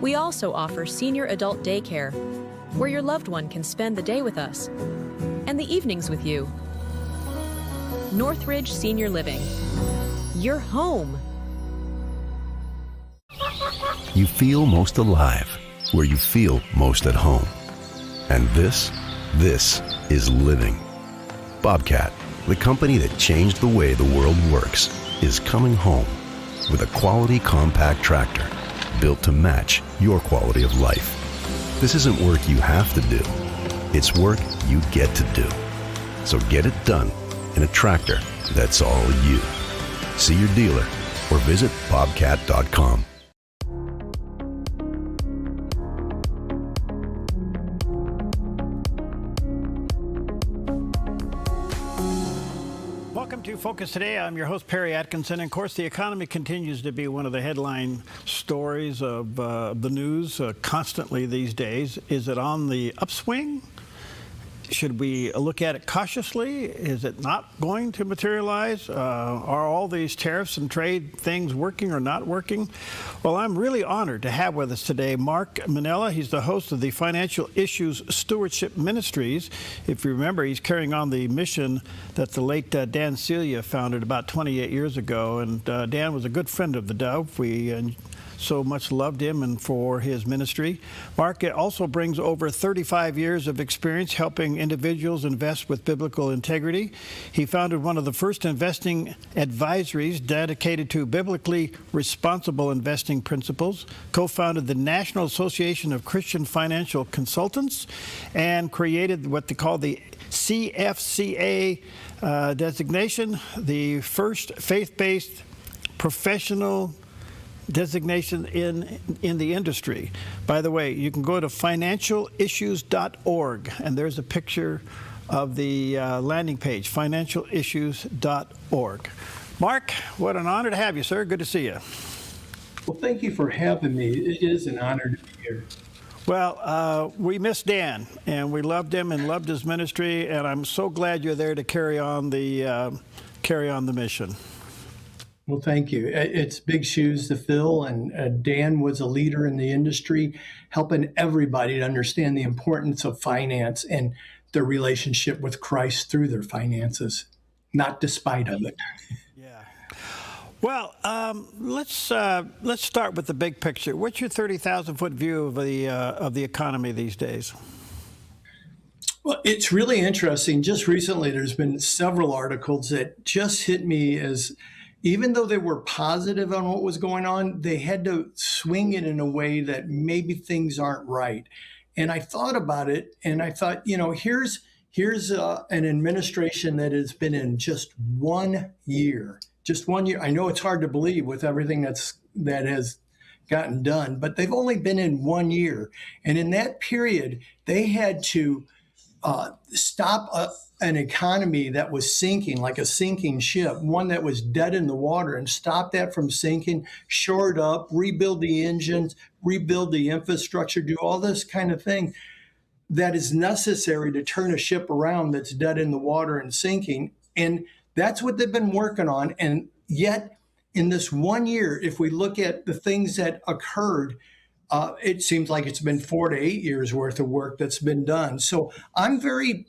We also offer senior adult daycare, where your loved one can spend the day with us and the evenings with you. Northridge Senior Living. Your home. You feel most alive where you feel most at home. And this is living. Bobcat, the company that changed the way the world works, is coming home with a quality compact tractor built to match your quality of life. This isn't work you have to do. It's work you get to do. So get it done in a tractor that's all you. See your dealer or visit bobcat.com. Welcome to Focus Today. I'm your host, Perry Atkinson. And of course, the economy continues to be one of the headline stories of the news constantly these days. Is it on the upswing? Should we look at it cautiously? Is it not going to materialize? Are all these tariffs and trade things working or not working? Well, I'm really honored to have with us today Mark Minella. He's the host of the Financial Issues Stewardship Ministries. If you remember, he's carrying on the mission that the late Dan Celia founded about 28 years ago. And Dan was a good friend of the Dove. We so much loved him and for his ministry. Mark also brings over 35 years of experience helping individuals invest with biblical integrity. He founded one of the first investing advisories dedicated to biblically responsible investing principles, co-founded the National Association of Christian Financial Consultants, and created what they call the CFCA designation, the first faith-based professional designation in the industry. By the way, you can go to financialissues.org, and there's a picture of the landing page, financialissues.org. Mark, what an honor to have you, sir. Good to see you. Well, thank you for having me. It is an honor to be here. Well, we miss Dan, and we loved him and loved his ministry, and I'm so glad you're there to carry on the mission. Well, thank you. It's big shoes to fill, and Dan was a leader in the industry, helping everybody to understand the importance of finance and their relationship with Christ through their finances, not despite of it. Yeah. Well, let's start with the big picture. What's your 30,000-foot view of the economy these days? Well, it's really interesting. Just recently, there's been several articles that just hit me as, even though they were positive on what was going on, they had to swing it in a way that maybe things aren't right. And I thought about it, and I thought, here's an administration that has been in just 1 year. Just 1 year. I know it's hard to believe with everything that has gotten done, but they've only been in 1 year. And in that period, they had to stop an economy that was sinking, like a sinking ship, one that was dead in the water, and stop that from sinking, shore it up, rebuild the engines, rebuild the infrastructure, do all this kind of thing that is necessary to turn a ship around that's dead in the water and sinking. And that's what they've been working on. And yet, in this 1 year, if we look at the things that occurred, it seems like it's been 4 to 8 years worth of work that's been done. So I'm very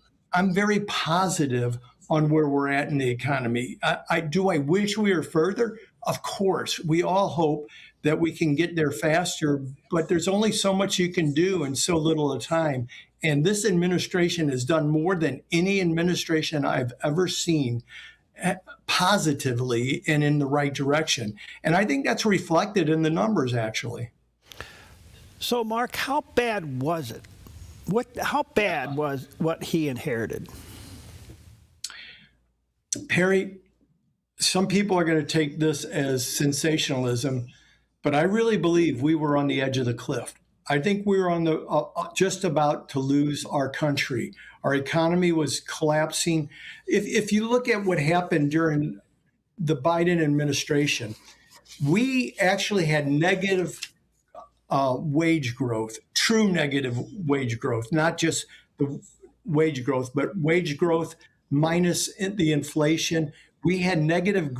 positive on where we're at in the economy. I wish we were further? Of course, we all hope that we can get there faster, but there's only so much you can do in so little a time. And this administration has done more than any administration I've ever seen, positively and in the right direction. And I think that's reflected in the numbers, actually. So, Mark, how bad was it? How bad was what he inherited? Perry, some people are going to take this as sensationalism, but I really believe we were on the edge of the cliff. I think we were on the just about to lose our country. Our economy was collapsing. If you look at what happened during the Biden administration, we actually had negative wage growth, true negative wage growth, not just the wage growth, but wage growth minus the inflation. We had negative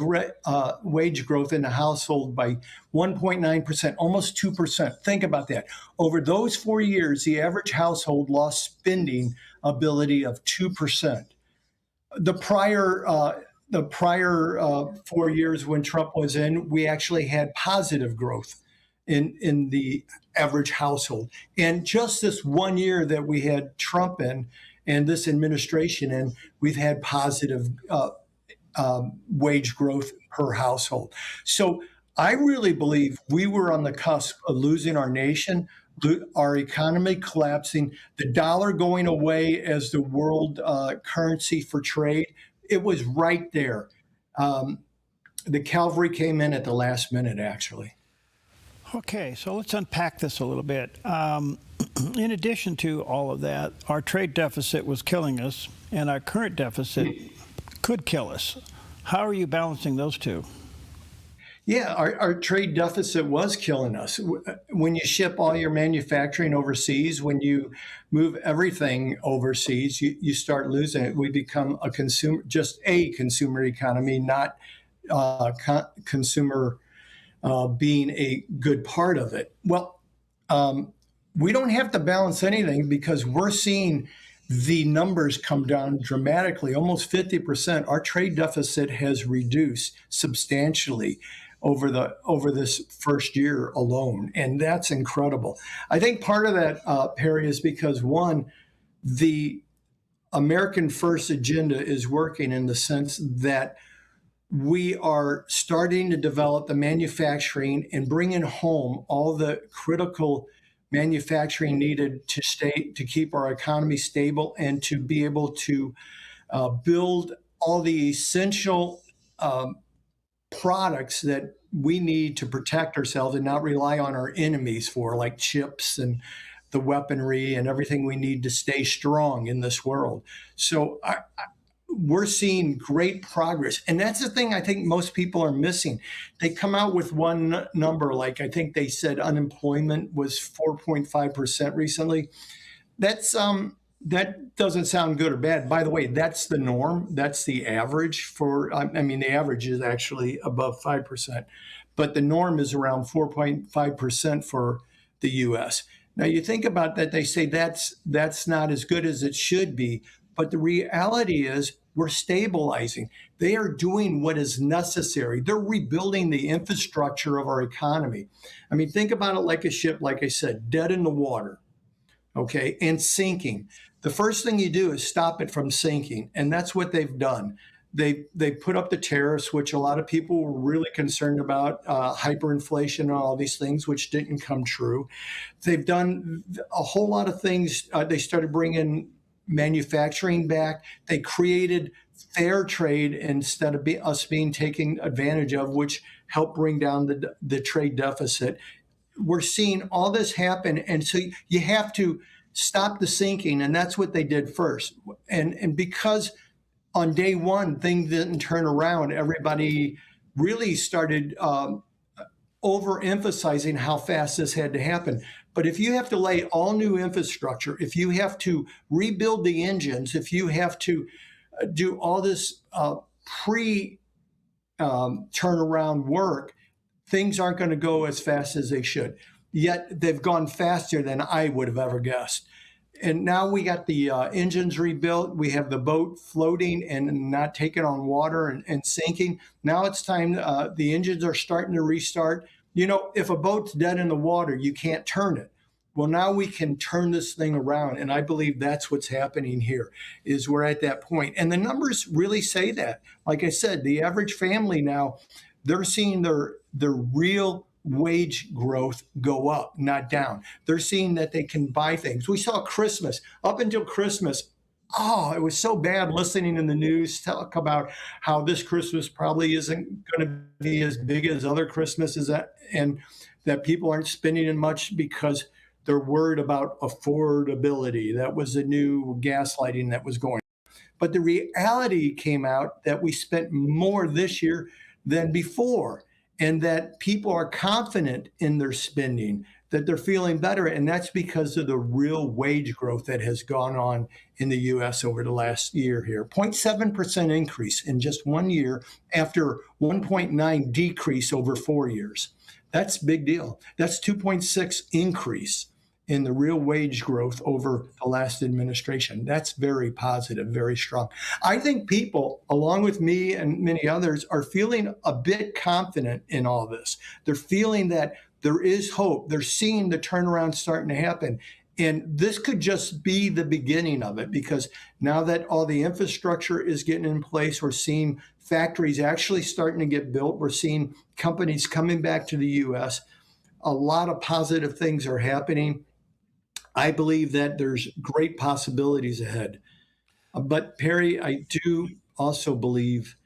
wage growth in the household by 1.9%, almost 2%. Think about that. Over those 4 years, the average household lost spending ability of 2%. The prior 4 years when Trump was in, we actually had positive growth in the average household. And just this 1 year that we had Trump in and this administration in, we've had positive wage growth per household. So I really believe we were on the cusp of losing our nation, our economy collapsing, the dollar going away as the world currency for trade. It was right there. The cavalry came in at the last minute, actually. Okay, so let's unpack this a little bit. In addition to all of that, our trade deficit was killing us, and our current deficit could kill us. How are you balancing those two? Yeah, our trade deficit was killing us. When you ship all your manufacturing overseas, when you move everything overseas, you start losing it. We become just a consumer economy, not consumer being a good part of it. Well, we don't have to balance anything because we're seeing the numbers come down dramatically, almost 50%. Our trade deficit has reduced substantially over this first year alone, and that's incredible. I think part of that, Perry, is because, one, the American First agenda is working in the sense that we are starting to develop the manufacturing and bringing home all the critical manufacturing needed to keep our economy stable and to be able to build all the essential products that we need to protect ourselves and not rely on our enemies for, like chips and the weaponry and everything we need to stay strong in this world. So we're seeing great progress. And that's the thing I think most people are missing. They come out with one number, like I think they said unemployment was 4.5% recently. That's that doesn't sound good or bad. By the way, that's the norm. That's the average for, I mean, the average is actually above 5%, but the norm is around 4.5% for the US. Now you think about that, they say that's not as good as it should be, but the reality is we're stabilizing. They are doing what is necessary. They're rebuilding the infrastructure of our economy. I mean, think about it like a ship, like I said, dead in the water, okay, and sinking. The first thing you do is stop it from sinking, and that's what they've done. They put up the tariffs, which a lot of people were really concerned about, hyperinflation and all these things, which didn't come true. They've done a whole lot of things. They started bringing manufacturing back. They created fair trade instead of us being taken advantage of, which helped bring down the trade deficit. We're seeing all this happen, and so you have to stop the sinking, and that's what they did first. And because on day one things didn't turn around, everybody really started overemphasizing how fast this had to happen. But if you have to lay all new infrastructure, if you have to rebuild the engines, if you have to do all this turnaround work, things aren't going to go as fast as they should. Yet they've gone faster than I would have ever guessed. And now we got the engines rebuilt. We have the boat floating and not taking on water and sinking. Now it's time, the engines are starting to restart. You know, if a boat's dead in the water, you can't turn it. Well, now we can turn this thing around. And I believe that's what's happening here, is we're at that point. And the numbers really say that. Like I said, the average family now, they're seeing their real wage growth go up, not down. They're seeing that they can buy things. We saw Christmas. Up until Christmas, oh, it was so bad listening in the news talk about how this Christmas probably isn't going to be as big as other Christmases, and that people aren't spending as much because they're worried about affordability. That was the new gaslighting that was going on. But the reality came out that we spent more this year than before, and that people are confident in their spending, that they're feeling better. And that's because of the real wage growth that has gone on in the US over the last year here. 0.7% increase in just 1 year after 1.9 decrease over 4 years. That's a big deal. That's 2.6 increase in the real wage growth over the last administration. That's very positive, very strong. I think people, along with me and many others, are feeling a bit confident in all this. They're feeling that there is hope. They're seeing the turnaround starting to happen. And this could just be the beginning of it, because now that all the infrastructure is getting in place, we're seeing factories actually starting to get built. We're seeing companies coming back to the US. A lot of positive things are happening. I believe that there's great possibilities ahead. But Perry, I do also believe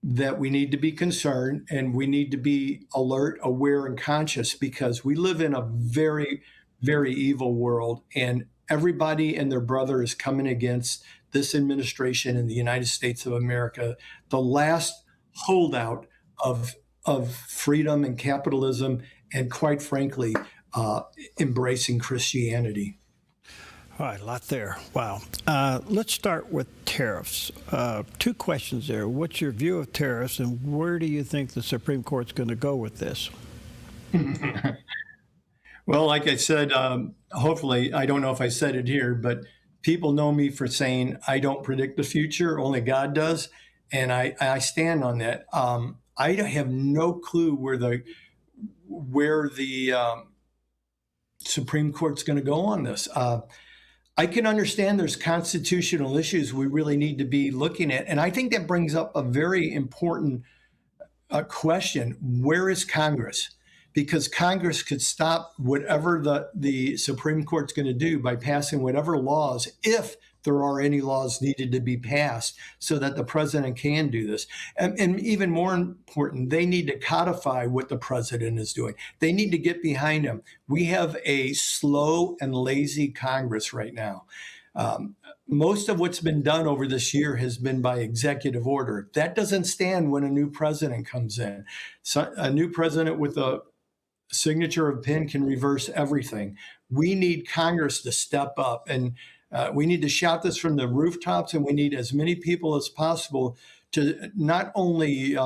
that we need to be concerned and we need to be alert, aware, and conscious, because we live in a very, very evil world, and everybody and their brother is coming against this administration in the United States of America, the last holdout of freedom and capitalism, and quite frankly, embracing Christianity. All right, a lot there. Wow. Let's start with tariffs. 2 questions there. What's your view of tariffs, and where do you think the Supreme Court's going to go with this? Well, like I said, hopefully, I don't know if I said it here, but people know me for saying I don't predict the future, only God does. And I stand on that. I have no clue where the Supreme Court's going to go on this. I can understand there's constitutional issues we really need to be looking at. And I think that brings up a very important question. Where is Congress? Because Congress could stop whatever the Supreme Court's going to do by passing whatever laws, if there are any laws needed to be passed, so that the president can do this. And even more important, they need to codify what the president is doing. They need to get behind him. We have a slow and lazy Congress right now. Most of what's been done over this year has been by executive order. That doesn't stand when a new president comes in. So a new president with a signature of pen can reverse everything. We need Congress to step up, and we need to shout this from the rooftops, and we need as many people as possible to not only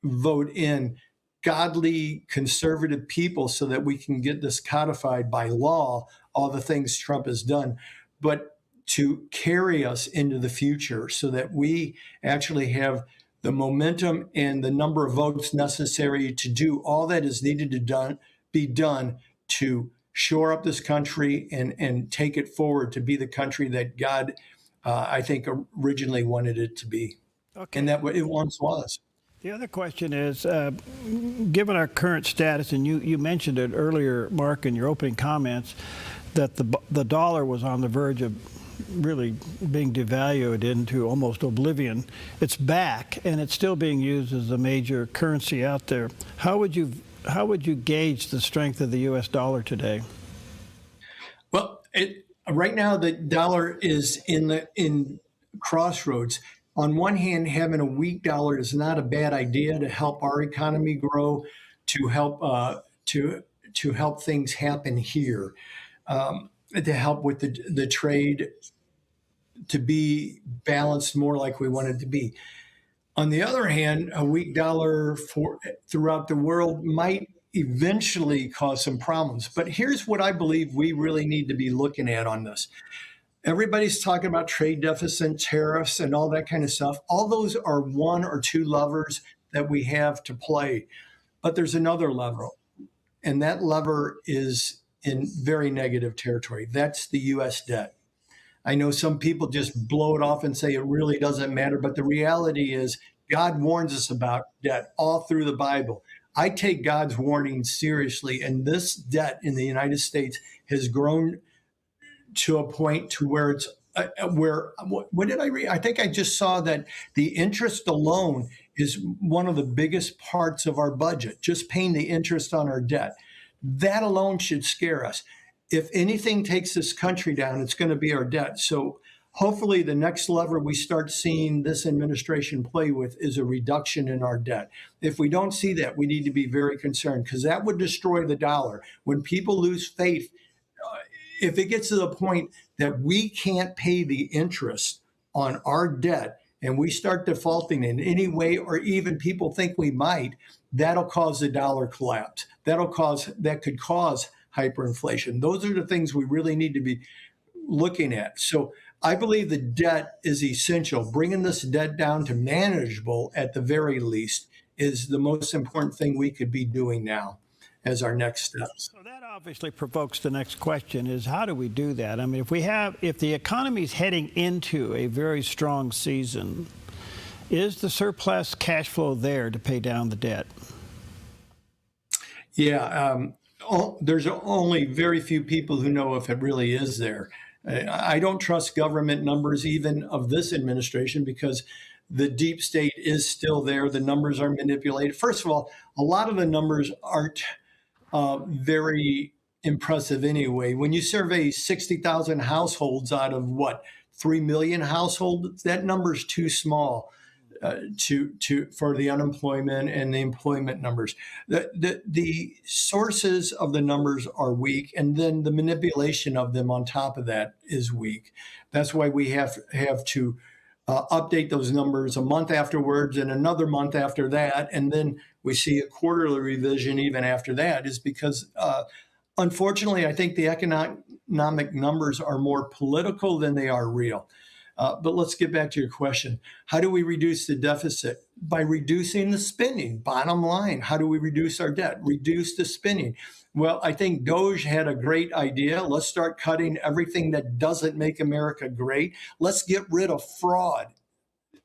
vote in godly conservative people so that we can get this codified by law, all the things Trump has done, but to carry us into the future so that we actually have the momentum and the number of votes necessary to do all that is needed to be done to shore up this country and take it forward to be the country that God, I think, originally wanted it to be. Okay. And that it once was. The other question is, given our current status, and you mentioned it earlier, Mark, in your opening comments, that the dollar was on the verge of really being devalued into almost oblivion. It's back, and it's still being used as a major currency out there. How would you gauge the strength of the U.S. dollar today? Well, right now the dollar is in crossroads. On one hand, having a weak dollar is not a bad idea to help our economy grow, to help help things happen here. To help with the trade to be balanced more like we want it to be. On the other hand, a weak dollar throughout the world might eventually cause some problems. But here's what I believe we really need to be looking at on this. Everybody's talking about trade deficit, tariffs, and all that kind of stuff. All those are one or two levers that we have to play. But there's another lever, and that lever is in very negative territory. That's the U.S. debt. I know some people just blow it off and say it really doesn't matter, but the reality is God warns us about debt all through the Bible. I take God's warning seriously, and this debt in the United States has grown to a point to where it's what did I read? I think I just saw that the interest alone is one of the biggest parts of our budget, just paying the interest on our debt. That alone should scare us. If anything takes this country down, it's going to be our debt. So hopefully the next lever we start seeing this administration play with is a reduction in our debt. If we don't see that, we need to be very concerned, because that would destroy the dollar. When people lose faith, if it gets to the point that we can't pay the interest on our debt and we start defaulting in any way, or even people think we might, that'll cause the dollar collapse. That could cause hyperinflation. Those are the things we really need to be looking at. So I believe the debt is essential. Bringing this debt down to manageable at the very least is the most important thing we could be doing now as our next steps. So that obviously provokes the next question, is how do we do that? I mean, if the economy is heading into a very strong season, is the surplus cash flow there to pay down the debt? Yeah, there's only very few people who know if it really is there. I don't trust government numbers even of this administration, because the deep state is still there. The numbers are manipulated. First of all, a lot of the numbers aren't very impressive anyway. When you survey 60,000 households out of 3 million households, that number's too small for the unemployment and the employment numbers. The sources of the numbers are weak, and then the manipulation of them on top of that is weak. That's why we have to update those numbers a month afterwards and another month after that, and then we see a quarterly revision even after that, is because unfortunately I think the economic numbers are more political than they are real. But let's get back to your question. How do we reduce the deficit? By reducing the spending. Bottom line, how do we reduce our debt? Reduce the spending. Well, I think DOGE had a great idea. Let's start cutting everything that doesn't make America great. Let's get rid of fraud,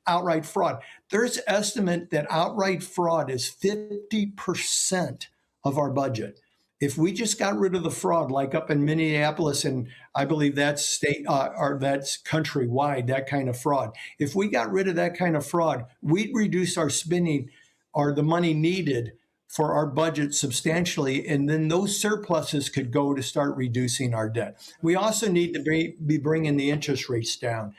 outright fraud. There's estimate that outright fraud is 50% of our budget. If we just got rid of the fraud, like up in Minneapolis, and I believe that's state or that's countrywide, that kind of fraud. If we got rid of that kind of fraud, we'd reduce our spending or the money needed for our budget substantially, and then those surpluses could go to start reducing our debt. We also need to be bringing the interest rates down.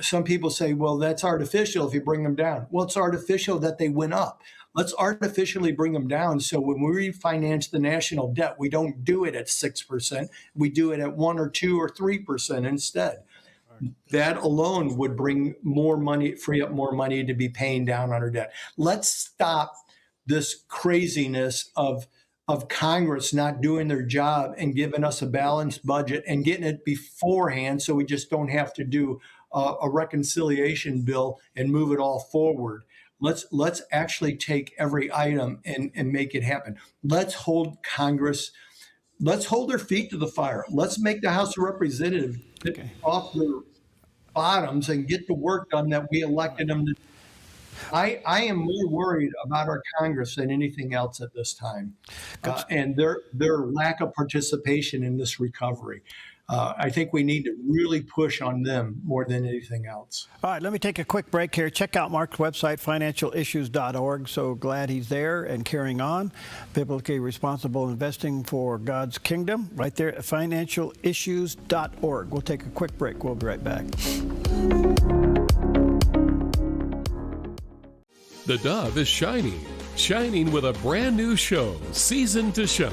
Some people say, well, that's artificial if you bring them down. Well, it's artificial that they went up. Let's artificially bring them down. So when we refinance the national debt, we don't do it at 6%. We do it at 1 or 2 or 3% instead. That alone would bring more money, free up more money to be paying down on our debt. Let's stop this craziness of Congress not doing their job and giving us a balanced budget and getting it beforehand so we just don't have to do a reconciliation bill and move it all forward. Let's actually take every item and make it happen. Let's hold Congress, let's hold their feet to the fire. Let's make the House of Representatives off their bottoms and get the work done that we elected them to. I am more worried about our Congress than anything else at this time, and their lack of participation in this recovery. I think we need to really push on them more than anything else. All right, let me take a quick break here. Check out Mark's website, financialissues.org. So glad he's there and carrying on. Biblically responsible investing for God's kingdom. Right there at financialissues.org. We'll take a quick break. We'll be right back. The Dove is shining with a brand new show, Season to Shine.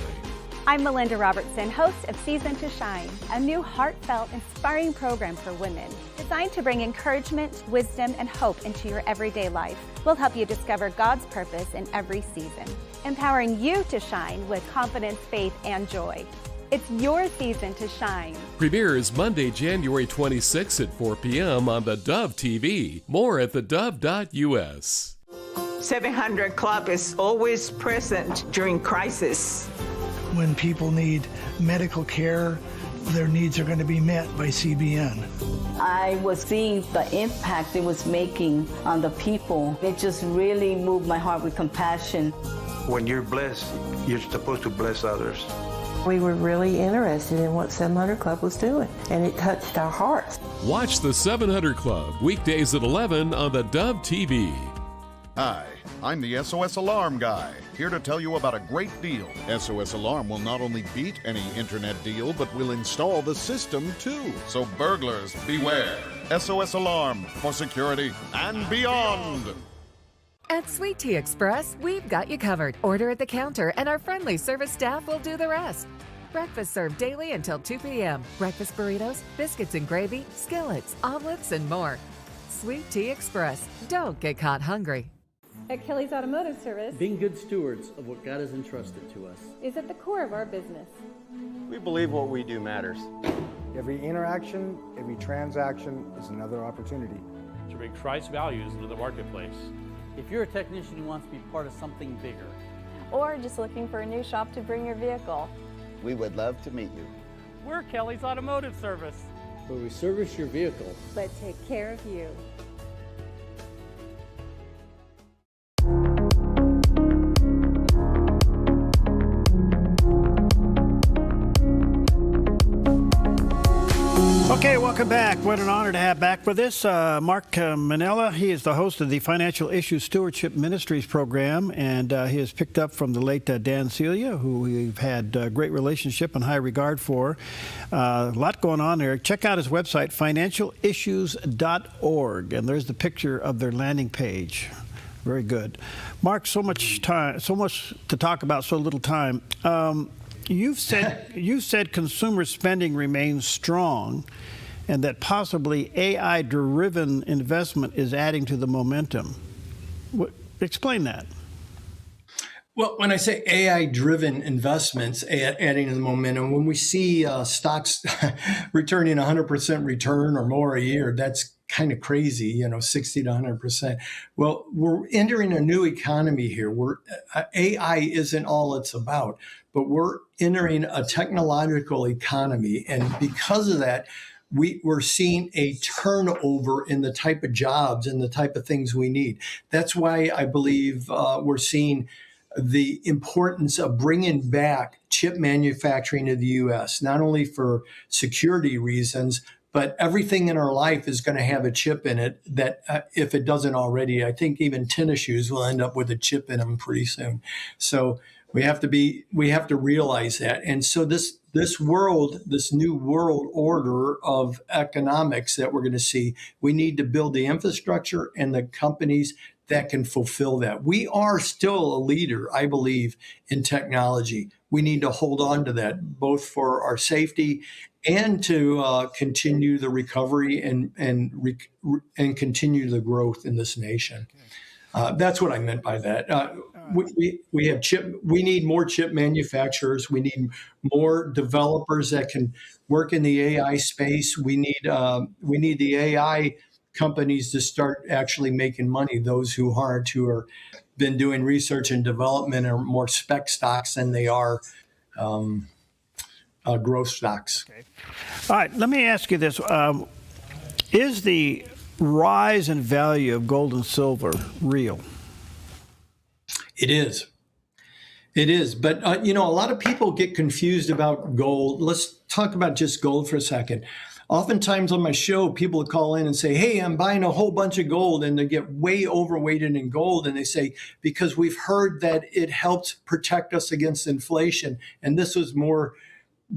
I'm Melinda Robertson, host of Season to Shine, a new heartfelt, inspiring program for women designed to bring encouragement, wisdom, and hope into your everyday life. We'll help you discover God's purpose in every season, empowering you to shine with confidence, faith, and joy. It's your season to shine. Premieres Monday, January 26 at 4 p.m. on the Dove TV. More at thedove.us. 700 Club is always present during crisis. When people need medical care, their needs are going to be met by CBN. I was seeing the impact it was making on the people. It just really moved my heart with compassion. When you're blessed, you're supposed to bless others. We were really interested in what 700 Club was doing, and it touched our hearts. Watch the 700 Club weekdays at 11 on the Dove TV. Hi, I'm the SOS Alarm guy, here to tell you about a great deal. SOS Alarm will not only beat any internet deal, but will install the system too. So burglars, beware. SOS Alarm for security and beyond. At Sweet Tea Express, we've got you covered. Order at the counter and our friendly service staff will do the rest. Breakfast served daily until 2 p.m. Breakfast burritos, biscuits and gravy, skillets, omelets, and more. Sweet Tea Express. Don't get caught hungry. At Kelly's Automotive Service, being good stewards of what God has entrusted to us is at the core of our business. We believe what we do matters. Every interaction, every transaction is another opportunity to bring Christ's values into the marketplace. If you're a technician who wants to be part of something bigger, or just looking for a new shop to bring your vehicle, we would love to meet you. We're Kelly's Automotive Service, where we service your vehicle but take care of you. Okay, welcome back. What an honor to have back with us Mark Manella. He is the host of the Financial Issues Stewardship Ministries program, and he has picked up from the late Dan Celia, who we've had a great relationship and high regard for. A lot going on there. Check out his website, financialissues.org, and there's the picture of their landing page. Very good. Mark, so much time, so much to talk about, so little time. You've said consumer spending remains strong, and that possibly AI-driven investment is adding to the momentum. Explain that. Well, when I say AI-driven investments adding to the momentum, when we see stocks returning 100% return or more a year, that's kind of crazy, 60 to 100%. Well, we're entering a new economy here where AI isn't all it's about, but we're entering a technological economy. And because of that, we're seeing a turnover in the type of jobs and the type of things we need. That's why I believe we're seeing the importance of bringing back chip manufacturing to the U.S., not only for security reasons, but everything in our life is going to have a chip in it that if it doesn't already, I think even tennis shoes will end up with a chip in them pretty soon. So we have to realize that. And so this new world order of economics that we're going to see, we need to build the infrastructure and the companies that can fulfill that. We are still a leader, I believe, in technology. We need to hold on to that, both for our safety and to continue the recovery and continue the growth in this nation. That's what I meant by that. We have chip. We need more chip manufacturers. We need more developers that can work in the AI space. We need the AI companies to start actually making money. Those who aren't, who are been doing research and development, are more spec stocks than they are growth stocks. Okay. All right. Let me ask you this: is the rise in value of gold and silver real? It is. It is. But, a lot of people get confused about gold. Let's talk about just gold for a second. Oftentimes on my show, people call in and say, hey, I'm buying a whole bunch of gold, and they get way overweighted in gold. And they say, because we've heard that it helps protect us against inflation. And this was more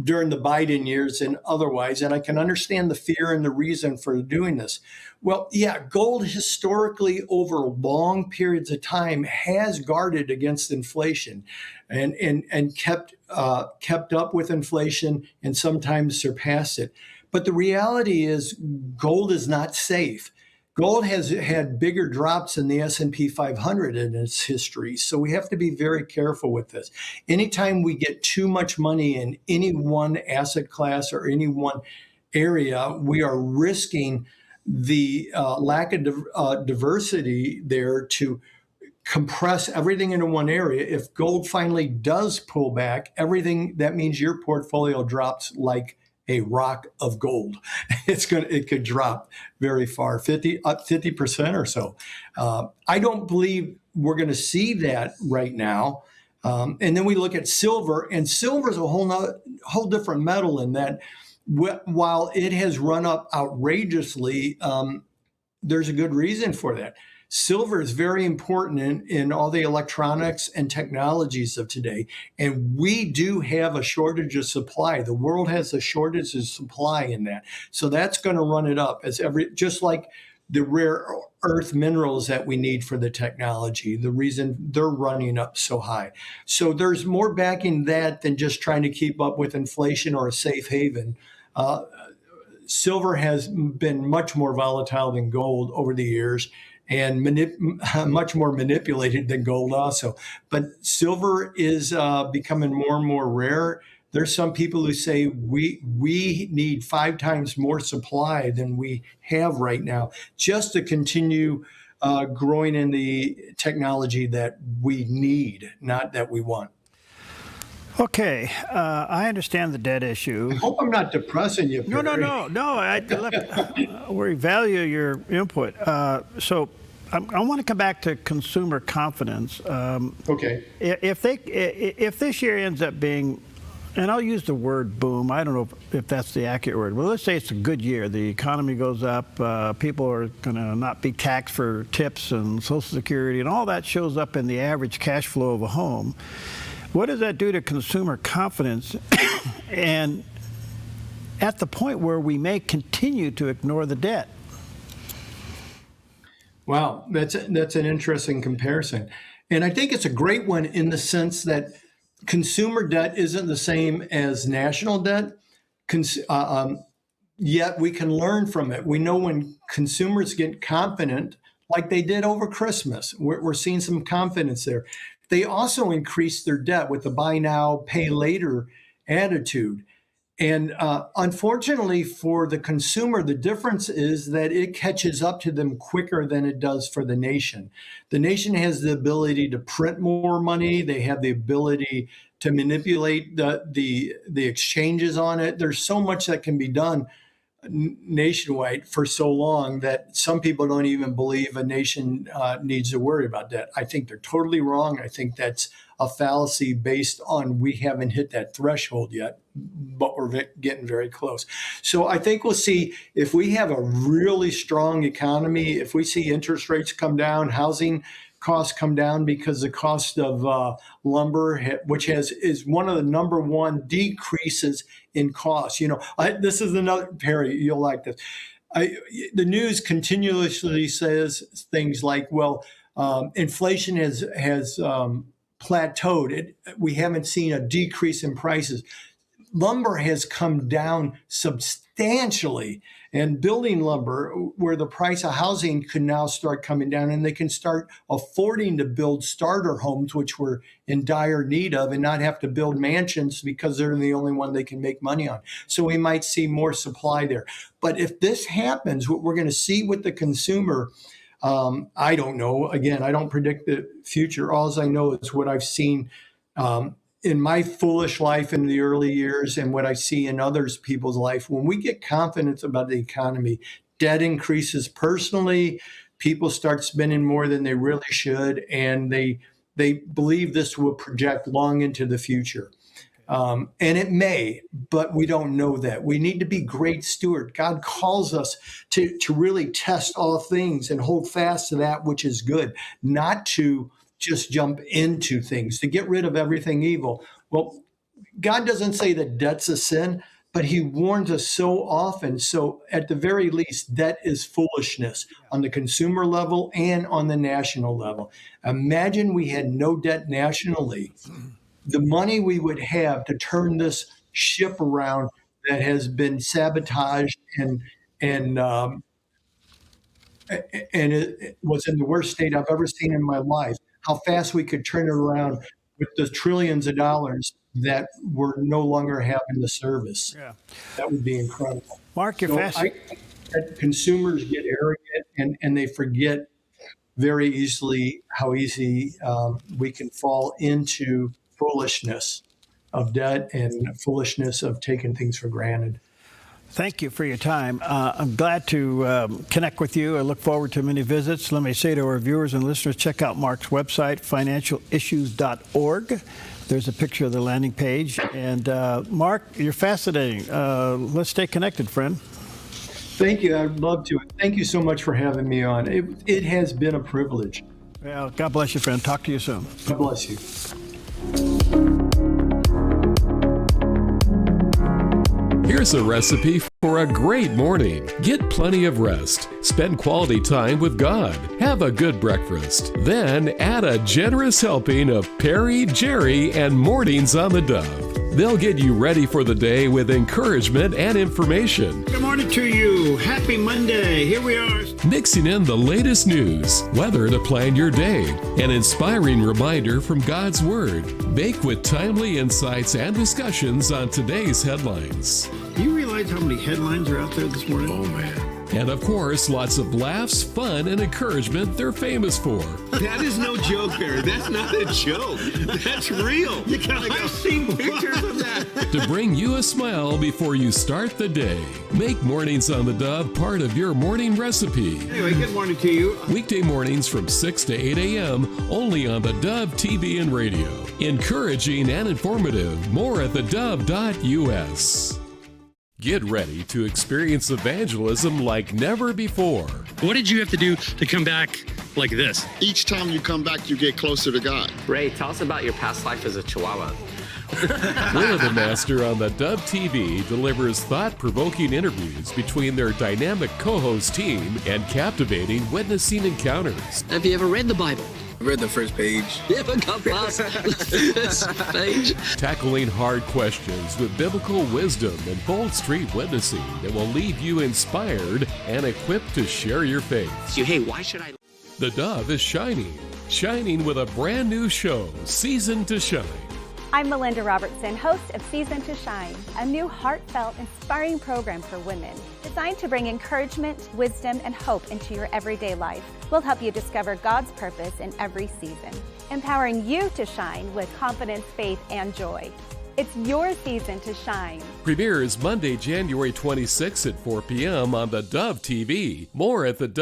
during the Biden years and otherwise. And I can understand the fear and the reason for doing this. Well, yeah, gold historically over long periods of time has guarded against inflation and kept up with inflation and sometimes surpassed it. But the reality is gold is not safe. Gold has had bigger drops in the S&P 500 in its history. So we have to be very careful with this. Anytime we get too much money in any one asset class or any one area, we are risking the lack of diversity there to compress everything into one area. If gold finally does pull back, everything, that means your portfolio drops like a rock of gold. It could drop very far, 50% or so. I don't believe we're going to see that right now. And then we look at silver, and silver is a whole different metal in that while it has run up outrageously, there's a good reason for that. Silver is very important in all the electronics and technologies of today. And we do have a shortage of supply. The world has a shortage of supply in that. So that's going to run it up just like the rare earth minerals that we need for the technology, the reason they're running up so high. So there's more backing that than just trying to keep up with inflation or a safe haven. Silver has been much more volatile than gold over the years, and much more manipulated than gold also. But silver is becoming more and more rare. There's some people who say we need 5 times more supply than we have right now just to continue growing in the technology that we need, not that we want. Okay, I understand the debt issue. I hope I'm not depressing you, Perry. No. We value your input. So I want to come back to consumer confidence. Okay. If this year ends up being, and I'll use the word boom, I don't know if that's the accurate word. Well, let's say it's a good year. The economy goes up. People are going to not be taxed for tips and Social Security, and all that shows up in the average cash flow of a home. What does that do to consumer confidence? And at the point where we may continue to ignore the debt? Wow, that's an interesting comparison. And I think it's a great one in the sense that consumer debt isn't the same as national debt, yet we can learn from it. We know when consumers get confident, like they did over Christmas, we're seeing some confidence there. They also increase their debt with the buy now, pay later attitude. And unfortunately for the consumer, the difference is that it catches up to them quicker than it does for the nation. The nation has the ability to print more money. They have the ability to manipulate the exchanges on it. There's so much that can be done nationwide for so long that some people don't even believe a nation needs to worry about that. I think they're totally wrong. I think that's a fallacy based on we haven't hit that threshold yet. but we're getting very close. So I think we'll see, if we have a really strong economy, if we see interest rates come down, housing costs come down, because the cost of lumber, which is one of the number one decreases in costs. This is another, Perry, you'll like this. The news continuously says things like, well, inflation has plateaued. We haven't seen a decrease in prices. Lumber has come down substantially, and building lumber, where the price of housing could now start coming down, and they can start affording to build starter homes, which we're in dire need of, and not have to build mansions because they're the only one they can make money on. So we might see more supply there. But if this happens, what we're going to see with the consumer, I don't know. Again, I don't predict the future. All I know is what I've seen in my foolish life in the early years, and what I see in others people's life. When we get confidence about the economy, debt increases personally, people start spending more than they really should, and they believe this will project long into the future. And it may, but we don't know that. We need to be great steward. God calls us to really test all things and hold fast to that which is good, not to just jump into things, to get rid of everything evil. Well, God doesn't say that debt's a sin, but he warns us so often. So at the very least, debt is foolishness on the consumer level and on the national level. Imagine we had no debt nationally. The money we would have to turn this ship around that has been sabotaged and it was in the worst state I've ever seen in my life. How fast we could turn it around with the trillions of dollars that we're no longer having the service. Yeah. That would be incredible. Mark, you're fast. Consumers get arrogant and they forget very easily how easy we can fall into foolishness of debt and foolishness of taking things for granted. Thank you for your time. I'm glad to connect with you. I look forward to many visits. Let me say to our viewers and listeners, check out Mark's website, financialissues.org. There's a picture of the landing page. And Mark, you're fascinating. Let's stay connected, friend. Thank you. I'd love to. Thank you so much for having me on. It has been a privilege. Well, God bless you, friend. Talk to you soon. God bless you. Here's a recipe for a great morning. Get plenty of rest. Spend quality time with God. Have a good breakfast. Then add a generous helping of Perry, Jerry, and Mornings on the Dove. They'll get you ready for the day with encouragement and information. Good morning to you. Happy Monday. Here we are. Mixing in the latest news, weather to plan your day, an inspiring reminder from God's Word, baked with timely insights and discussions on today's headlines. Do you realize how many headlines are out there this morning? Oh, man. And of course, lots of laughs, fun, and encouragement they're famous for. That is no joke, Barry. That's not a joke. That's real. I've seen pictures of that. To bring you a smile before you start the day. Make Mornings on the Dove part of your morning recipe. Anyway, good morning to you. Weekday mornings from 6 to 8 a.m. only on the Dove TV and radio. Encouraging and informative. More at theDove.us. Get ready to experience evangelism like never before. What did you have to do to come back like this? Each time you come back, you get closer to God. Ray, tell us about your past life as a Chihuahua. Will the Master on the Dove TV delivers thought-provoking interviews between their dynamic co-host team and captivating witnessing encounters. Have you ever read the Bible? I read the first page. You haven't got past this page. Tackling hard questions with biblical wisdom and bold street witnessing that will leave you inspired and equipped to share your faith. Hey, why should I? The Dove is shining with a brand new show, Season to Shine. I'm Melinda Robertson, host of Season to Shine, a new heartfelt, inspiring program for women designed to bring encouragement, wisdom, and hope into your everyday life. We'll help you discover God's purpose in every season, empowering you to shine with confidence, faith, and joy. It's your season to shine. Premieres Monday, January 26th at 4 p.m. on the Dove TV. More at theDove.